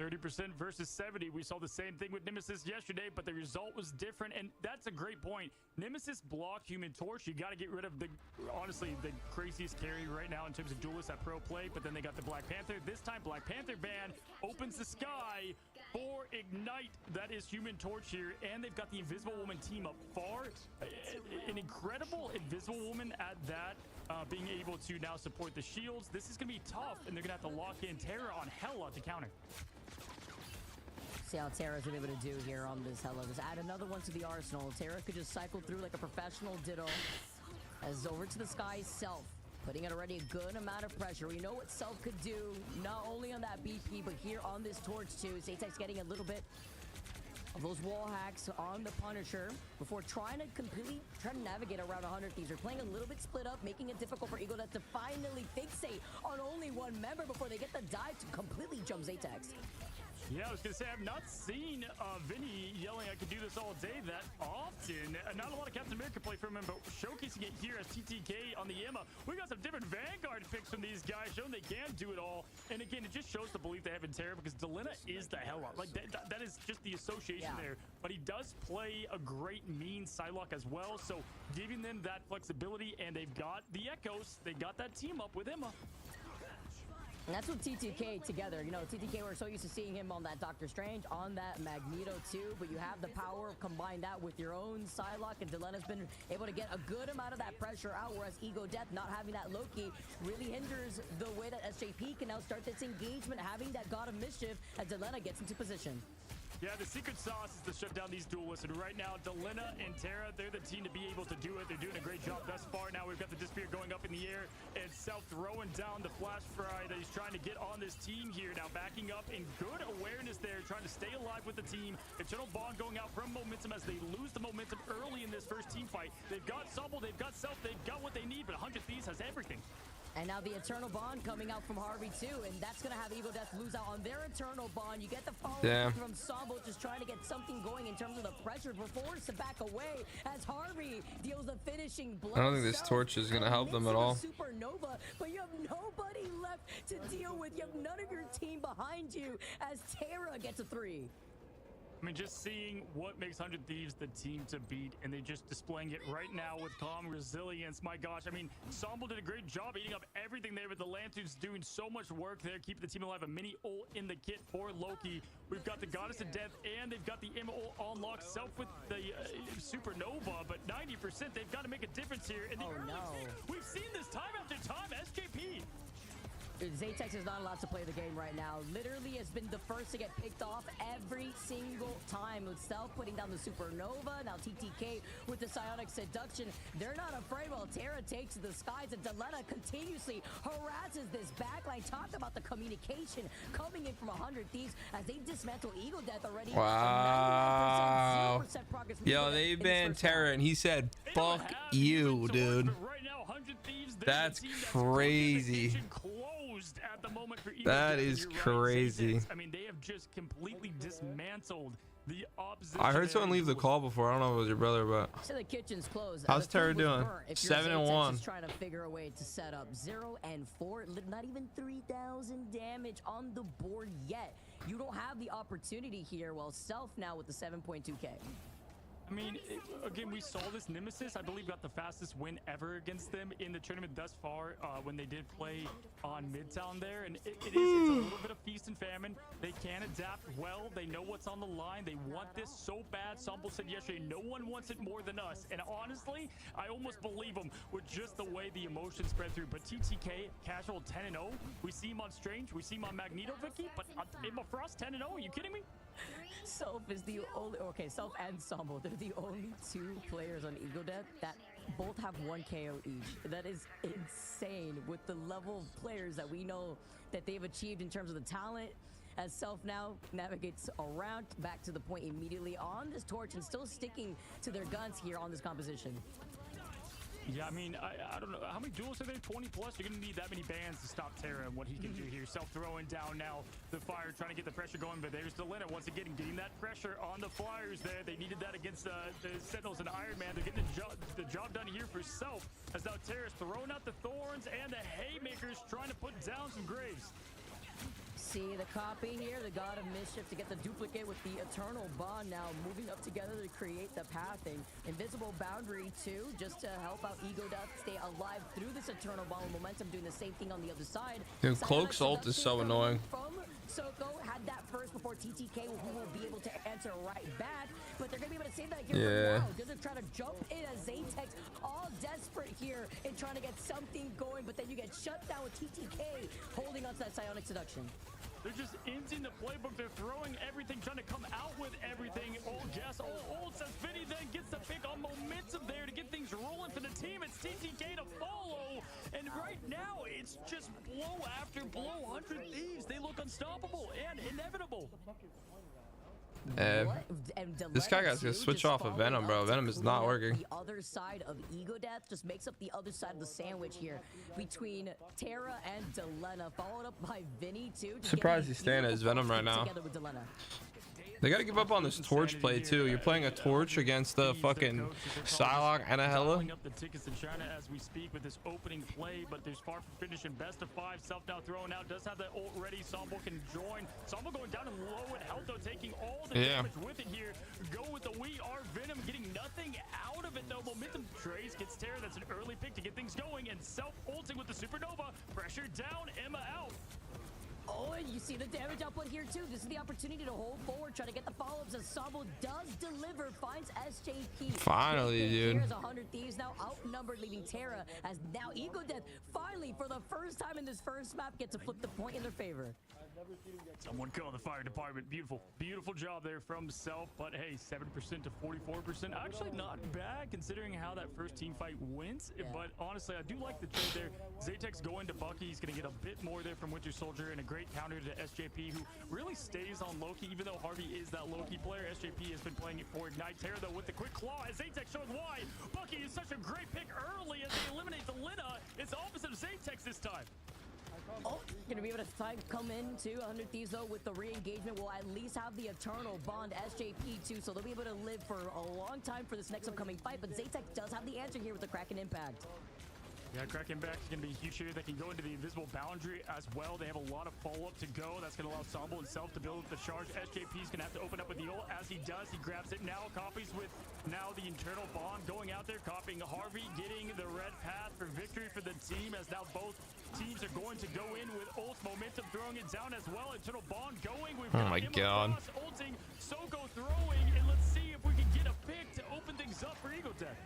30% versus 70. We saw the same thing with Nemesis yesterday, but the result was different, and that's a great point. Nemesis blocked Human Torch. You got to get rid of honestly, the craziest carry right now in terms of duelists at pro play, but then they got the Black Panther. This time, Black Panther ban opens the sky for Ignite. That is Human Torch here, and they've got the Invisible Woman team up far. An incredible Invisible Woman at that, being able to now support the shields. This is going to be tough, and they're going to have to lock in Terra on Hela to counter. see how Terra's been able to do here on this Hello. Just add another one to the arsenal. Terra could just cycle through like a professional ditto. As over to the sky, Self. Putting in already a good amount of pressure. We know what Self could do, not only on that BP, but here on this torch too. Zatex getting a little bit of those wall hacks on the Punisher before trying to navigate around 100 Thieves. They're playing a little bit split up, making it difficult for Eagle to finally fixate on only one member before they get the dive to completely jump Zatex. Yeah, I was going to say, I've not seen Vinny yelling, I could do this all day that often. Not a lot of Captain America play from him, but showcasing it here as TTK on the Emma. We got some different Vanguard picks from these guys, showing they can do it all. And again, it just shows the belief they have in Terra, because Delena is the hell up. Like, that is just the association there. But he does play a great mean Psylocke as well, so giving them that flexibility, and they've got the Echoes. They got that team up with Emma. And that's what TTK together. You know, TTK, we're so used to seeing him on that Doctor Strange, on that Magneto too, but you have the power of combine that with your own Psylocke, and Delena's been able to get a good amount of that pressure out, whereas Ego Death not having that Loki really hinders the way that SJP can now start this engagement, having that God of Mischief as Delena gets into position. Yeah, the secret sauce is to shut down these duelists, and right now, Delena and Terra, they're the team to be able to do it. They're doing a great job thus far. Now we've got the Disappear going up in the air, and Self throwing down the Flash Fry that he's trying to get on this team here. Now backing up in good awareness there, trying to stay alive with the team. Eternal Bond going out from momentum as they lose the momentum early in this first team fight. They've got Sobble, they've got Self, they've got what they need, but 100 Thieves has everything. And now the Eternal Bond coming out from Harvey too, and that's going to have Ego Death lose out on their Eternal Bond. You get the follow from Sambo just trying to get something going in terms of the pressure, but forced to back away as Harvey deals the finishing blow. I don't think this torch is going to help them at all. Supernova, but you have nobody left to deal with. You have none of your team behind you as Terra gets a 3. I mean, just seeing what makes 100 Thieves the team to beat, and they're just displaying it right now with calm resilience. My gosh, I mean, Sombo did a great job eating up everything there, with the Lanterns doing so much work there, keeping the team alive. A mini ult in the kit for Loki. We've got the Goddess of Death, and they've got the M ult on lock. Self with the Supernova, but 90%, they've got to make a difference here. In the we've seen this time after time, SJP. Zatex is not allowed to play the game right now. Literally has been the first to get picked off every single time, with Self putting down the Supernova. Now TTK with the Psionic Seduction. They're not afraid while Terra takes the skies, and Delena continuously harasses this backline. Talk about the communication coming in from 100 Thieves as they dismantle Ego Death already. Wow. 0% progress. Yo, they banned Terra, and he said, fuck you, dude. That's crazy. At the moment for that is crazy. I mean, they have just completely dismantled the opposition. I heard someone leave the call before. I don't know if it was your brother, but so the kitchen's closed. How's Terra doing? 7-1. Trying to figure a way to set up 0 and 4. Not even 3,000 damage on the board yet. You don't have the opportunity here. Well, Self now with the 7.2k. I mean, again, we saw this. Nemesis, I believe, got the fastest win ever against them in the tournament thus far when they did play on Midtown there. And it's a little bit of feast and famine. They can adapt well. They know what's on the line. They want this so bad. Sample said yesterday, no one wants it more than us. And honestly, I almost believe them with just the way the emotions spread through. But TTK, casual 10-0. We see him on Strange. We see him on Magneto, Vicky. But Emma Frost, 10-0. Are you kidding me? Self is the only, Self and Sambo, they're the only 2 players on Ego Death that both have 1 KO each. That is insane with the level of players that we know that they've achieved in terms of the talent, as Self now navigates around back to the point immediately on this torch and still sticking to their guns here on this composition. Yeah, I mean, I don't know. How many duels are there? 20 plus? You're going to need that many bans to stop Terra and what he can do here. Self throwing down now the fire, trying to get the pressure going, but there's Delena once again getting that pressure on the Flyers there. They needed that against the Sentinels and Iron Man. They're getting the job done here for Self, as now Terra's throwing out the Thorns and the Haymakers, trying to put down some Graves. See the copy here, the God of Mischief to get the duplicate with the Eternal Bond now moving up together to create the pathing. Invisible Boundary too, just to help out Ego Death stay alive through this Eternal Bond with Momentum, doing the same thing on the other side. Dude, Cloak's ult is so annoying. From Soko had that first before TTK, who will be able to answer right back, but they're gonna be able to save that here right now. They're trying to jump in as Zatex, all desperate here in trying to get something going, but then you get shut down with TTK holding on to that Psionic Seduction. They're just emptying the playbook. They're throwing everything, trying to come out with everything. Old guess. Old says Vinny then gets the pick on momentum there to get things rolling for the team. It's TTK to follow. And right now, it's just blow after blow. 100 Thieves. They look unstoppable and inevitable. This guy got to switch off of Venom, bro. Venom is not working. The other side of Ego Death just makes up the other side of the sandwich here between Terra and Delena, followed up by Vinny too. Surprised he's staying as Venom right now. They gotta give up on this torch play too. You're playing a torch against the fucking Psylocke and a Hella. Up the tickets in China as we speak with this opening play, but there's far from finishing. Best of 5. Self now throwing out. Does have that ult ready. Sombo can join. Sombo going down and low in health though, taking all the damage with it here. Go with the We Are Venom, getting nothing out of it though. Momentum trace gets Terra. That's an early pick to get things going, and Self ulting with the Supernova. Pressure down. Emma out. Oh, and you see the damage output here too. This is the opportunity to hold forward, try to get the follow-ups as Sambo does deliver, finds SJP. Finally, dude. Here's 100 Thieves now outnumbered, leaving Terra as now Ego Death finally, for the first time in this first map, get to flip the point in their favor. Someone call the fire department. Beautiful job there from Self, but hey, 7% to 44%. Actually not bad considering how that first team fight went, but honestly, I do like the trade there. Zatex going to Bucky. He's going to get a bit more there from Winter Soldier, and a great counter to SJP, who really stays on Loki, even though Harvey is that Loki player. SJP has been playing it for Ignite. Terra, though, with the quick claw, as Zatex shows why. Bucky is such a great pick early as they eliminate the Lina. It's opposite of Zatex this time. Oh, gonna be able to come into 100 Thieves though with the re-engagement. Will at least have the eternal bond SJP too, so they'll be able to live for a long time for this next upcoming fight. But Zatex does have the answer here with the Kraken Impact. Yeah, Kraken back is going to be huge here. They can go into the invisible boundary as well. They have a lot of follow-up to go. That's going to allow Sambo and Self to build the charge. SJP is going to have to open up with the ult. As he does, he grabs it now, copies with now the internal bond going out there, copying Harvey, getting the red path for victory for the team, as now both teams are going to go in with ult momentum, throwing it down as well. Internal bond going. We've got Emma Frost ulting, Soko throwing, and let's see if we can get a pick to open things up for Ego Death.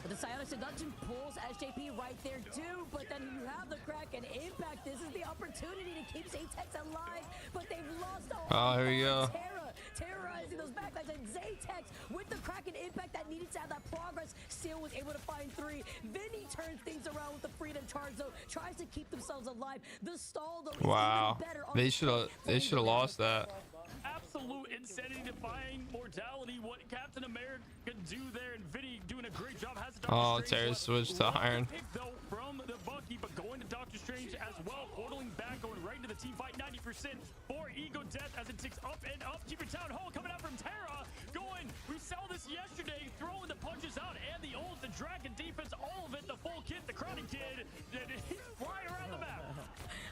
But the Psionic Seduction pulls SJP right there too, but then you have the Kraken Impact. This is the opportunity to keep Zatex alive, but they've lost all. Oh, here we go. Terra terrorizing those backlines, and Zatex with the Kraken Impact that needed to have that progress still was able to find 3. Vinny turns things around with the Freedom Charge though, tries to keep themselves alive. The stall though is wow. even better. They should have lost that. Absolute insanity, defying mortality. What Captain America can do there, and Vinny doing a great job. Has Oh, Terra switched to Iron. Pick, though, from the Bucky, but going to Doctor Strange as well. Portaling back, going right into the team fight. 90% for Ego Death as it ticks up and up. Keeper Town Hall coming out from Terra. Going, we saw this yesterday, throwing the punches out and the ult, the Dragon defense, all of it, the full kit, the Karate Kid. He's flying around the map.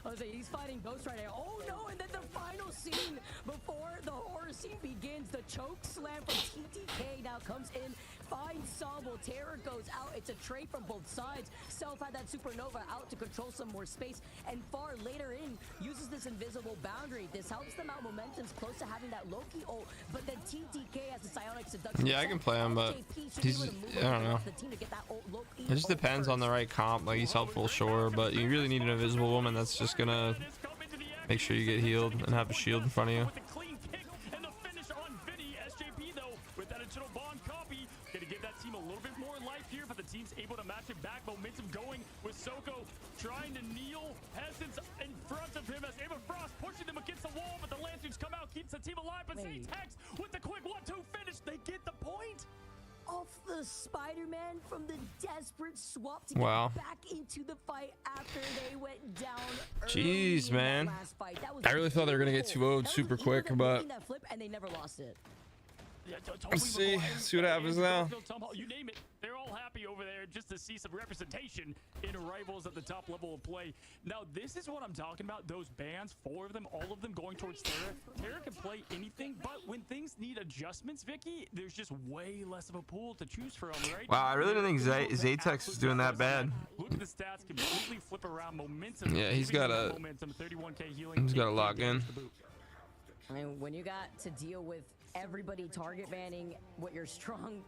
I was saying, he's fighting Ghost right now. Oh no, and then the final scene before the horror scene begins. The choke slam from TTK now comes in, finds Sambo. Terror goes out. It's a trade from both sides. Self had that Supernova out to control some more space, and far later in uses this invisible boundary. This helps them out. Momentum's close to having that Loki ult, but then TTK has the Psionic Seduction. Yeah, I can play him, but he's, I don't know. It just depends on the right comp. Like, he's helpful, sure, but you really need an invisible woman that's just gonna make sure you get healed and have a shield in front of you. Team's able to match it back. Momentum going with Soko trying to kneel. Hesitance in front of him as Emma Frost pushing them against the wall, but the Lanterns come out, keeps the team alive. But Zatex with the quick 1-2 finish, they get the point. Off the Spider-Man from the desperate swap to wow. get back into the fight after they went down. Jeez, man. I really thought they were gonna get 2-0'd super quick, but that flip and they never lost it. Yeah, let's see what happens now. You name it, they're all happy over there just to see some representation in rivals at the top level of play. Now, this is what I'm talking about. Those bans, 4 of them, all of them going towards Terra. Terra can play anything, but when things need adjustments, Vicky, there's just way less of a pool to choose from, right? Wow, I really don't think Zatex is doing that bad. Look at the stats, completely flip around momentum. Yeah, he's got a momentum, 31K healing. He's got to lock in. I mean, when you got to deal with everybody target banning what your strong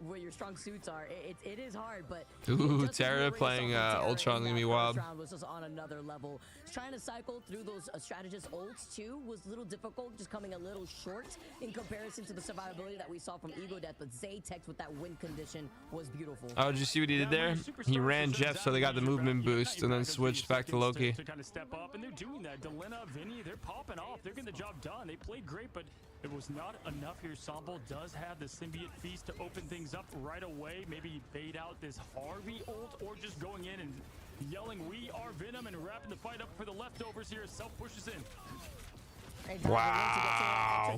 suits are. It is hard, but Ooh, Terra playing Ultron gonna be wild. round was just on another level. Trying to cycle through those strategist ults too was a little difficult, just coming a little short in comparison to the survivability that we saw from Ego Death. But Zaytex with that win condition was beautiful. Oh, did you see what he did there? He ran Jeff so they got the movement boost and then switched back to Loki. To kind of step up, and they're doing that. Delena, Vinny, they're popping off. They're getting the job done. They played great, but it was not enough here. Sambo does have the symbiote feast to open things up right away. Maybe bait out this Harvey ult, or just going in and yelling, "We are Venom," and wrapping the fight up for the leftovers here as Self pushes in. Wow.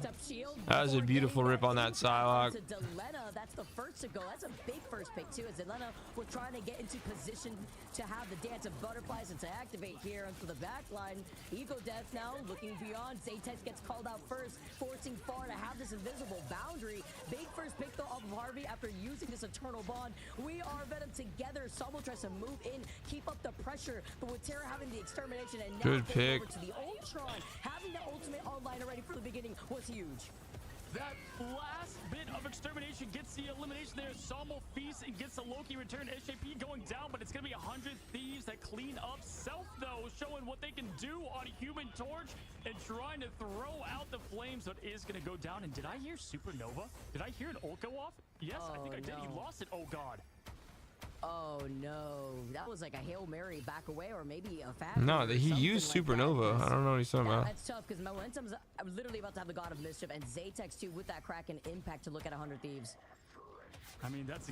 That was a beautiful rip on that Psylocke. Delena, that's the first to go. That's a big first pick too, as Delena was trying to get into position to have the dance of butterflies and to activate here onto the back line. Ego Death now looking beyond. Zaytex gets called out first, forcing Far to have this invisible boundary. Big first pick though off of Harvey after using this eternal bond. We are Venom together. Sabo tries to move in, keep up the pressure, but with Terra having the extermination and now good pick. over to the Ultron, having the ultimate online already for the beginning was huge. That last bit of extermination gets the elimination there. Sambo feasts and gets the Loki return. SJP going down, but it's going to be 100 Thieves that clean up. Self, though, showing what they can do on Human Torch and trying to throw out the flames, but is going to go down. And did I hear Supernova? Did I hear an ult go off? Yes, I think I did. He lost it. Oh, God. Oh no, that was like a Hail Mary back away, or maybe a fast. No, he used Supernova. I don't know what he's talking about. That's tough because Momentum's literally about to have the God of Mischief, and Zaytex too with that Kraken impact to look at 100 Thieves. I mean, that's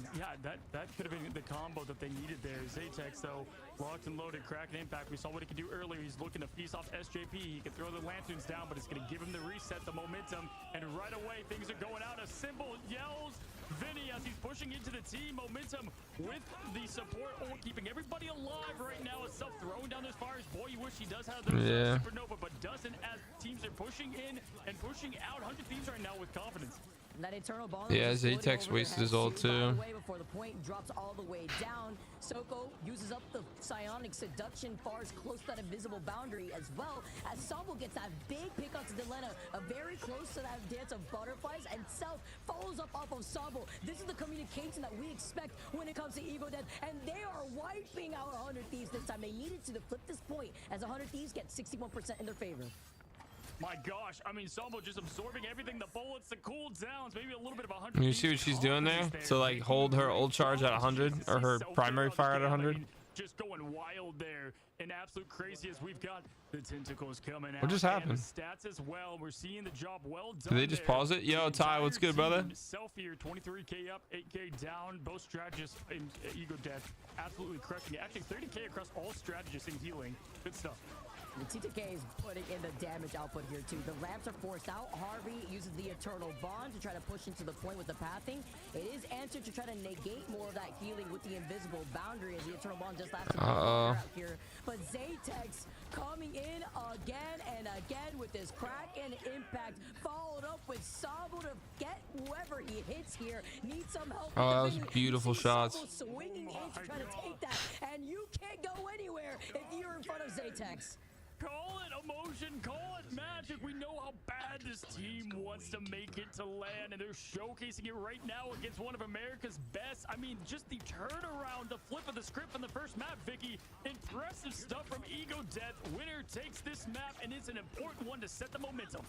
that could have been the combo that they needed there. Zaytex, though, locked and loaded, Kraken impact. We saw what he could do earlier. He's looking to feast off SJP. He can throw the lanterns down, but it's going to give him the reset, the momentum, and right away things are going out. A symbol yells Vinny as he's pushing into the team. Momentum with the support ult, keeping everybody alive right now. As Self throwing down those fires. Boy, you wish he does have those Supernova, but doesn't, as teams are pushing in and pushing out. 100 Thieves right now with confidence. That eternal ball. Yeah, Zaytex wasted his ult too. Before the point drops all the way down, Soko uses up the psionic seduction. Far's close to that invisible boundary as well. As Sambo gets that big pick onto Delena, very close to that dance of butterflies, and Self follows up off of Sambo. This is the communication that we expect when it comes to Ego Death, and they are wiping out 100 Thieves this time. They needed to flip this point as 100 Thieves get 61% in their favor. My gosh, I mean, Sambo just absorbing everything, the bullets, the cooldowns, maybe a little bit of 100. You see what she's doing there? To like hold her ult charge at 100, or her primary fire at 100. Just going wild there, and absolute crazy as we've got the tentacles coming out. What just happened? Stats as well. We're seeing the job well done. Did they just pause it? Yo, Ty, what's good, brother? Self here, 23k up, 8k down. Both strategists in Ego Death absolutely crushing it. Actually, 30k across all strategists in healing. Good stuff. The TTK is putting in the damage output here too. The lamps are forced out. Harvey uses the eternal bond to try to push into the point with the pathing. It is answered to try to negate more of that healing with the invisible boundary, as the eternal bond just lasted out here. But Zaytex coming in again and again with this Kraken impact, followed up with Sabo to get whoever he hits here. Needs some help. Oh, that was beautiful shots. Swinging in to try to take that, and you can't go anywhere if you're in front of Zaytex. Call it emotion, call it magic. We know how bad this team wants to make it to land, and they're showcasing it right now against one of America's best. I mean, just the turnaround, the flip of the script on the first map, Vicky. Impressive stuff from Ego Death. Winner takes this map, and it's an important one to set the momentum.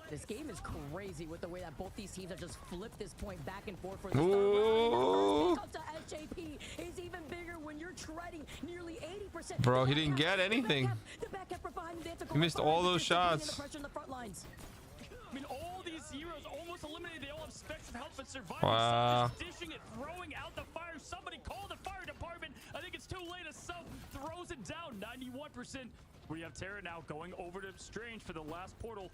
This game is crazy with the way that both these teams have just flipped this point back and forth for the start. First pick up to SJP is even bigger when you're treading nearly 80%. Bro, he didn't get anything. He missed all those shots. I mean, all these heroes almost eliminated. They all have specs of health, but surviving. Wow. Just dishing it, throwing out the fire. Somebody call the fire department. I think it's too late. A sub throws it down. 91%. We have Terra now going over to Strange for the last portal.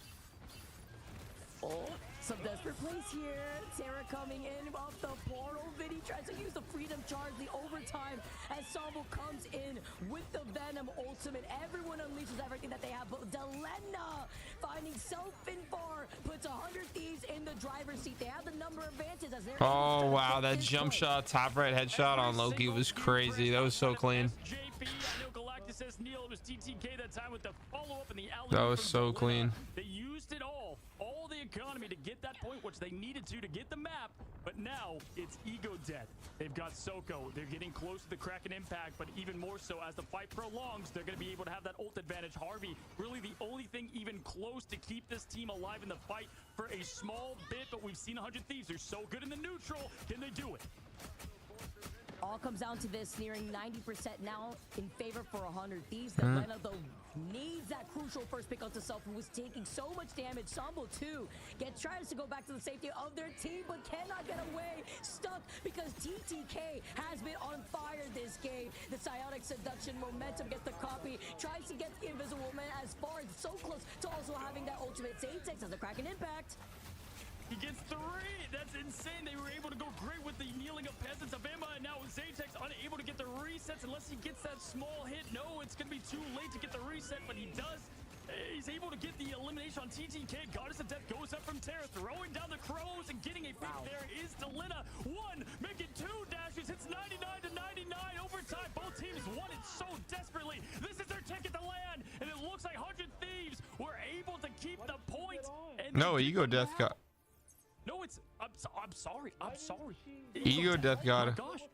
Oh, some desperate plays here. Terra coming in off the portal. Vinny tries to use the freedom charge, the overtime, as Sambo comes in with the Venom ultimate. Everyone unleashes everything that they have, but Delena finding Self-Invar puts 100 Thieves in the driver's seat. They have the number advantage as they're Oh, wow. That jump shot, top right headshot on Loki was crazy. That was so clean. JP, I know Cactus says Neil. It was TTK that time with the follow-up and the alley. That was so clean. They used it all the economy to get that point, which they needed to get the map. But now it's ego death. They've got Soko. They're getting close to the Kraken impact, but even more so as the fight prolongs, they're going to be able to have that ult advantage. Harvey, really the only thing even close to keep this team alive in the fight for a small bit, but we've seen 100 Thieves. They're so good in the neutral. Can they do it? All comes down to this, nearing 90% now in favor for 100 Thieves. Delena, though, needs that crucial first pick onto self, who was taking so much damage. Sambo, too, tries to go back to the safety of their team, but cannot get away. Stuck because TTK has been on fire this game. The Psionic Seduction momentum gets the copy, tries to get the Invisible Man as far as so close to also having that ultimate. Zatex has a Kraken impact. He gets 3. That's insane. They were able to go great with the kneeling of Peasants of Emma, and now Zatex unable to get the resets unless he gets that small hit. No, it's going to be too late to get the reset, but he does. He's able to get the elimination on TTK. Goddess of Death goes up from Terra, throwing down the crows and getting a pick. There is Delena. 1, making 2 dashes. It's 99 to 99 overtime. Both teams want it so desperately. This is their ticket to land, and it looks like 100 Thieves were able to keep the point. No, ego death got. No, it's. I'm sorry. I'm sorry. Ego death got it. Oh my gosh.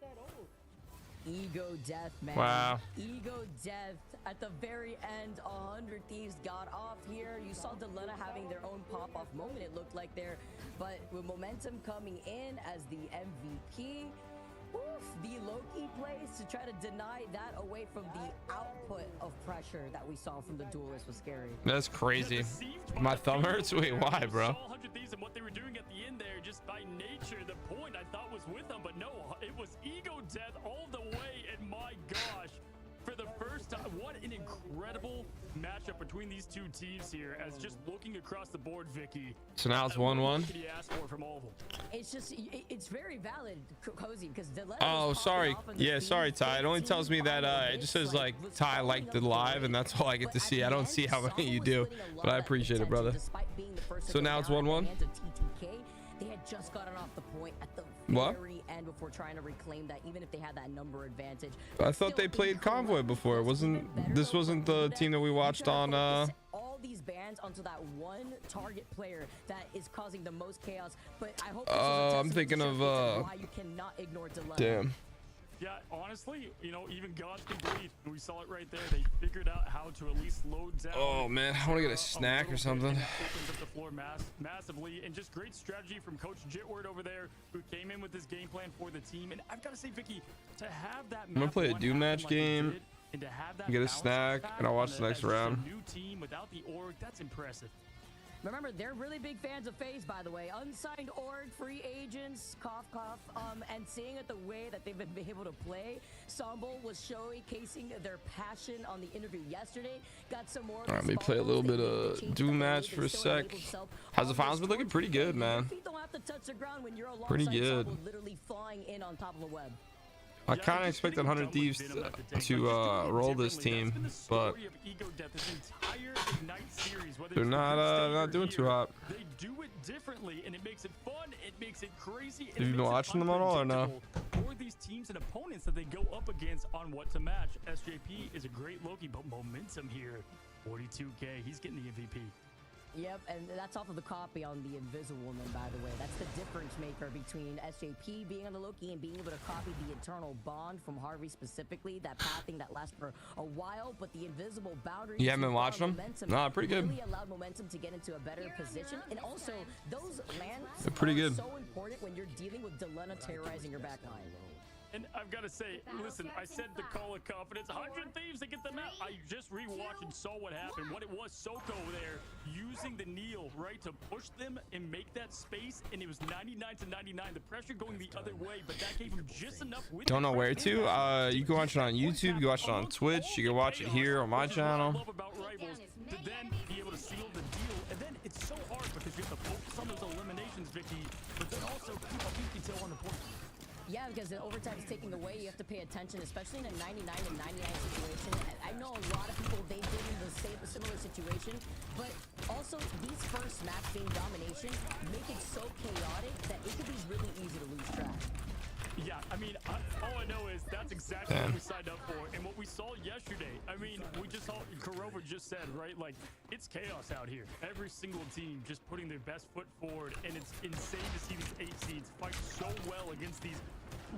Ego death, man. Wow. Ego death. At the very end, 100 Thieves got off here. You saw Delena having their own pop-off moment, it looked like there. But with momentum coming in as the MVP, the Loki plays to try to deny that away from the output of pressure that we saw from the duelist was scary. That's crazy. My thumb hurts. Wait, why, bro? 100 Thieves and what they were doing at the end there, just by nature, the point I thought was with them, but no, it was ego death all the way. And my gosh, for the first time, what an incredible matchup between these two teams here. As just looking across the board, Vicky. So now it's 1-1. What could you ask for from all of them? It's just, it's very valid, Cozy, because Delena. Oh, sorry. Yeah, sorry, Ty. It only tells me that it just says like Ty liked the live, and that's all I get to see. I don't see how many you do, but I appreciate it, brother. So now it's 1-1. They had just gotten off the point at the very end before trying to reclaim that, even if they had that number advantage. I thought they played Convoy before. This wasn't the team that we watched on all these bans onto that one target player that is causing the most chaos. But I hope I'm thinking of why you cannot ignore Delena. Damn. Yeah, honestly, you know, even gods can bleed. We saw it right there. They figured out how to at least load down. Oh man, I want to get a snack or something. Opens up the floor massively, and just great strategy from Coach Jitward over there, who came in with this game plan for the team. And I've got to say, Vicky, to have that. I'm gonna play a Doom match game, and to have that get a snack, and I'll watch the next round. New team without the org, that's impressive. Remember, they're really big fans of FaZe, by the way. Unsigned org, free agents, cough, cough. And seeing it the way that they've been able to play, Sambo was showcasing their passion on the interview yesterday. Got some more. All right, let me play a little bit of Doom match for a sec. How's the finals been looking? Pretty good, man. Pretty good. Literally flying in on top of the web. I kind of expected 100 Thieves to roll this team, but they're not doing too hot. They do it differently, and it makes it fun. It makes it crazy. Have you been watching them at all or no? For these teams and opponents that they go up against on what to match. SJP is a great Loki, but momentum here. 42K, he's getting the MVP. Yep, and that's off of the copy on the Invisible Woman, by the way. That's the difference maker between SJP being on the Loki and being able to copy the eternal bond from Harvey specifically, that pathing that lasts for a while, but the invisible boundaries. You haven't been watching them? Nah, pretty good. Really allowed momentum to get into a better position, and also those lands they're pretty good. So important when you're dealing with Delena terrorizing your back line. And I've got to say, listen, I said the call of confidence. 100 Thieves to get them out. I just rewatched and saw what happened. What it was, Soko there using the kneel, right, to push them and make that space. And it was 99 to 99. The pressure going the other way, but that gave him just enough. Don't know where to. You can watch it on YouTube. You can watch it on Twitch. You can watch it here on my channel. What I love about Rivals, to then be able to seal the deal. And then it's so hard because you have to focus on those eliminations, Vicky, but then also keep a pinky tail on the point. Yeah, because the overtime is taking away. You have to pay attention, especially in a 99 and 99 situation. I know a lot of people, they've been in the same similar situation, but also these first match game domination make it so chaotic that it could be really easy to lose track. Yeah, I mean, all I I know is that's exactly what we signed up for and what we saw yesterday. I mean, we just saw Kurova just said, right? Like, it's chaos out here. Every single team just putting their best foot forward, and it's insane to see these 8 seeds fight so well against these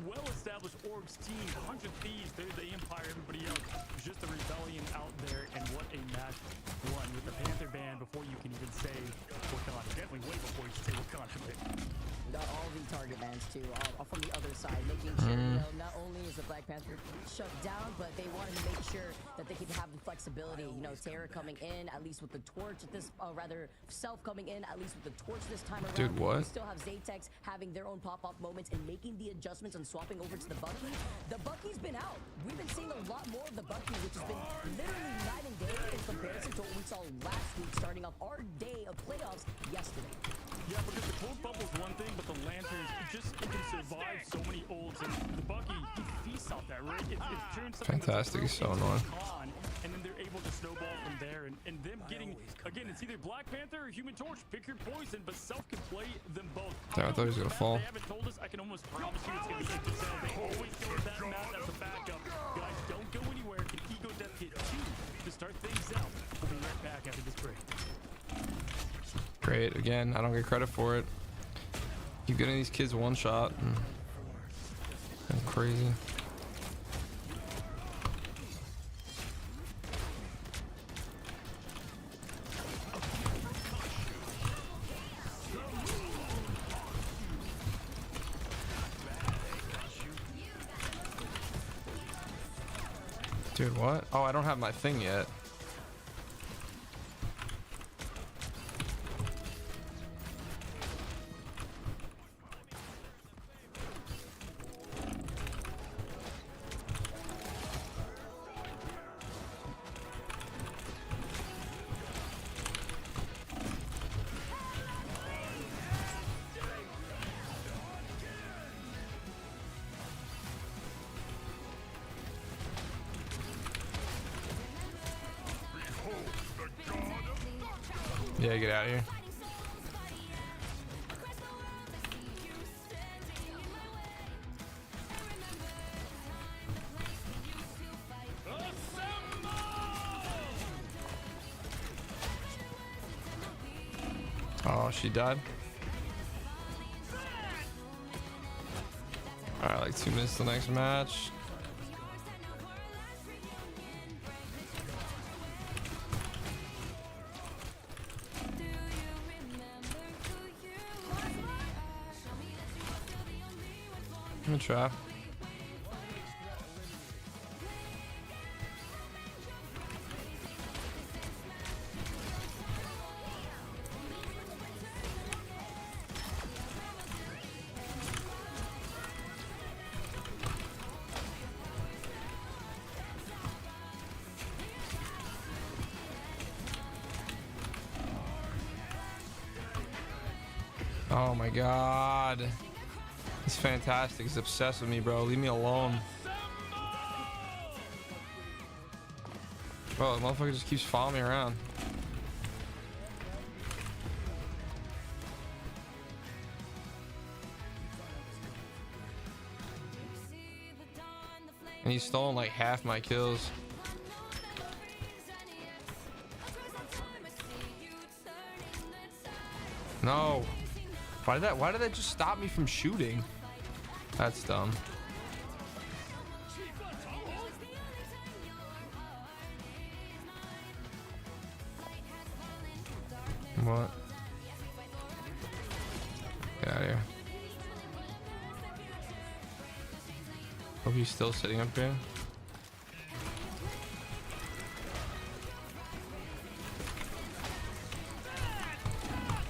well-established orgs team. 100 Thieves, they're the Empire, everybody else. Just a rebellion out there, and what a match won with the Panther ban before you can even say Wakanda. Definitely way before you say Wakanda. All the target bans too are from the other side, making sure, you know, not only is the Black Panther shut down, but they wanted to make sure that they could have the flexibility. You know, Terra coming in, at least with the torch at this, rather, Self coming in, at least with the torch this time around. Dude, what? We still have Zatex having their own pop-off moments and making the adjustments and swapping over to the Bucky. The Bucky's been out. We've been seeing a lot more of the Bucky, which has been literally night and day in comparison to what we saw last week, starting off our day of playoffs yesterday. Yeah, because the cold bubble's one thing, but the lanterns, it can survive so many ults, and the Bucky, he feasts off that, right? It turns something Fantastic, he's so annoying. on, and then they're able to snowball from there, and them getting, again, it's either Black Panther or Human Torch, pick your poison, but Self can play them both. Damn, I thought he was gonna fall. They haven't told us, I can almost promise you it's gonna be Ego Death. They always go with that map as a backup. Guys, don't go anywhere. Can Ego Death get 2 to start things out? We'll be right back after this break. Great. Again, I don't get credit for it. Keep getting these kids one shot. And crazy. Dude, what? Oh, I don't have my thing yet. Yeah, get out of here. Oh, she died. Alright, like 2 minutes till next match. I'm gonna try. Oh my god. He's fantastic. He's obsessed with me, bro. Leave me alone. Bro, the motherfucker just keeps following me around. And he's stolen like half my kills. No. Why did that just stop me from shooting? That's dumb. What? Get out of here. Hope he's still sitting up here.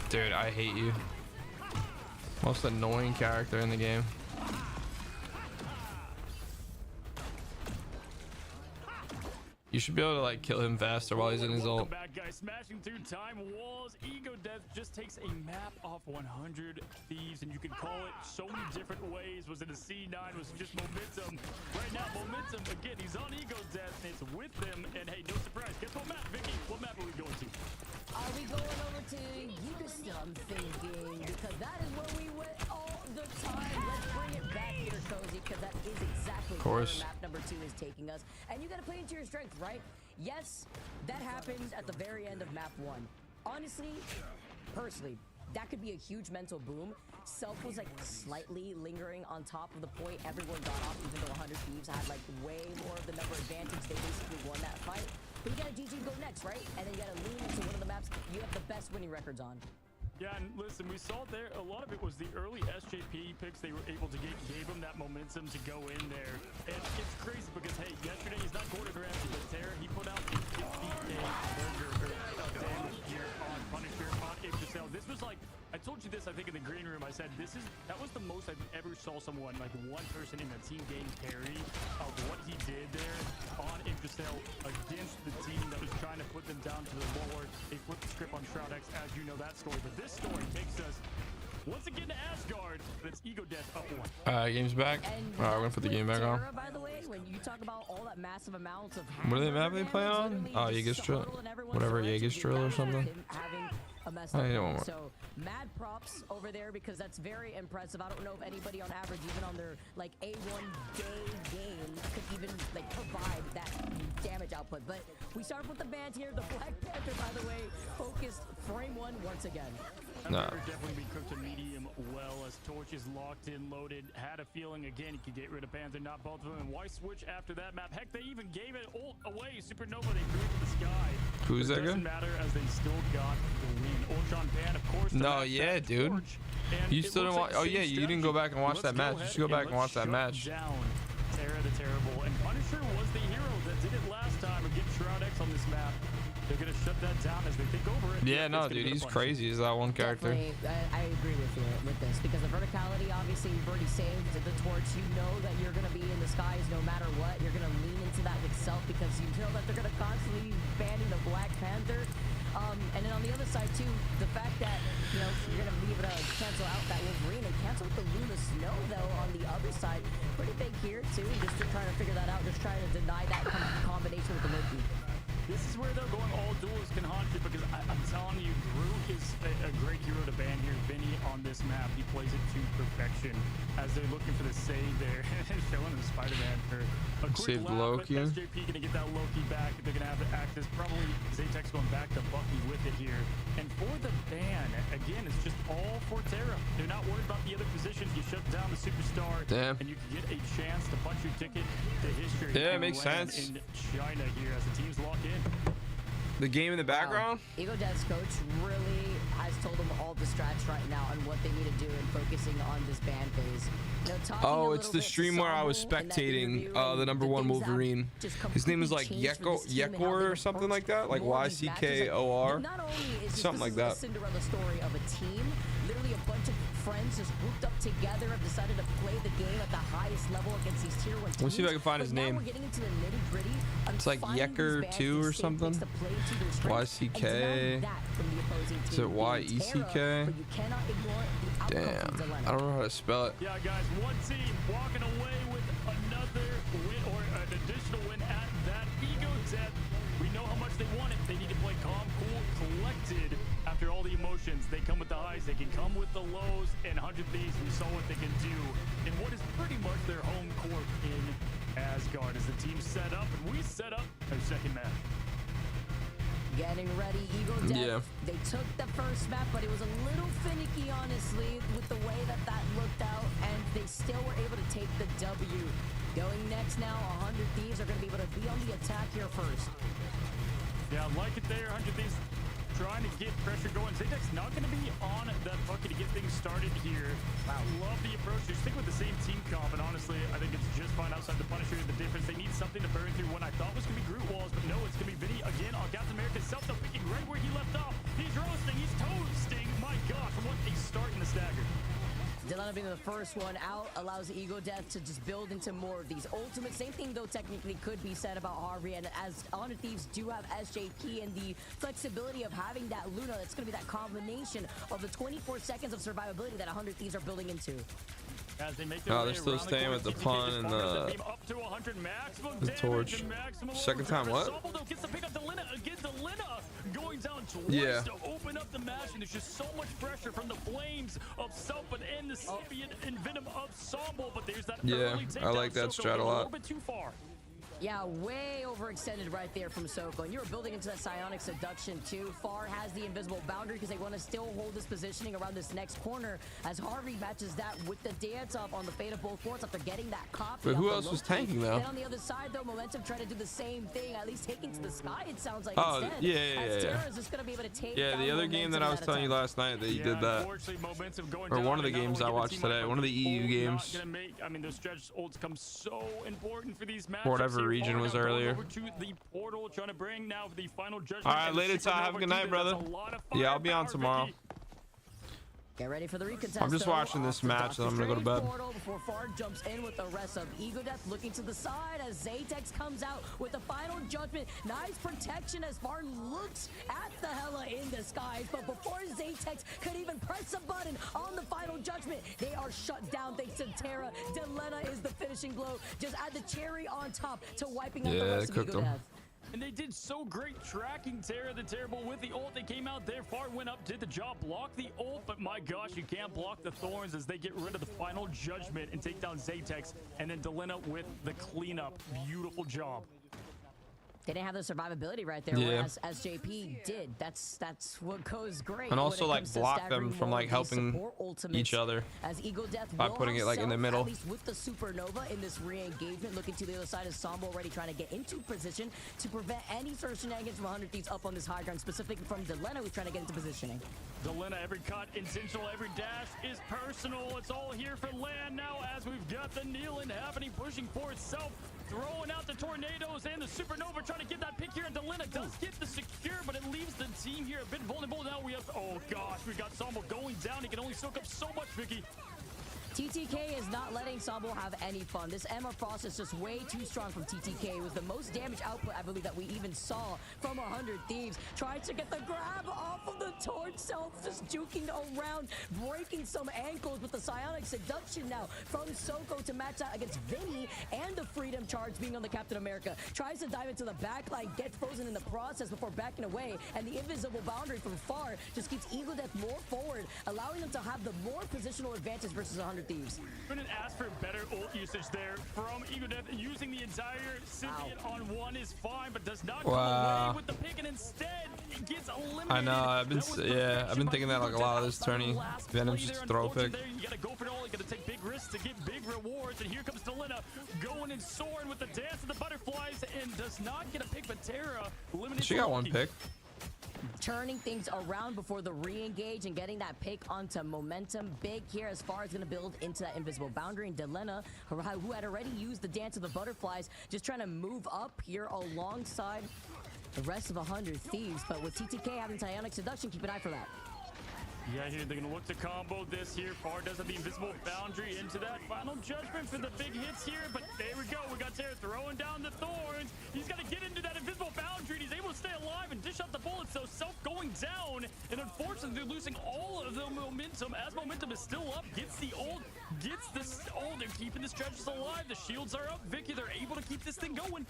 Dude, I hate you. Most annoying character in the game. You should be able to like kill him faster while he's in his ult. Bad guy smashing through time walls. Ego Death just takes a map off 100 Thieves, and you can call it so many different ways. Was it a C9? Was it just momentum? Right now, momentum again. He's on Ego Death, and it's with them. And hey, no surprise. Guess what map, Vicky? What map are we going to? Are we going over to Yukistan, I'm thinking, because that is where we went all the time. Let's bring it back here, Cozy, because that is exactly course. Map number 2 is taking us, and you got to play into your strengths, right? Yes, that happened at the very end of map 1. Honestly, personally, that could be a huge mental boom. Self was like slightly lingering on top of the point. Everyone got off, even though 100 Thieves had like way more of the number advantage. They basically won that fight. But you gotta GG go next, right? And then you gotta lean into one of the maps you have the best winning records on. Yeah, and listen, we saw there, a lot of it was the early SJP picks they were able to get, gave him that momentum to go in there. And it's crazy because, hey, yesterday he's not Gordon Ramsay, but Terra, he put out a 50K damage here on Punisher, on Yggdrasil. This was like, I told you this, I think, in the green room. I said, that was the most I've ever saw someone, like one person in the team gain carry of what he did there on Yggdrasil against the team that was trying to put them down to the lower. They flipped the script on Shroud X, as you know that story. But this story takes us once again to Asgard, but it's Ego Death up 1. Game's back. All right, we're gonna put the game back on. By the way, when you talk about all that massive amounts of What are they map they play on? Oh, Yggdrasil, whatever, Yggdrasil or something. So mad props over there because that's very impressive. I don't know if anybody on average, even on their like A1 day game, could even like provide that damage output. But we start with the band here. The Black Panther, by the way, focused frame 1 once again. No. Definitely be cooked to medium well as Torch is locked in, loaded. Had a feeling again he could get rid of Panther, not both of them. And why switch after that map? Heck, they even gave it ult away. Supernova, they threw it to the sky. Who's that guy? Doesn't matter as they still got the win. Ultron Pan, of course. No, yeah, dude. You still didn't watch. Oh yeah, you didn't go back and watch that match. You should go back and watch that match. Down Terra the Terrible, and Punisher was the hero that did it last time against Shroud X on this map. They're gonna shut that down as they think over it. Yeah, no, dude, he's crazy. He's that one character. I agree with you with this because the verticality, obviously, you've already saved the Torch. You know that you're gonna be in the skies no matter what. You're gonna lean into that with Self because you know that they're gonna constantly be banning the Black Panther. And then on the other side too, the fact that you're gonna be able to cancel out that Wolverine and cancel out the Luna Snow though on the other side, pretty big here too. Just trying to figure that out, just trying to deny that combination with the Loki. This is where they're going all duels can haunt you because I'm telling you, Groot is a great hero to ban here. Vinny on this map, he plays it to perfection as they're looking for the save there and showing him Spider-Man for a quick Saved lap, Loki. but SJP gonna get that Loki back. They're gonna have the access. Probably Zatex going back to Bucky with it here. And for the ban, again, it's just all for Terra. They're not worried about the other positions. You shut down the superstar, Damn. and you can get a chance to punch your ticket to history. Yeah, it and makes land sense. in China here as the teams lock in. The game in the background. Ego Death's coach really has told them all the strats right now on what they need to do and focusing on this ban phase. Oh, it's the stream where I was spectating the #1 Wolverine. His name is like Yekor or something like that, like YCKOR, something like that. Cinderella story of a team. Literally a bunch of friends just grouped up together and decided to play the game at the highest level against these tier 1 teams. Let's see if I can find his name. It's like Yekker 2 or something. YCK. Is it YECK? Damn, I don't know how to spell it. Yeah, guys, one team walking away with another win or an additional win at that Ego Death. We know how much they want it. They need to play calm, cool, collected. After all the emotions, they come with the highs, they can come with the lows, and 100 Thieves, we saw what they can do in what is pretty much their home court in Asgard as the team set up, and we set up our second map. Getting ready, Ego Death. Yeah. They took the first map, but it was a little finicky, honestly, with the way that looked out, and they still were able to take the W. Going next now, 100 Thieves are going to be able to be on the attack here first. Yeah, I like it there. 100 Thieves trying to get pressure going. Zatex not going to be on that bucket to get things started here. Wow. Love the approach. They're sticking with the same team comp, and honestly, I think it's just fine outside the Punisher. The difference, they need something to burn through what I thought was going to be Groot walls, but no, it's going to be Vinny again on Captain America. Self though picking right where he left off. He's roasting. He's toasting. My God, from what a start in the stagger. Delana being the first one out allows Ego Death to just build into more of these ultimates. Same thing, though, technically could be said about Harvey. And as Honor Thieves do have SJP and the flexibility of having that Luna, that's going to be that combination of the 24 seconds of survivability that 100 Thieves are building into. As they make their they're still staying with the pun and the torch. Second time what? Gets to pick up Delina again. Delina going down twice to open up the match, and there's just so much pressure from the flames of Selpa and the Sapient and Venom of Sombo, but there's that early takedown. I like that Soko strat a lot. little bit too far. Yeah, way overextended right there from Soko. And you were building into that psionic seduction too. Far has the invisible boundary because they want to still hold this positioning around this next corner as Harvey matches that with the dance off on the fate of both courts after getting that copy. Wait, who else was tanking though? Then on the other side though, Momentum trying to do the same thing, at least taking to the sky, it sounds like. Oh, instead, yeah. Terra is just going to be able to take Yeah, the other game that I was telling you last night that you did that. Or one of the games I watched today, one of the EU games. I mean, those stretch ults come so important for these matches. For whatever region was earlier. Over to the portal, trying to bring now the final judgment. All right, later, Ty. Have a good night, brother. Yeah, I'll be on tomorrow. Get ready for the recontest. I'm just watching this match, and I'm gonna go to bed. Before Far jumps in with the rest of Ego Death, looking to the side as Zatex comes out with the final judgment. Nice protection as Far looks at the Hela in the skies, but before Zatex could even press a button on the final judgment, they are shut down thanks to Terra. Delena is the finishing blow. Just add the cherry on top to wiping out the rest of Ego Death. And they did so great tracking Terra the Terrible with the ult. They came out there, Far went up, did the job, blocked the ult, but my gosh, you can't block the Thorns as they get rid of the final judgment and take down Zatex, and then Delena with the cleanup. Beautiful job. They didn't have the survivability right there, whereas SJP did. That's what goes great. And also like block them from like helping each other as Eagle Death by putting it like in the middle. At least with the Supernova in this re-engagement, looking to the other side of Sombo already trying to get into position to prevent any sort of shenanigans from 100 Thieves up on this high ground, specifically from Delena, who's trying to get into positioning. Delena, every cut intentional, every dash is personal. It's all here for land now as we've got the kneeling happening, pushing for itself, throwing out the tornadoes and the Supernova, trying to get that pick here, and Delena does get the secure, but it leaves the team here a bit vulnerable. Now we have, oh gosh, we got Sombo going down. He can only soak up so much, Vicky. TTK is not letting Sombo have any fun. This Emma Frost is just way too strong from TTK. It was the most damage output, I believe, that we even saw from 100 Thieves. Trying to get the grab off of the torch self, just juking around, breaking some ankles with the psionic seduction now from Soko to match that against Vinny, and the freedom charge being on the Captain America. Tries to dive into the backline, gets frozen in the process before backing away, and the invisible boundary from Far just keeps Eagle Death more forward, allowing them to have the more positional advantage versus 100 Thieves. Couldn't ask for better ult usage there from Ego Death. Using the entire Symbiote on one is fine, but does not come away with the pick, and instead it gets eliminated. I know. I've been thinking that like a lot of this tourney. Venom's just throw pick. You gotta go for it all. You gotta take big risks to get big rewards. And here comes Delena going and soaring with the dance of the butterflies, and does not get a pick, but Terra eliminated. She got one pick. Turning things around before the re-engage and getting that pick onto Momentum. Big here as Far as going to build into that invisible boundary. And Delena, who had already used the dance of the butterflies, just trying to move up here alongside the rest of 100 Thieves. But with TTK having psionic seduction, keep an eye for that. Yeah, here they're going to look to combo this here. Far does have the invisible boundary into that final judgment for the big hits here. But there we go. We got Terra throwing down the Thorns. He's got to get into that invisible boundary. He's able to stay alive and dish out the bullets. So Self going down. And unfortunately, they're losing all of the momentum. As momentum is still up, gets the ult, gets this. Oh, they're keeping the stretches alive. The shields are up. Vicky, they're able to keep this thing going.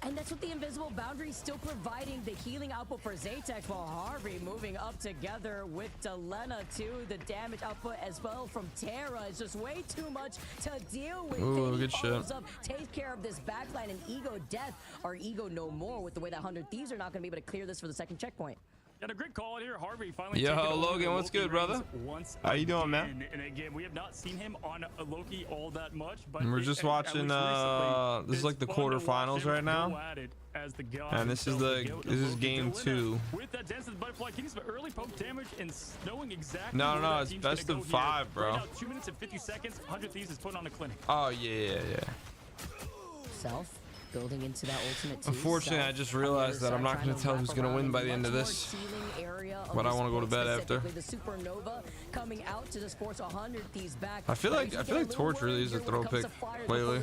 And that's what the invisible boundary is still providing the healing output for Zatex, while Harvey moving up together with Delena too. The damage output as well from Terra is just way too much to deal with. Ooh, good shit. Up, take care of this backline, and Ego Death or Ego no more with the way that 100 Thieves are not going to be able to clear this for the second checkpoint. Got a great call here. Harvey finally. Yo, Logan, what's good, brother? How you doing, man? And again, we have not seen him on Loki all that much, but we're just watching. This is like the quarterfinals right now, and this is game 2. With that dance of the butterfly, getting some early poke damage and knowing exactly. No, it's best of 5, bro. Right now, 2 minutes and 50 seconds. 100 Thieves is putting on a clinic. Oh yeah. Self. Building into that ultimate too. Unfortunately, I just realized that I'm not going to tell who's going to win by the end of this. But I want to go to bed after. The Supernova coming out to just force 100 Thieves back. I feel like Torch really is a throw pick lately.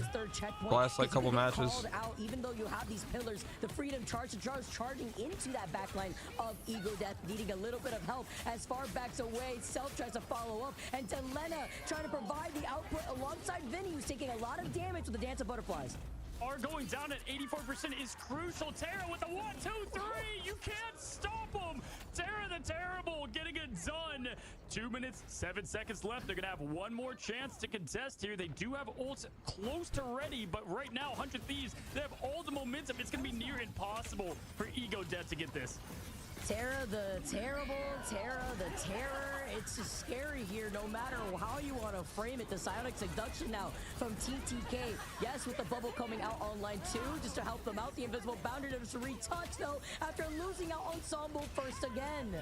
Last like couple matches. Even though you have these pillars, the freedom charge charging into that backline of Ego Death, needing a little bit of help as Far backs away. Self tries to follow up, and Delena trying to provide the output alongside Vinny, who's taking a lot of damage with the dance of butterflies. Are going down at 84% is crucial. Terra with the 1, 2, 3. You can't stop him. Terra 1. 2 minutes, 7 seconds left. They're going to have one more chance to contest here. They do have ults close to ready, but right now, 100 Thieves, they have all the momentum. It's going to be near impossible for Ego Death to get this. Terra the terrible, Terra the terror. It's just scary here no matter how you want to frame it. The Psionic Seduction now from TTK. Yes, with the bubble coming out online too, just to help them out. The invisible boundary to retouch though after losing out Ensemble first again.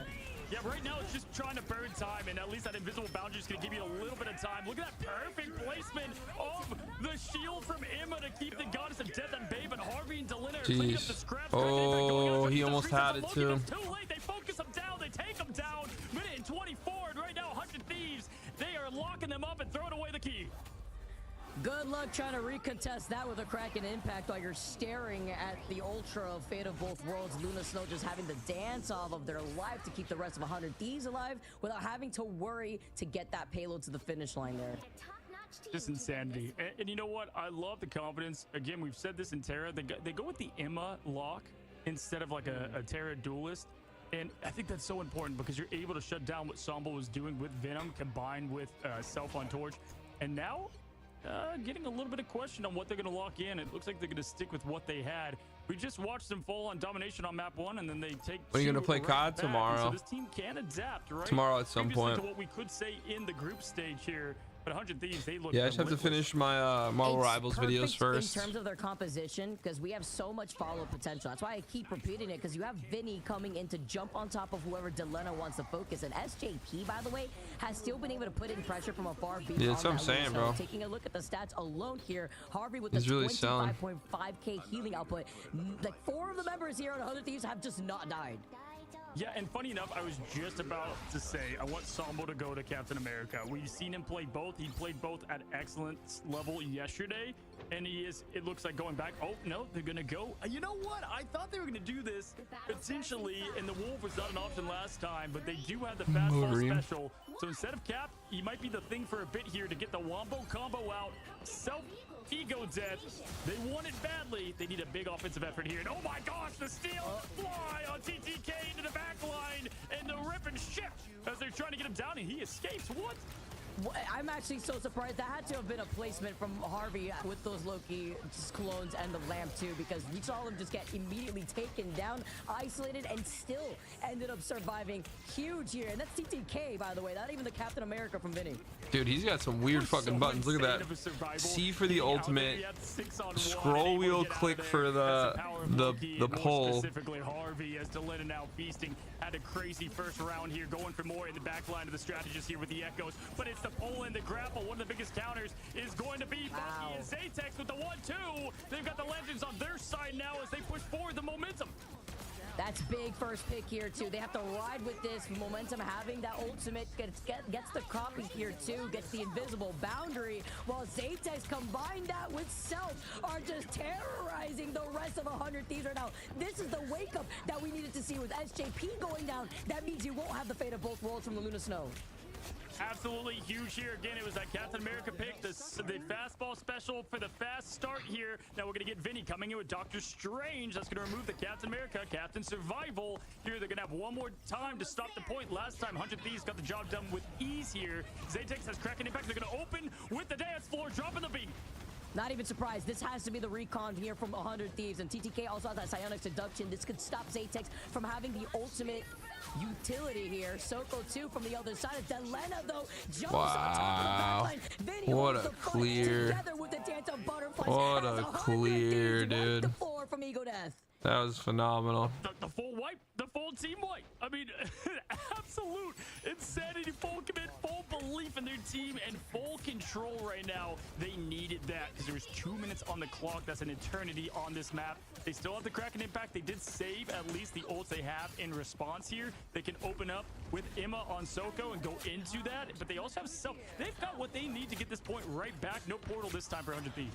Yeah, right now it's just trying to burn time, and at least that invisible boundary is going to give you a little bit of time. Look at that perfect placement of the shield from Emma to keep the Goddess of Death and Babe, and Harvey and Delina are cleaning up the scraps. Oh, he almost had it too. Too late. They focus them down. They take them down. Minute and 24, and right now 100 Thieves, they are locking them up and throwing away the key. Good luck trying to recontest that with a Kraken impact while you're staring at the Ultra of Fate of Both Worlds. Luna Snow just having the dance off of their life to keep the rest of 100 Thieves alive without having to worry to get that payload to the finish line there. Just insanity. And you know what? I love the confidence. Again, we've said this in Terra. They go with the Emma lock instead of like a Terra duelist. And I think that's so important because you're able to shut down what Sombo was doing with Venom combined with Self on Torch. And now, getting a little bit of question on what they're going to lock in. It looks like they're going to stick with what they had. We just watched them fall on domination on map 1, and then they take. Are you going to play COD tomorrow? So this team can adapt, right? Tomorrow at some Previously point. to what we could say in the group stage here. But 100 Thieves, they look. Yeah, I just have to finish my Marvel Rivals videos first. In terms of their composition, because we have so much follow-up potential. That's why I keep repeating it, because you have Vinny coming in to jump on top of whoever Delena wants to focus. And SJP, by the way, has still been able to put in pressure from afar. Yeah, that's what I'm saying, bro. Taking a look at the stats alone here, Harvey with He's the really selling. 25.5k healing output. Like 4 of the members here on 100 Thieves have just not died. Yeah, and funny enough, I was just about to say I want Sambo to go to Captain America. We've seen him play both. He played both at excellent level yesterday, and he is. It looks like going back. Oh no, they're gonna go. You know what? I thought they were gonna do this potentially, and the Wolf was not an option last time, but they do have the fastball special. So instead of Cap, he might be the thing for a bit here to get the Wombo combo out. Ego Death. They want it badly. They need a big offensive effort here. And oh my gosh, the steal fly on TTK into the back line, and the rip and shift as they're trying to get him down, and he escapes. What? I'm actually so surprised. That had to have been a placement from Harvey with those Loki clones and the lamp too, because we saw him just get immediately taken down, isolated, and still ended up surviving. Huge here, and that's TTK, by the way, not even the Captain America from Vinny. Dude, he's got some weird fucking buttons. Look at that. C for the ultimate. Scroll wheel click for the pull. Specifically, Harvey as Delena now feasting. Had a crazy first round here, going for more in the back line of the strategist here with the Echoes, but it's the pull and the grapple. One of the biggest counters is going to be Bucky and Zatex with the 1-2. They've got the Legends on their side now as they push forward the momentum. That's big first pick here too. They have to ride with this momentum, having that ultimate gets the copy here too, gets the invisible boundary, while Zatex combined that with Self are just terrorizing the rest of 100 Thieves right now. This is the wake up that we needed to see with SJP going down. That means you won't have the fate of both worlds from the Luna Snow. Absolutely huge here. Again, it was that Captain America pick, the fastball special for the fast start here. Now we're going to get Vinny coming in with Doctor Strange. That's going to remove the Captain America, Captain Survival. Here, they're going to have one more time to stop the point. Last time, 100 Thieves got the job done with ease here. Zatex has Kraken impact. They're going to open with the dance floor, dropping the beat. Not even surprised. This has to be the recon here from 100 Thieves. And TTK also has that Psionic Seduction. This could stop Zatex from having the ultimate utility here. Soko too from the other side. Delena though jumps on top of the backline. Vinny What holds a the fight clear. together with the dance of butterflies. What As a 100 clear, Thieves wipe dude. the floor from Ego Death. That was phenomenal. The full wipe, the full team wipe. I mean, absolute insanity, full commit, full belief in their team, and full control right now. They needed that because there was 2 minutes on the clock. That's an eternity on this map. They still have the Kraken impact. They did save at least the ults they have in response here. They can open up with Emma on Soko and go into that, but they also have Self. They've got what they need to get this point right back. No portal this time for 100 Thieves.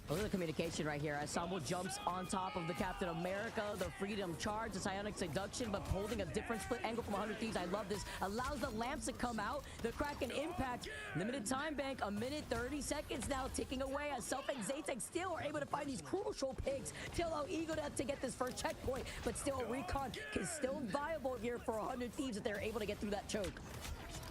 Look at the communication right here as Sambo jumps on top of the Captain America, the Freedom Charge, the Psionic Seduction, but holding a different split angle from 100 Thieves. I love this. Allows the lamps to come out. The Kraken impact. Limited time bank. A minute 30 seconds now ticking away as Self and Zatex still are able to find these crucial picks to allow Ego Death to get this first checkpoint. But still, recon is still viable here for 100 Thieves if they're able to get through that choke.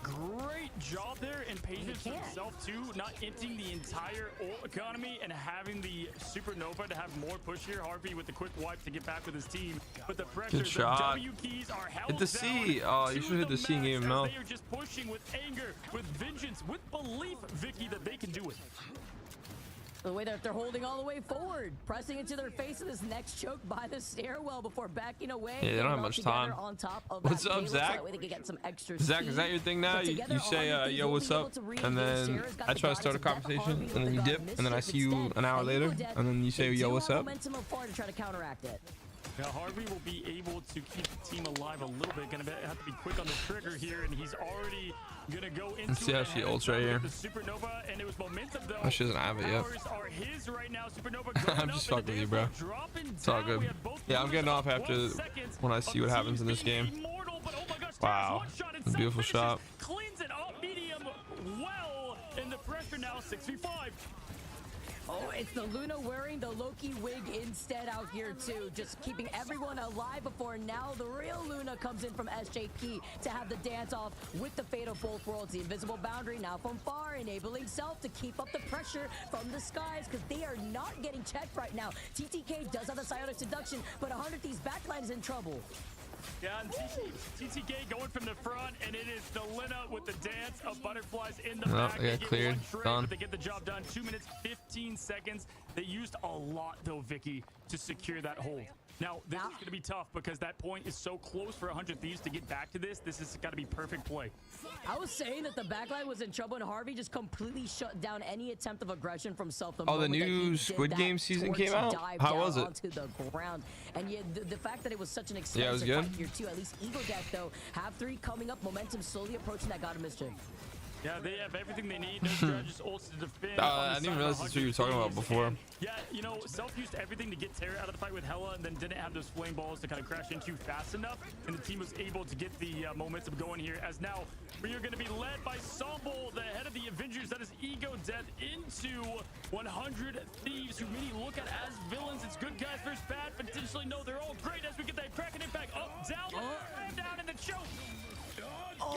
great job there and patience for himself too, not emptying the entire ult economy and having the Supernova to have more push here. Harvey with the quick wipe to get back with his team, but the pressure, Good shot. the W keys are held Hit the C. Oh, you should hit the C and give him max no. as they are just pushing with anger, with vengeance, with belief, Vicky, that they can do it. The way that they're holding all the way forward, pressing into their face of this next choke by the stairwell before backing away. Yeah, they don't have much time. On top of What's that up, Halo, so Zach? that way they can get some extra Zach, speed. is that your thing now? But You together, say, all these yo, what's able up? to And then Sarah's got I the try to start a goddess of death, conversation, Harvey and then you with the dip, god and then I Mischief see you instead. an hour And later, Evil Death, and then you say, they yo, do what's have up? momentum afar to try to counteract it. Now Harvey will be able to keep the team alive a little bit. Gonna have to be quick on the trigger here, and he's already gonna go into Let's see how she ults right here. the Supernova, and it was momentum though. Oh, she doesn't have it yet. Powers are his right now. Supernova I'm just fucking with you, bro. It's all good. Yeah, I'm getting off after when I see what happens in this game. Wow, a beautiful shot. Cleans it up medium well, and the pressure now 6v5. Oh, it's the Luna wearing the Loki wig instead out here too, just keeping everyone alive before now the real Luna comes in from SJP to have the dance off with the fate of both worlds. The invisible boundary now from far, enabling Self to keep up the pressure from the skies because they are not getting checked right now. TTK does have the psionic seduction, but 100 Thieves backline is in trouble. Yeah, and TTK going from the front, and it is Delina with the dance of butterflies in the back. Yeah, cleared. Done. But they get the job done. 2 minutes, 15 seconds. They used a lot, though, Vicky, to secure that hold. Now, this is going to be tough because that point is so close for 100 Thieves to get back to this. This has got to be perfect play. I was saying that the backline was in trouble, and Harvey just completely shut down any attempt of aggression from Self. Oh, the new Squid Game season came out? How was it? Onto the ground. And yeah, the fact that it was such an Yeah, it was expensive good. fight here, too. At least Ego Death, though, have 3 coming up. Momentum slowly approaching that God of Mischief. Yeah, they have everything they need. No strategist ults to defend. I didn't even realize that's what you were talking about before. Yeah, you know, Self used everything to get Terra out of the fight with Hella, and then didn't have those flame balls to kind of crash into fast enough, and the team was able to get the momentum going here. As now we are going to be led by Somble, the head of the Avengers. That is Ego Death into 100 Thieves, who many look at as villains. It's good guys versus bad. Potentially, no, they're all great as we get that cracking impact up, down, and down in the choke.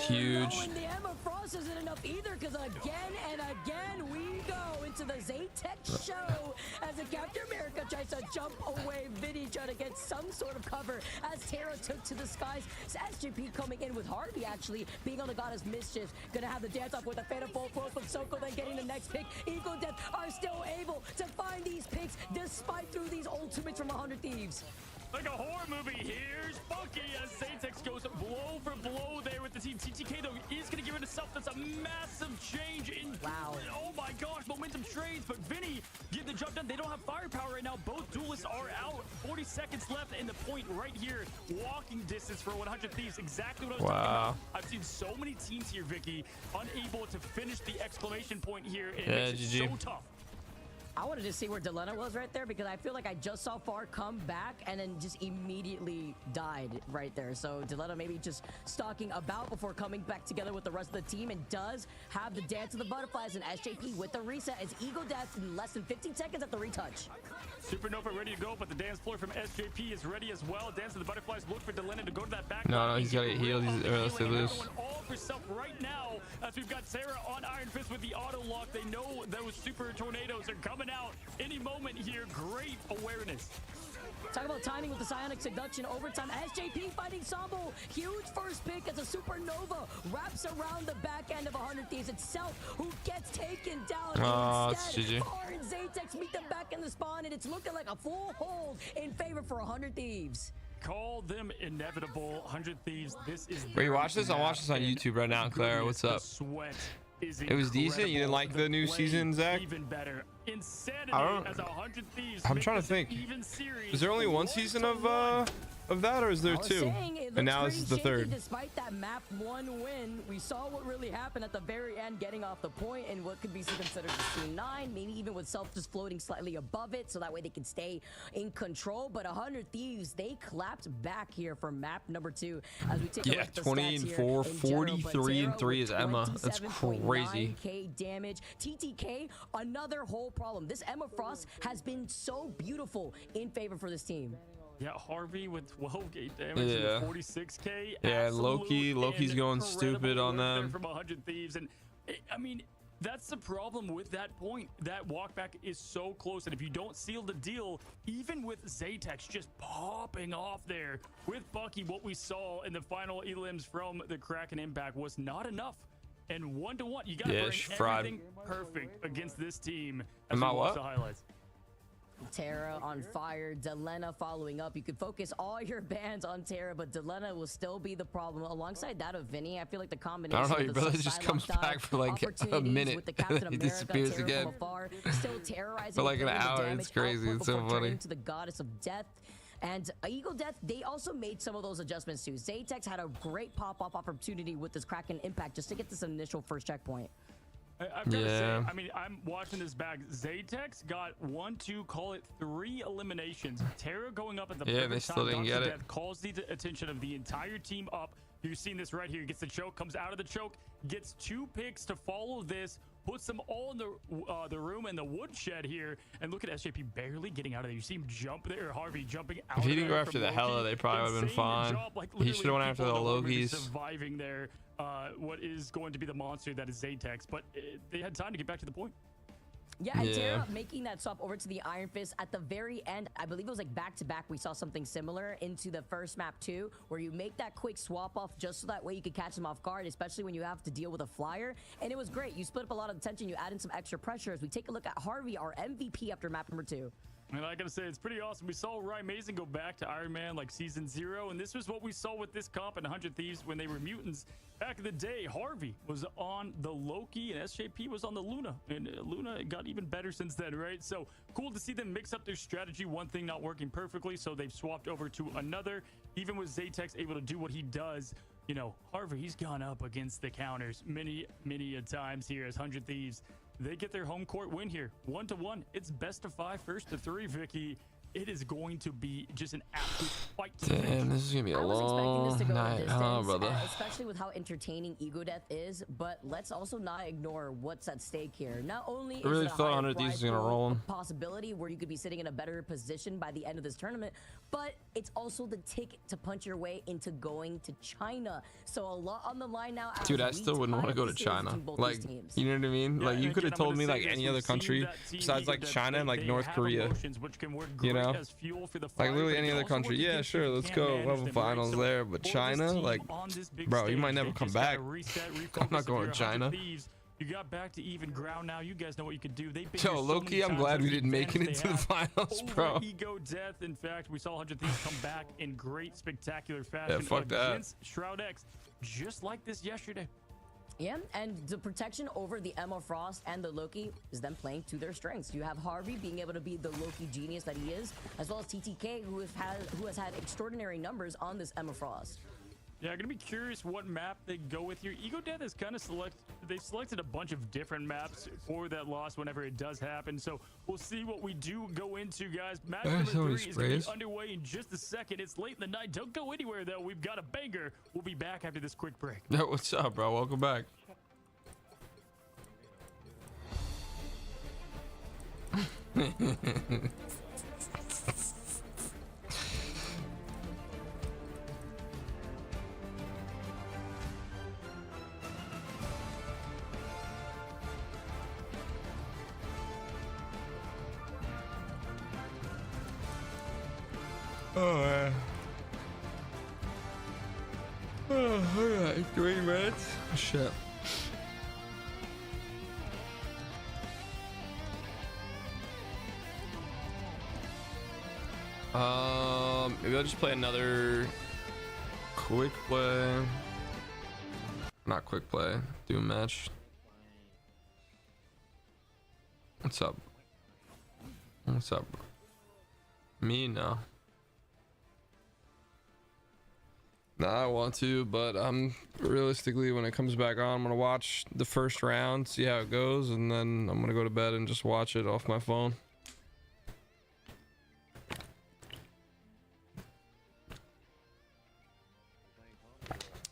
Huge. Oh, and the Emma Frost isn't enough either, because again and again we go into the Zaytech show as the Captain America tries to jump away. Vinny trying to get some sort of cover as Terra took to the skies. It's SGP coming in with Harvey actually being on the Goddess Mischief. Gonna have the dance off with a Phantom Full Force from Soko, then getting the next pick. Ego Death are still able to find these picks despite through these ultimates from 100 Thieves. Like a horror movie, here's Funky as Zatex goes blow for blow there with the team. TTK, though, is going to give it a self. That's a massive change in... Wow. Oh, my gosh. Momentum trades, but Vinny get the job done. They don't have firepower right now. Both duelists are out. 40 seconds left, and the point right here. Walking distance for 100 Thieves. Exactly what I was talking about. I've seen so many teams here, Vicky, unable to finish the exclamation point here. And it makes it so tough. I wanted to see where Delena was right there because I feel like I just saw Far come back and then just immediately died right there. So Delena maybe just stalking about before coming back together with the rest of the team, and does have the Dance of the Butterflies and SJP with the reset as Ego Death in less than 15 seconds at the retouch. Supernova ready to go, but the dance floor from SJP is ready as well. Dance of the Butterflies look for Delena to go to that back. No, he's got to get healed. Or else they lose. All for Self right now as we've got Sarah on Iron Fist with the auto lock. They know those super tornadoes are coming out any moment here. Great awareness. Talk about timing with the Psionic Seduction overtime. SJP fighting Sombo. Huge first pick as a Supernova wraps around the back end of 100 Thieves itself, who gets taken down. Instead, Far and Zatex meet them back in the spawn, and it's looking like a full hold in favor for 100 Thieves. Call them inevitable. 100 Thieves. This is. Where you watch this? I'll watch this on YouTube right now, Clara. What's up? It was decent. You didn't like the new season, Zach? Even better. Insanity as 100 Thieves. I'm trying to think. Is there only one season of that, or is there 2? And now this is the 3rd. Despite that map 1 win, we saw what really happened at the very end, getting off the point and what could be considered a C9, maybe even with Self just floating slightly above it, so that way they can stay in control. But 100 Thieves, they clapped back here for map number 2 as we take a look at the 20-4, 43-3 is Emma. That's crazy. K damage. TTK, another whole problem. This Emma Frost has been so beautiful in favor for this team. Yeah, Harvey with 12 gate damage and 46k. Yeah, Loki's Absolute going incredible stupid on work there them. from 100 Thieves, and I mean, that's the problem with that point. That walkback is so close, and if you don't seal the deal, even with Zatex just popping off there with Bucky, what we saw in the final elims from the Kraken impact was not enough. And 1-1, you gotta bring everything perfect against this team. As we watch the highlights. Terra on fire, Delena following up. You could focus all your bans on Terra, but Delena will still be the problem. Alongside that of Vinny, I feel like the combination I don't know, of your the brother just comes back for like a minute with the Captain and he America, disappears Terra again. From afar, still terrorizing For like an building the hour, damage it's crazy. output It's so before funny. turning to the goddess of death. And Eagle Death, they also made some of those adjustments too. Zatex had a great pop-off opportunity with this Kraken impact just to get this initial first checkpoint. I've got to say, I mean, I'm watching this back. Zatex got 1, 2, call it 3 eliminations. Terra going up at the Yeah, perfect they still time. didn't Dr. get it. Death calls the attention of the entire team up. You're seeing this right here. Gets the choke, comes out of the choke, gets 2 picks to follow this, puts them all in the room in the woodshed here. And look at SJP barely getting out of there. You see him jump there, Harvey jumping out. If he didn't there go after from the Loki. Hela, they probably would have been Insane fine. job, like, He should have went literally after the people in room are Lokis. surviving there. What is going to be the monster that is Zatex, but they had time to get back to the point. Yeah, and Terra making that swap over to the Iron Fist at the very end. I believe it was like back-to-back. We saw something similar into the first map too, where you make that quick swap off just so that way you could catch them off guard, especially when you have to deal with a flyer. And it was great. You split up a lot of the tension. You add in some extra pressure. As we take a look at Harvey, our MVP after map number 2. And I gotta say, it's pretty awesome. We saw Ryan Mason go back to Iron Man like season 0, and this was what we saw with this comp in 100 Thieves when they were mutants. Back in the day, Harvey was on the Loki and SJP was on the Luna, and Luna got even better since then, right? So cool to see them mix up their strategy. One thing not working perfectly, so they've swapped over to another. Even with Zatex able to do what he does, you know, Harvey, he's gone up against the counters many a times here as 100 Thieves. They get their home court win here, 1-1. It's best of 5, first to 3, Vicky. It is going to be just an absolute fight. Damn, this is gonna be a long night, huh, brother? Especially with how entertaining Ego Death is, but let's also not ignore what's at stake here. Not only is really it a thought higher 100 Thieves prize was gonna pool, roll a 'em. possibility where you could be sitting in a better position by the end of this tournament, but it's also the ticket to punch your way into going to China. So a lot on the line now. Dude, I still wouldn't want to go to China. Like, you know what I mean? Like, you could have told me like any other country besides like China and like North Korea. You know? Like literally any other country. Yeah, sure, let's go. Level finals there. But China, like, bro, you might never come back. I'm not going to China. You got back to even ground now. You guys know what you can do. Yo, Loki, I'm glad we didn't make it into the finals, bro. Ego Death. In fact, we saw 100 Thieves come back in great, spectacular fashion fuck that. against Shroud X, just like this yesterday. Yeah, and the protection over the Emma Frost and the Loki is them playing to their strengths. You have Harvey being able to be the Loki genius that he is, as well as TTK, who has had extraordinary numbers on this Emma Frost. Yeah, I'm gonna be curious what map they go with here. Ego Death is kind of they've selected a bunch of different maps for that loss whenever it does happen. So we'll see what we do go into, guys. Match number 3 is gonna be underway in just a second. It's late in the night. Don't go anywhere though. We've got a banger. We'll be back after this quick break. Yo, what's up, bro? Welcome back. Oh, man. Oh, alright, 3 minutes. Shit. Maybe I'll just play another quick play. Not quick play. Do a match. What's up? What's up, bro? Me? No. Nah, I want to, but realistically, when it comes back on, I'm gonna watch the first round, see how it goes, and then I'm gonna go to bed and just watch it off my phone.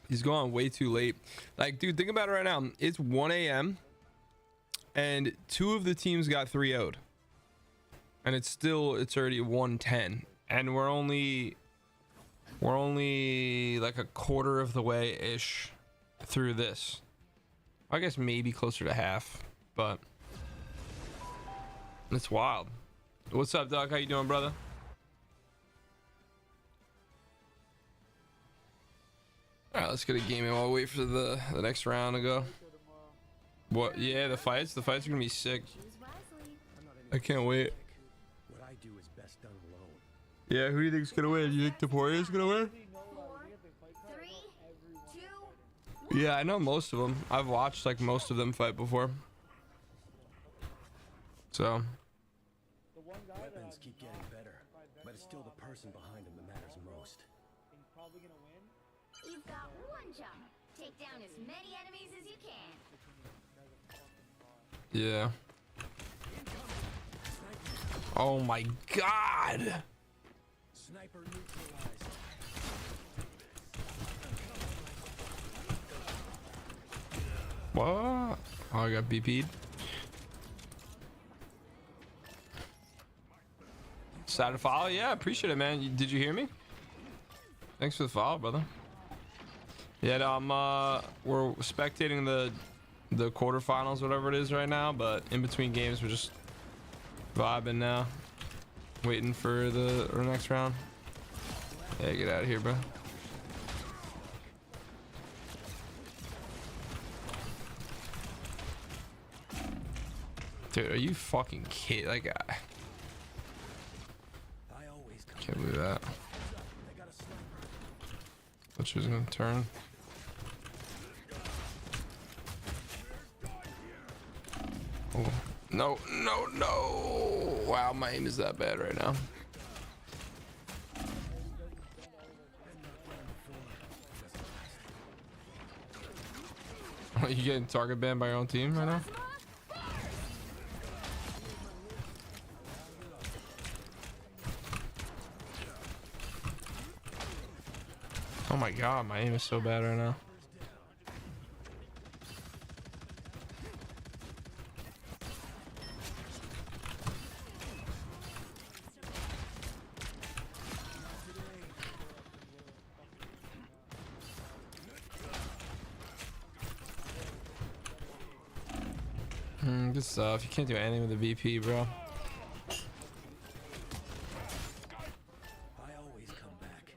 He's going way too late. Like, dude, think about it right now. It's 1 a.m. and 2 of the teams got 3-0'd. And it's already 1:10. And we're only like a quarter of the way ish through this. I guess maybe closer to half, but it's wild. What's up, Doc? How you doing, brother? All right, let's get a game in while we wait for the next round to go. What? Yeah, the fights are gonna be sick. I can't wait. What I do is best done alone. Yeah, who do you think's gonna win? You think the Warrior's gonna win? 4, 3, 2, Yeah, I know most of them. I've watched like most of them fight before. So. Weapons keep getting better, but it's still the person behind them that matters most. He's probably gonna win. you've got one job. Take down as many enemies as you can. Yeah. Oh my God. Sniper neutralized. What? Oh, I got BP'd. Sad to follow? Yeah, appreciate it, man. Did you hear me? Thanks for the follow, brother. Yeah, we're spectating the quarterfinals, whatever it is right now, but in between games we're just vibing now, waiting for the next round. Yeah, get out of here, bro. Dude, are you fucking kidding? That guy. Can't believe that. Thought she was gonna turn. Oh. No, no, no! Wow, my aim is that bad right now. Are you getting target banned by your own team right now? Oh my God, my aim is so bad right now. Good stuff. You can't do anything with the VP, bro. I always come back.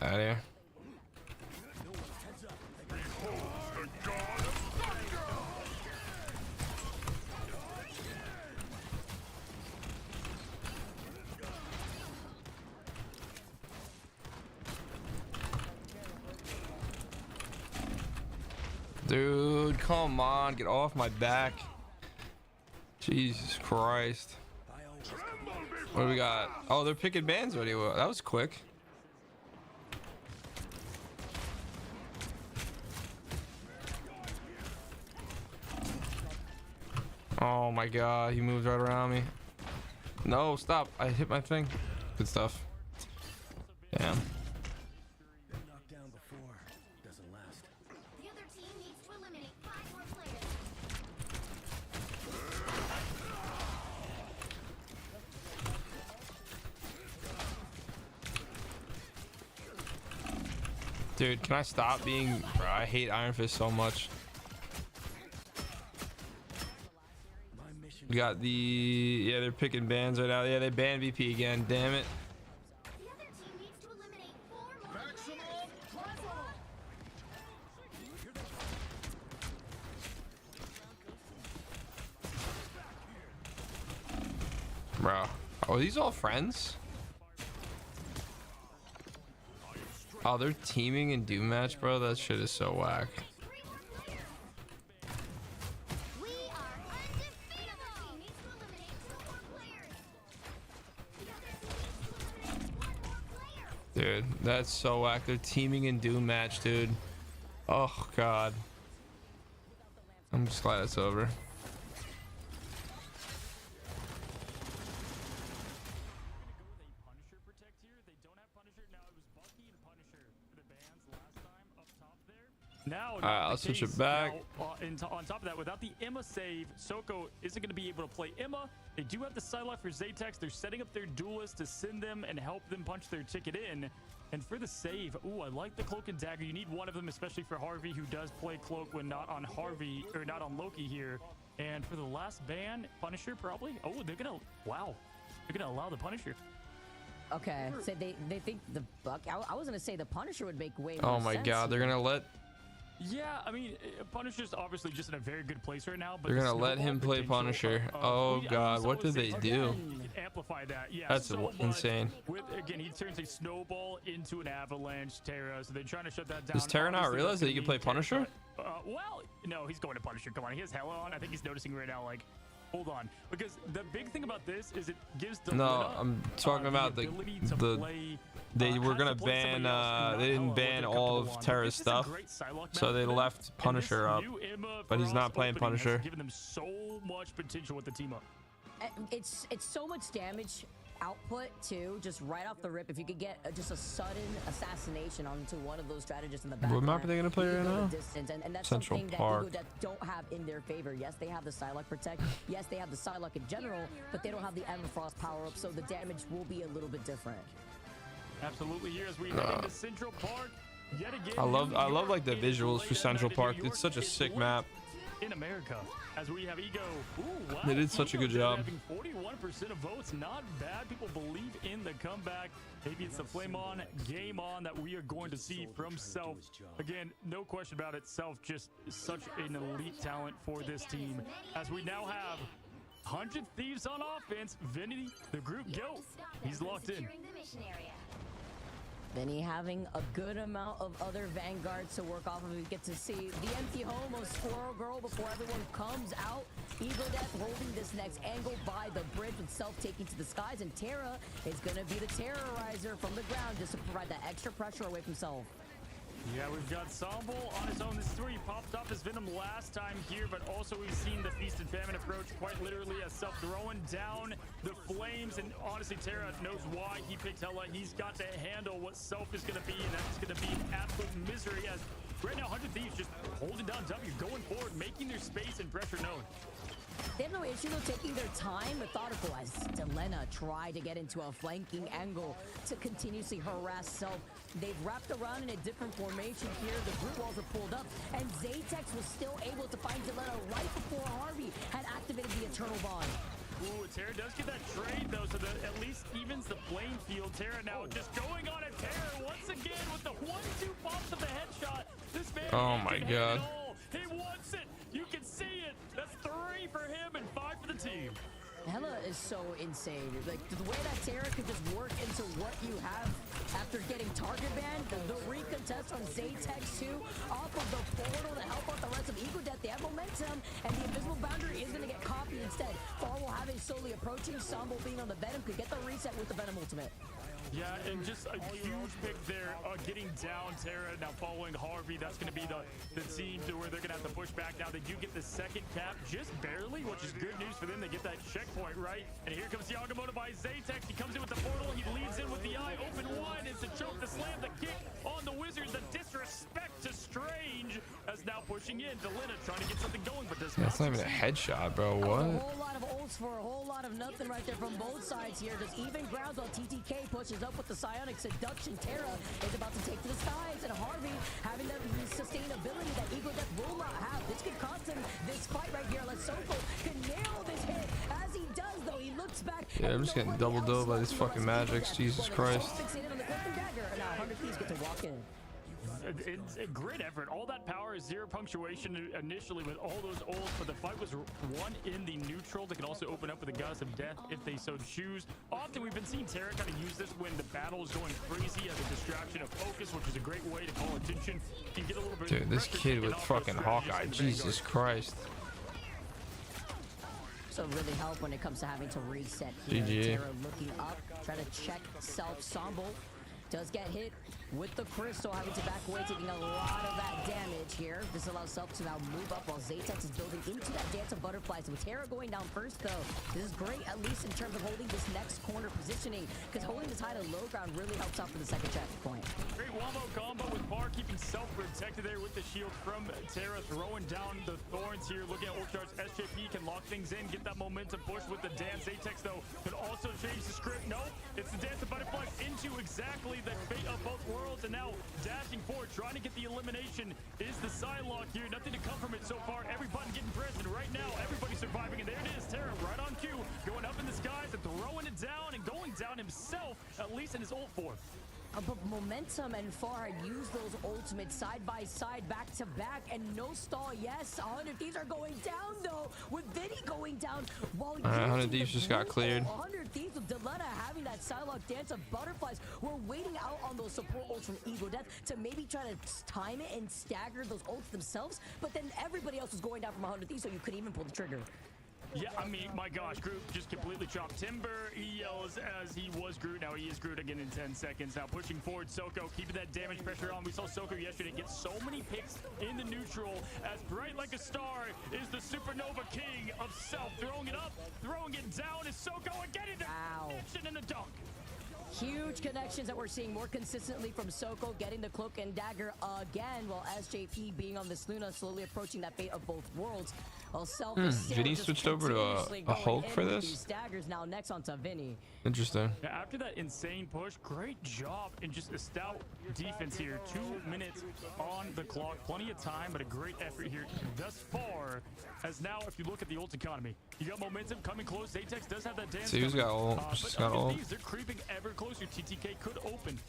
Out of here. Dude, come on, get off my back. Jesus Christ. What do we got? Oh, they're picking bans already. Well, that was quick. Oh my God, he moved right around me. No, stop. I hit my thing. Good stuff. Damn. Been knocked down before. Doesn't last. The other team needs to eliminate 5 more players. Dude, can I stop being... Bro, I hate Iron Fist so much. We got the... Yeah, they're picking bans right now. Yeah, they banned VP again. Damn it. The other team needs to eliminate 4 more players. Bro. Oh, are these all friends? Oh, they're teaming in Doom match, bro. That shit is so whack. We are undefeatable. Needs to eliminate 2 more players. The other team needs to eliminate 1 more player. Dude, that's so whack. They're teaming in Doom match, dude. Oh, God. I'm just glad it's over. Now, Alright, I'll switch it back. Now, on top of that, without the Emma save, Soko isn't going to be able to play Emma. They do have the Psylocke for Zatex. They're setting up their duelist to send them and help them punch their ticket in. And for the save, ooh, I like the Cloak and Dagger. You need one of them, especially for Harvey, who does play Cloak when not on Harvey, or not on Loki here. And for the last ban, Punisher probably. Oh, they're going to, wow. They're going to allow the Punisher. Okay, so they think the Buck. I was gonna say the Punisher would make way more Oh my sense god, they're here. gonna let Yeah, I mean, Punisher's obviously just in a very good place right now. But they're the gonna let him snowball play potential Punisher. of- Oh yeah, god, so what did they Zatex do? can amplify that. Yeah, That's so much. insane. With again, he turns a snowball into an avalanche. Terra, so they're trying to shut that down. Does Terra not Obviously, realize that's that you gonna can play mean Terra- Punisher? Well, no, he's going to Punisher. Come on, he has Hella on. I think he's noticing right now, like, hold on, because the big thing about this is it gives No, Delina, I'm talking about the ability to play, they were has gonna to play ban somebody else and not they didn't Hella ban with a all couple of on. Terra's This is a stuff, great Psylocke so map they for them, left and this Punisher up, new Emma but he's Frost not playing opening has Punisher. given them so much potential with the team up. It's so much damage output too, just right off the rip. If you could get just a sudden assassination onto one of those strategists in the back. What map are they gonna play right now? Distance, and that's Central something Park. that Ego Death don't have in their favor. Yes, they have the Psylocke Protect. Yes, they have the Psylocke in general, but they don't have the Emma Frost power up, so the damage will be a little bit different. Absolutely. Here as we head into Central Park, yet again. I love New like the York is visuals late for at Central night in New Park. York. It's such a It's sick late map. in America, as we have Ego. Ooh, wow. They did such a good Ego job. Having 41% of votes, not bad. People believe in the comeback. Maybe it's the flame on, game on that we are going to see from Self. Again, no question about it. Self just such an elite talent for this team. As we now have 100 Thieves on offense. Vinny, the group goat. He's locked in. Vinny having a good amount of other vanguards to work off of. We get to see the empty home of Squirrel Girl before everyone comes out. Ego Death holding this next angle by the bridge with Self taking to the skies, and Terra is going to be the terrorizer from the ground just to provide that extra pressure away from Self. Yeah, we've got Sombo on his own. This is where he popped off his Venom last time here, but also we've seen the Feast and Famine approach quite literally as Self throwing down the flames, and honestly, Terra knows why he picked Hella. He's got to handle what Self is going to be, and that's going to be absolute misery as right now 100 Thieves just holding down W, going forward, making their space and pressure known. They have no issue though taking their time, methodical as Delena tried to get into a flanking angle to continuously harass Self. They've wrapped around in a different formation here. The group walls are pulled up, and Zatex was still able to find Delena right before Harvey had activated the Eternal Bond. Ooh, Terra does get that trade though, so that at least evens the playing field. Terra now just going on a tear once again with the 1-2 bumps of the headshot. This man Oh my can have god. it all. He wants it. You can see it. That's 3 for him and 5 for the team. Hella is so insane. Like the way that Terra could just work into what you have after getting target banned, the recontest on Zatex too, off of the portal to help out the rest of Ego Death. They have momentum, and the invisible boundary is going to get copied instead. Far will have it slowly approaching. Sambo being on the Venom could get the reset with the Venom ultimate. Yeah, and just a huge pick there, getting down Terra, now following Harvey. That's going to be the team to where they're going to have to push back. Now they do get the second cap, just barely, which is good news for them. They get that checkpoint, right? And here comes Yagamoto by Zatex. He comes in with the portal. He leads in with the eye open wide. It's a choke, the slam, the kick on the Wizard. The disrespect to Strange as now pushing in. Delina trying to get something going, but does not. That's not even a headshot, bro. A What? whole lot of ults for a whole lot of nothing right there from both sides here. Just even grounds on TTK pushes up with the Psionic Seduction. Terra is about to take to the skies, and Harvey having that sustainability that Ego Death will not have. This could cost him this fight right here. Let's Soko can nail this hit. As he does, though, he looks back. Yeah, I'm just getting double dove by these fucking magics. Jesus Christ. Fixated on the Cloak and Dagger, and now 100 Thieves get to walk in. It's a great effort. All that power, 0 punctuation initially with all those ults, but the fight was won in the neutral. They can also open up with the Goddess of Death if they so choose. Often we've been seeing Terra kind of use this when the battle is going crazy as a distraction of focus, which is a great way to call attention. You get a little bit. Dude, this pressure kid taken with off those fucking strategists Hawkeye. in the Jesus Christ. So really help when it comes to having to reset here. GG. Terra looking up, trying to check Self Sombo. does get hit with the crystal, having to back away, taking a lot of that damage here. This allows Self to now move up while Zatex is building into that dance of butterflies. With Terra going down first, though, this is great, at least in terms of holding this next corner positioning, because holding this high to low ground really helps out for the second checkpoint. Great wombo combo with Bar keeping Self protected there with the shield from Terra, throwing down the thorns here. Looking at ult charge, SJP can lock things in, get that momentum push with the dance. Zatex, though, could also change the script. No, it's the dance of butterflies into exactly the fate of both worlds, and now dashing forward, trying to get the elimination is the Psylocke here. Nothing to come from it so far. Every button getting pressed, and right now, everybody's surviving, and there it is. Terra right on cue, going up in the skies and throwing it down and going down himself, at least in his ult form. But Momentum and Far had used those ultimates side by side, back to back, and no stall. Yes, 100 Thieves are going down, though, with Vinny going down while 100 Thieves just got cleared. 100 Thieves with Delena having that Psylocke dance of butterflies. We're waiting out on those support ults from Ego Death to maybe try to time it and stagger those ults themselves, but then everybody else was going down from 100 Thieves, so you couldn't even pull the trigger. Yeah, I mean, my gosh, Groot just completely chopped Timber. He yells as he was Groot. Now he is Groot again in 10 seconds. Now pushing forward, Soko, keeping that damage pressure on. We saw Soko yesterday get so many picks in the neutral. As bright like a star is the Supernova King of Self. Throwing it up, throwing it down is Soko and getting the connection in the dunk. Huge connections that we're seeing more consistently from Soko, getting the cloak and dagger again, while SJP being on this Luna, slowly approaching that fate of both worlds. While Self is still Vinny just switched over to a Hulk for with this? these daggers now next onto Vinny. Interesting. Yeah, after that insane push, great job in just a stout defense here. 2 minutes on the clock, plenty of time, but a great effort here thus far. As now, if you look at the ult economy, you got momentum coming close. Zatex does have that dance. See who's got ult. Just got ult. They're creeping ever closer. TTK could open.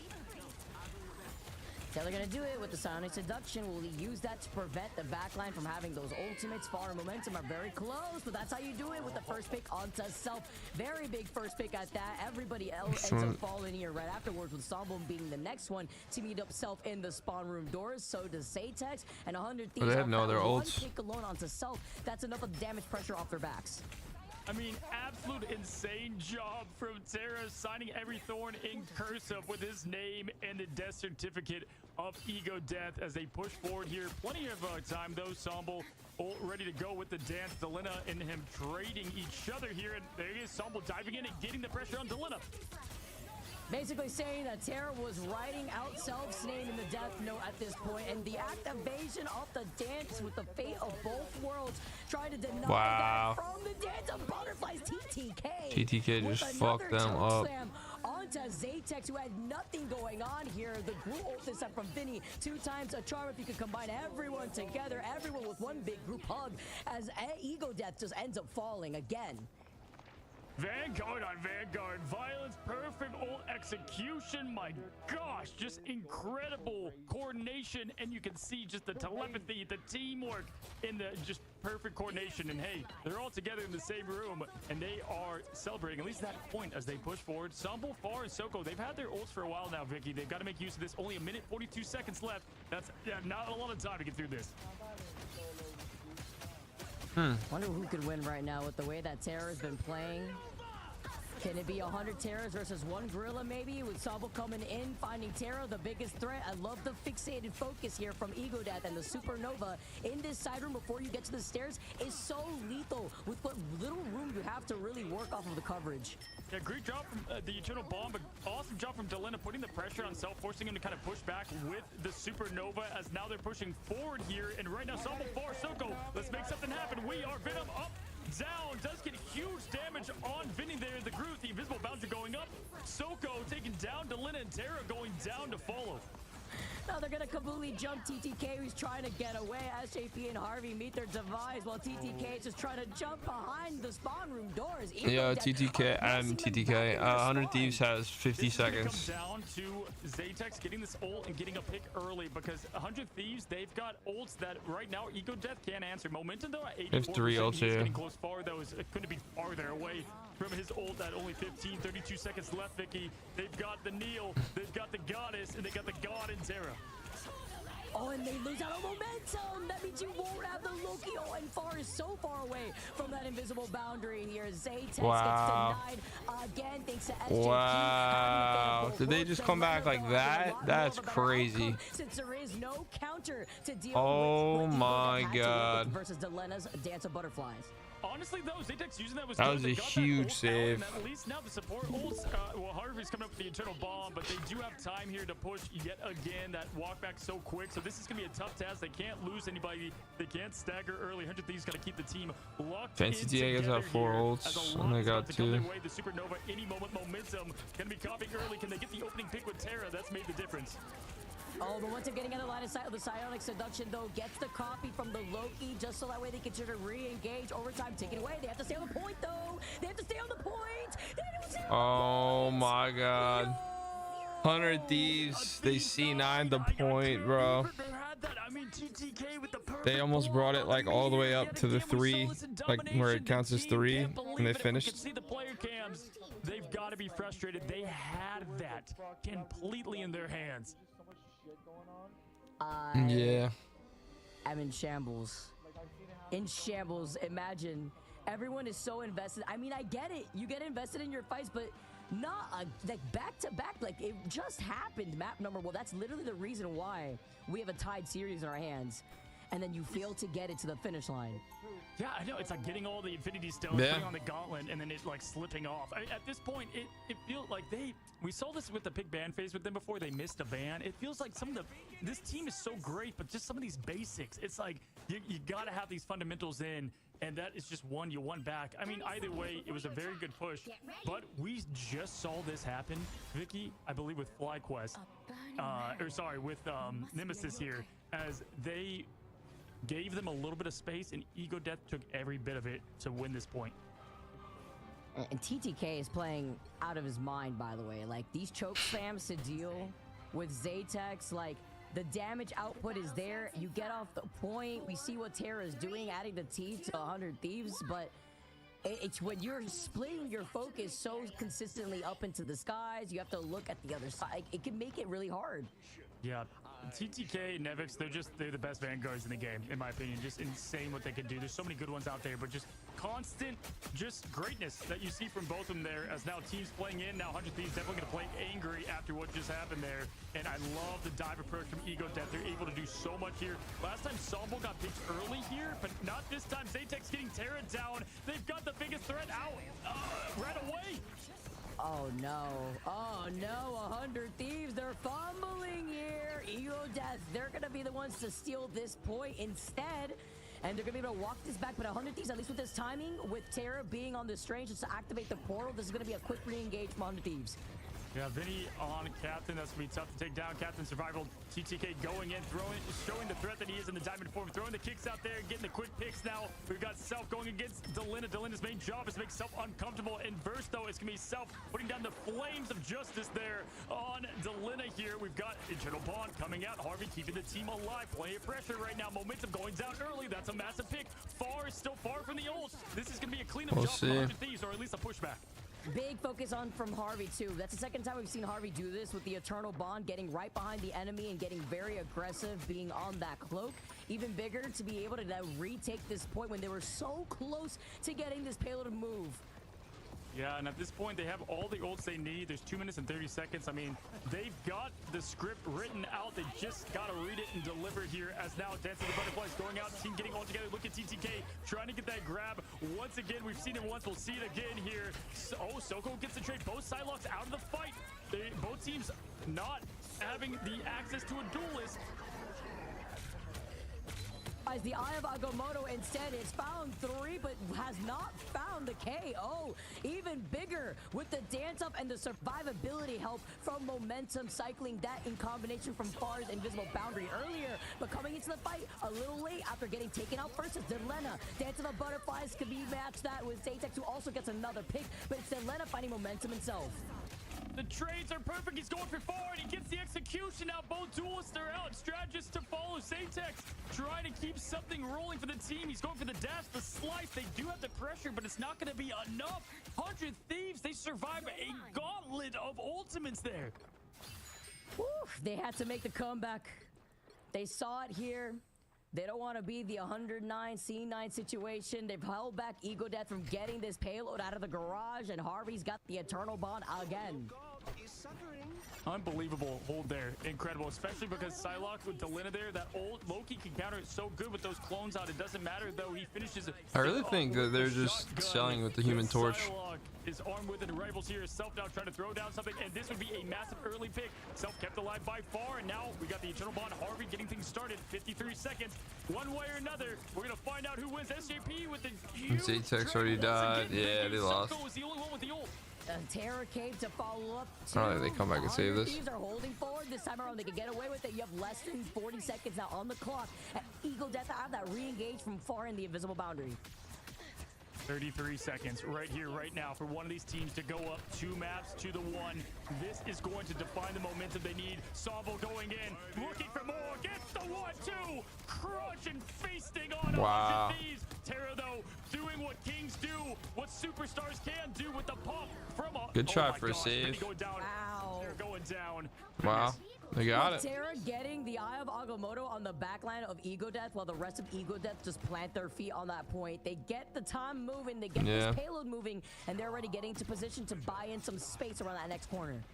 Taylor gonna do it with the Sonic Seduction. Will he use that to prevent the backline from having those ultimates? Far and Momentum are very close, but that's how you do it with the first pick onto Self. Very big first pick at that. Everybody else ends up falling here right afterwards, with Sombom being the next one to meet up Self in the spawn room doors. So does Zatex, and 100 Thieves they have no other one ults. pick alone onto Self. That's enough of the damage pressure off their backs. I mean, absolute insane job from Terra, signing every thorn in cursive with his name and the death certificate of Ego Death as they push forward here. Plenty of time, though. Somble all ready to go with the dance. Delena and him trading each other here. And there he is, Somble diving in and getting the pressure on Delena. Basically saying that Terra was writing out Self's name in the death note at this point, and the activation of the dance with the fate of both worlds, trying to deny that from the dance of butterflies. TTK just fucked them up. Onto Zatex, who had nothing going on here. The group ult this time from Vinny, 2 times a charm. If you could combine everyone together, everyone with one big group hug, as Ego Death just ends up falling again. Vanguard on Vanguard. Violence, perfect ult execution. My gosh, just incredible coordination. And you can see just the telepathy, the teamwork, and the just perfect coordination. And hey, they're all together in the same room, and they are celebrating, at least that point, as they push forward. Somble, Far, and Soko, they've had their ults for a while now, Vicky. They've got to make use of this. Only a minute, 42 seconds left. That's not a lot of time to get through this. Wonder who could win right now with the way that Terra's been playing. Can it be 100 Terras versus 1 Gorilla maybe, with Somble coming in, finding Terra the biggest threat? I love the fixated focus here from Ego Death, and the Supernova in this side room before you get to the stairs is so lethal with what little room you have to really work off of the coverage. Yeah, great job from the Eternal Bomb, but awesome job from Delena putting the pressure on Self, forcing him to kind of push back with the Supernova, as now they're pushing forward here. And right now, Somble, Far, Soko, let's make something happen. We are Venom up, down, does get huge damage on Vinny there. The Groot, the invisible bouncer going up. Soko taking down Delena, and Terra going down to follow. Now they're gonna completely jump TTK, who's trying to get away. SJP and Harvey meet their demise, while TTK is just trying to jump behind the spawn room doors. Yeah, TTK. 100 Thieves has 50 seconds. Come down to Zatex getting this ult and getting a pick early, because 100 Thieves, they've got ults that right now Ego Death can't answer. Momentum though at 84%. They have 3 ults He's here. getting close. Far though is couldn't be farther away from his ult at only 32 seconds left, Vicky. They've got the Neil, they've got the Goddess, and they got the God in Terra. Oh, and they lose out on momentum. That means you won't have the Loki. Oh, and Far is so far away from that invisible boundary here. Zaytex Wow. gets denied again thanks to SJP. Wow. Did they just come back like that? That's crazy. Since there is no counter to deal Oh with my God. versus Delena's Dance of Butterflies. Honestly, though, Zaytex using that was That good. was They a got that huge ult save. out, and at least now the support ults. Well, Harvey's coming up with the eternal bomb, but they do have time here to push yet again. That walk back so quick, so this is gonna be a tough task. They can't lose anybody. They can't stagger early. 100 Thieves got to keep the team locked in Fancy DA has together got 4 here, ults, as a and they lot's got about to come 2. their way. The Supernova any moment. Momentum can be copying early. Can they get the opening pick with Terra? That's made the difference. Oh, but once again, getting on the line of sight of the Psionic Seduction, though, gets the copy from the Loki just so that way they can try to re-engage. Overtime taken away. They have to stay on the point, though. They have to stay on the point. They have to stay on Oh my God. 100 Thieves. They C9 the point, bro. I mean, TTK with the They almost brought it like all the way up to the 3, like where it counts as 3, and they finished. See the player cams. They've got to be frustrated. They had that completely in their hands. Yeah. I'm in shambles. In shambles. Imagine everyone is so invested. I mean, I get it. You get invested in your fights, but not like back to back. Like it just happened. Map number 1. That's literally the reason why we have a tied series in our hands, and then you fail to get it to the finish line. Yeah, I know. It's like getting all the Infinity Stones, putting on the gauntlet, and then it like slipping off. At this point, it feels like we saw this with the pick ban phase with them before. They missed a ban. It feels like this team is so great, but just some of these basics. It's like you got to have these fundamentals in, and that is just one back. I mean, either way, it was a very good push, but we just saw this happen, Vicky, I believe with FlyQuest, with Nemesis here, as they gave them a little bit of space, and Ego Death took every bit of it to win this point. And TTK is playing out of his mind, by the way. Like, these choke spams to deal with Zaytex, like, the damage output is there. You get off the point. We see what Terra is doing, adding the T to 100 Thieves, but it's when you're splitting your focus so consistently up into the skies, you have to look at the other side. It can make it really hard. Yeah. TTK, Nevix, they're the best vanguards in the game, in my opinion. Just insane what they can do. There's so many good ones out there, but just constant, just greatness that you see from both of them there. As now teams playing in, now 100 Thieves definitely gonna play angry after what just happened there. And I love the dive approach from Ego Death. They're able to do so much here. Last time Sombo got picked early here, but not this time. Zaytex getting Terra down. They've got the biggest threat out right away. Oh no, 100 Thieves, they're fumbling here. Ego Death, they're gonna be the ones to steal this point instead, and they're gonna be able to walk this back. But 100 Thieves, at least with this timing, with Terra being on the strange just to activate the portal, this is gonna be a quick re-engage from 100 Thieves. Yeah, Vinny on Captain. That's going to be tough to take down. Captain survival. TTK going in, showing the threat that he is in the diamond form. Throwing the kicks out there, getting the quick picks now. We've got Self going against Delina. Delina's main job is to make Self uncomfortable. In verse, though, it's going to be Self putting down the flames of justice there on Delina here. We've got Eternal Bond coming out. Harvey keeping the team alive. Plenty of pressure right now. Momentum going down early. That's a massive pick. Far is still far from the ult. This is going to be a cleanup job for 100 Thieves, or at least a pushback. Big focus on from Harvey too. That's the second time we've seen Harvey do this with the Eternal Bond, getting right behind the enemy and getting very aggressive, being on that cloak. Even bigger to be able to now retake this point when they were so close to getting this payload to move. Yeah, and at this point, they have all the ults they need. There's 2 minutes and 30 seconds. I mean, they've got the script written out. They just got to read it and deliver here as now Dance of the Butterflies going out. Team getting all together. Look at TTK trying to get that grab. Once again, we've seen it once. We'll see it again here. Soko gets the trade. Both Psylocks out of the fight. Both teams not having the access to a duelist. As the Eye of Agamotto instead is found 3, but has not found the KO. Even bigger with the dance up and the survivability help from momentum cycling that in combination from Far's invisible boundary earlier, but coming into the fight a little late after getting taken out first is Delena. Dance of the Butterflies could be matched that with Zaytex, who also gets another pick, but it's Delena finding momentum himself. The trades are perfect. He's going for 4, and he gets the execution. Now both duelists are out. Strategist to follow. Zaytex trying to keep something rolling for the team. He's going for the dash, the slice. They do have the pressure, but it's not going to be enough. 100 Thieves, they survive a gauntlet of ultimates there. Woo, they had to make the comeback. They saw it here. They don't want to be the 109 C9 situation. They've held back Ego Death from getting this payload out of the garage, and Harvey's got the Eternal Bond again. Unbelievable hold there. Incredible, especially because Psylocke with Delina there, that old Loki can counter it so good with those clones out. It doesn't matter though. He finishes it. I really think that they're just selling with the Human Torch. Psylocke is armed with an rifles here. Self now trying to throw down something, and this would be a massive early pick. Self kept alive by far, and now we got the Eternal Bond. Harvey getting things started. 53 seconds. One way or another, we're gonna find out who wins. SJP with the huge Zatex already died. Yeah, they lost. was the only one with the ult. Terror cave to follow up. I don't think they come back and save this. Thieves are holding forward this time around. They can get away with it. You have less than 40 seconds now on the clock. And Eagle Death have that re-engage from far in the invisible boundary. 33 seconds right here, right now for one of these teams to go up 2 maps to the 1. This is going to define the momentum they need. Savo going in, looking for more, gets the 1-2, crush and feasting on wow. Thieves. Terra though, doing what kings do, what superstars can do with the pump from a... Good try for a save. Wow. They're going down. Wow. They got it. Terra getting the Eye of Agamotto on the backline of Ego Death, while the rest of Ego Death just plant their feet on that point. They get the time moving, they get this payload moving, and they're already getting into position to buy in some space around that next corner.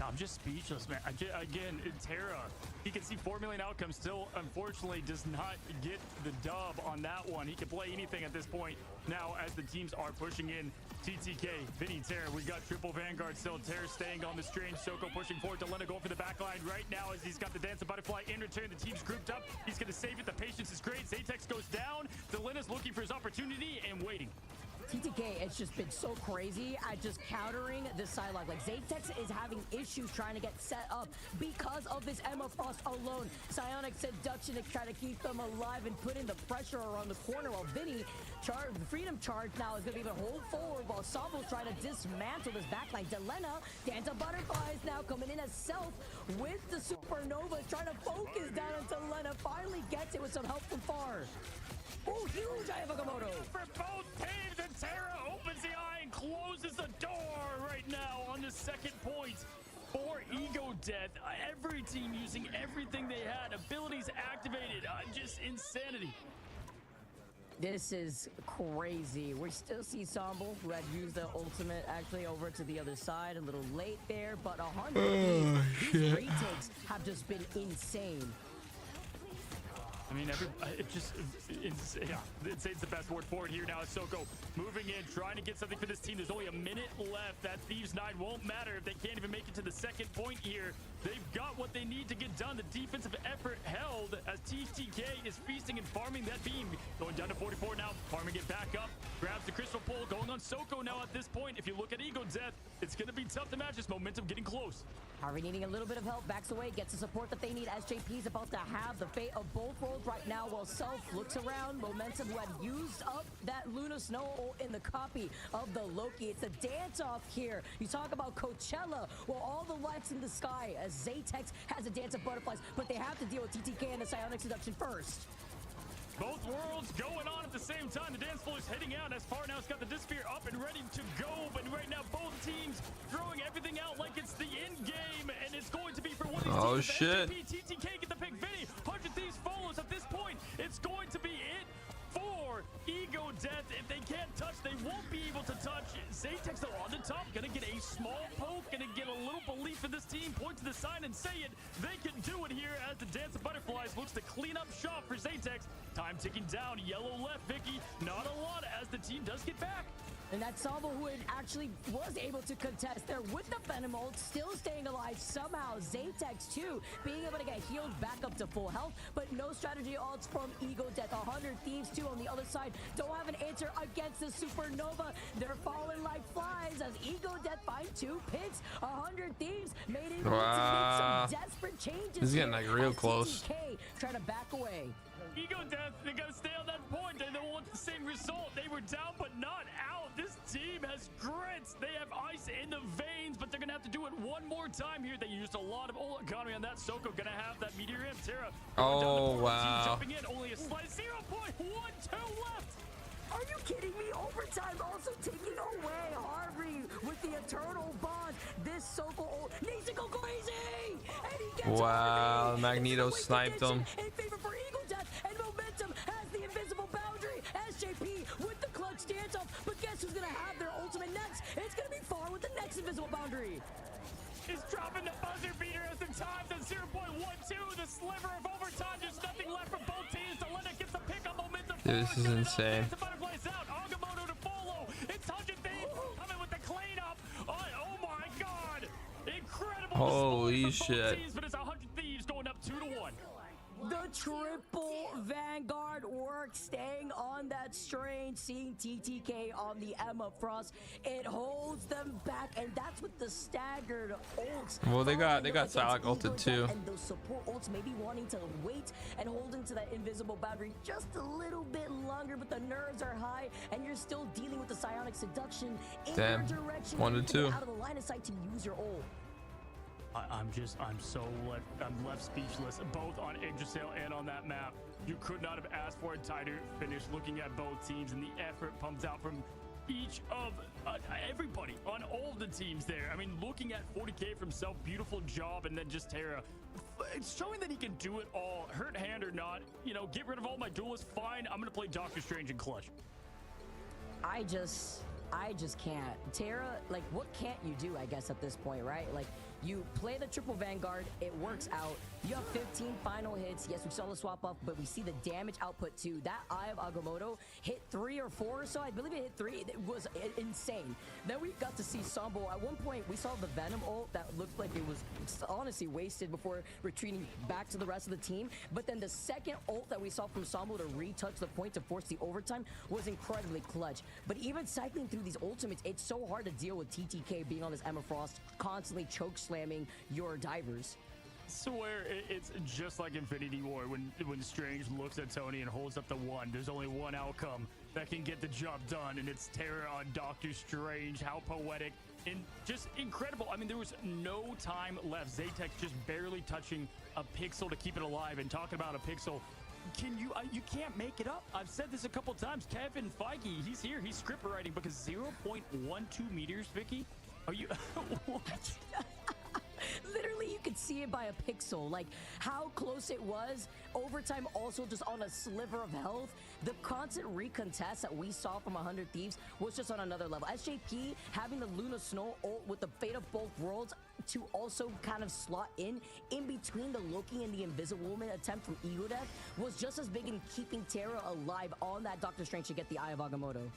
I'm just speechless, man. Again, Terra, he can see 4 million outcomes, still unfortunately does not get the dub on that one. He can play anything at this point. Now, as the teams are pushing in, TTK, Vinny, Terra, we got triple Vanguard still. Terra staying on the strange. Soko pushing forward to Lena, going for the back line right now as he's got the Dance of Butterfly in return. The team's grouped up. He's going to save it. The patience is great. Zatex goes down. Delena's looking for his opportunity and waiting. TTK has just been so crazy at just countering the Psylocke. Like, Zatex is having issues trying to get set up because of this Emma Frost alone. Psionic Seduction to try to keep them alive and put in the pressure around the corner, while Vinny, Freedom Charge now is going to be able to hold forward while Savo's trying to dismantle this backline. Delena, Dance of Butterflies now coming in as Self with the Supernova, trying to focus down until Lena finally gets it with some help from far. Oh, huge Eye of Agamotto. For both teams, and Terra opens the eye and closes the door right now on the second point for Ego Death. Every team using everything they had, abilities activated, just insanity. This is crazy. We still see Somble, who had used the ultimate actually over to the other side, a little late there, but 100 these retakes have just been insane. I mean, it's the best word for it here now. Soko moving in, trying to get something for this team. There's only a minute left. That Thieves 9 won't matter if they can't even make it to the second point here. They've got what they need to get done. The defensive effort held as TTK is feasting and farming that beam. Going down to 44 now, farming it back up. Grabs the crystal pole, going on Soko now at this point. If you look at Ego Death, it's going to be tough to match this momentum getting close. Harvey needing a little bit of help, backs away, gets the support that they need. SJP's about to have the fate of both worlds right now, while Self looks around. Momentum, who had used up that Luna Snow in the copy of the Loki. It's a dance-off here. You talk about Coachella, well, all the lights in the sky as Zatex has a Dance of Butterflies, but they have to deal with TTK and the Psionic Seduction first. Both worlds going on at the same time. The dance floor is heading out. As far now, it's got the Disc Sphere up and ready to go. But right now, both teams throwing everything out like it's the end game. And it's going to be for one of these teams. Oh, shit. TTK get the pick. Vinny, 100 Thieves follows at this point. It's going to be it for Ego Death. If they can't touch, they won't be able to touch. Zatex, though, on the top, gonna get a small poke, gonna get a little belief in this team, point to the sign and say it. They can do it here as the Dance of Butterflies looks to clean up shop for Zatex. Time ticking down, yellow left, Vicky. Not a lot as the team does get back. And that Sabo, who actually was able to contest there with the Venom ult, still staying alive somehow. Zatex, too, being able to get healed back up to full health, but no strategy ults from Ego Death. 100 Thieves, too, on the other side, don't have an answer against the Supernova. They're falling like flies as Ego Death find 2 picks. 100 Thieves made it to make some desperate changes. This is getting like real close. TTK trying to back away. Ego Death, they gotta stay on that point. They don't want the same result. They were down, but not out. This team has grit. They have ice in the veins, but they're gonna have to do it one more time here. They used a lot of ult economy on that. Soko gonna have that Meteor Imp. Terra. Oh, wow. Jumping in, only a slight 0.12 left. Are you kidding me? Overtime also taking away Harvey with the Eternal Bond. This Soko ult needs to go crazy. and he gets Wow, Harvey. Magneto It's the sniped him. in favor for Eagle Death, and Momentum has the invisible boundary. SJP with the clutch standoff, but guess who's gonna have their ultimate next? It's gonna be Far with the next invisible boundary. Is dropping the buzzer beater as the time's at 0.12. The sliver of overtime. There's nothing left for both teams. Delena gets the pick on Momentum. Dude, this is insane. The butterflies out. Agamotto to follow. It's 100 Thieves coming with the cleanup. Oh my God. Incredible. Holy shit. Teams, but it's 100 Thieves going up 2-1. The triple Vanguard work, staying on that strain, seeing TTK on the Emma Frost. It holds them back, and that's with the staggered ults. Well, they got Psylocke ulted too. And those support ults maybe wanting to wait and hold into that invisible boundary just a little bit longer, but the nerves are high, and you're still dealing with the psionic seduction in your direction. 1-2. Out of the line of sight to use your ult. I'm left speechless, both on Yggdrasil and on that map. You could not have asked for a tighter finish looking at both teams and the effort pumped out from each of everybody on all of the teams there. I mean, looking at 40K from Self, beautiful job, and then just Terra. It's showing that he can do it all, hurt hand or not. You know, get rid of all my duelists, fine. I'm going to play Doctor Strange and Clutch. I just can't. Terra, like, what can't you do, I guess, at this point, right? Like, you play the triple Vanguard, it works out. You have 15 final hits. Yes, we saw the swap off, but we see the damage output too. That Eye of Agamotto hit 3 or 4 or so. I believe it hit 3. It was insane. Then we got to see Sambo. At one point, we saw the Venom ult that looked like it was honestly wasted before retreating back to the rest of the team. But then the second ult that we saw from Sambo to retouch the point to force the overtime was incredibly clutch. But even cycling through these ultimates, it's so hard to deal with TTK being on this Emma Frost, constantly choke slamming your divers. Swear it's just like Infinity War when Strange looks at Tony and holds up the 1. There's only one outcome that can get the job done, and it's Terra on Doctor Strange. How poetic and just incredible. I mean, there was no time left. Zatex just barely touching a pixel to keep it alive, and talking about a pixel, can you can't make it up. I've said this a couple times. Kevin Feige, he's here, he's script writing, because 0.12 meters, Vicky, are you what? Literally, you could see it by a pixel, like how close it was. Overtime also just on a sliver of health. The constant recontest that we saw from 100 Thieves was just on another level. SJP having the Luna Snow ult with the Fate of Both Worlds to also kind of slot in between the Loki and the Invisible Woman attempt from Ego Death was just as big in keeping Terra alive on that Doctor Strange to get the Eye of Agamotto.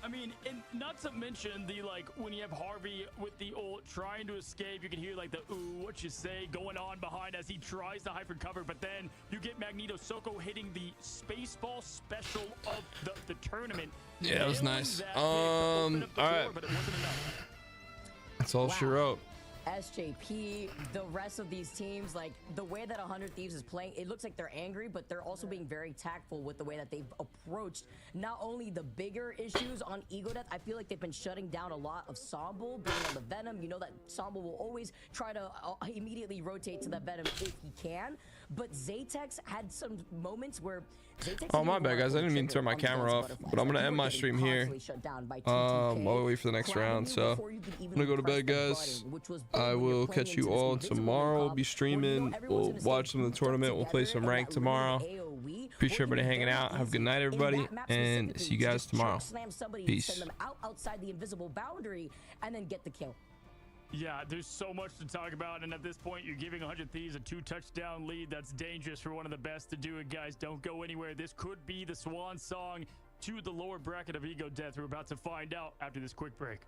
I mean, and not to mention the, like, when you have Harvey with the ult trying to escape, you can hear like the ooh, what you say going on behind as he tries to hide for cover, but then you get Magneto Soko hitting the Spaceball special of the tournament. Yeah, that was nice. All right. But it wasn't enough. That's all she wrote. SJP, the rest of these teams, like the way that 100 Thieves is playing, it looks like they're angry, but they're also being very tactful with the way that they've approached not only the bigger issues on Ego Death. I feel like they've been shutting down a lot of Sambo, being on the Venom. You know that Sambo will always try to immediately rotate to the Venom if he can, but Zatex had some moments where oh, my bad, guys. I didn't mean to turn my camera off, but I'm going to end my stream here. While we wait for the next round. So I'm going to go to bed, guys. I will catch you all tomorrow. We'll be streaming. We'll watch some of the tournament. We'll play some rank tomorrow. Appreciate everybody hanging out. Have a good night, everybody. And see you guys tomorrow. Peace. Send them out outside the invisible boundary and then get the kill. Yeah, there's so much to talk about, and at this point, you're giving 100 Thieves a 2-touchdown lead. That's dangerous for one of the best to do it, guys. Don't go anywhere. This could be the swan song to the lower bracket of Ego Death. We're about to find out after this quick break.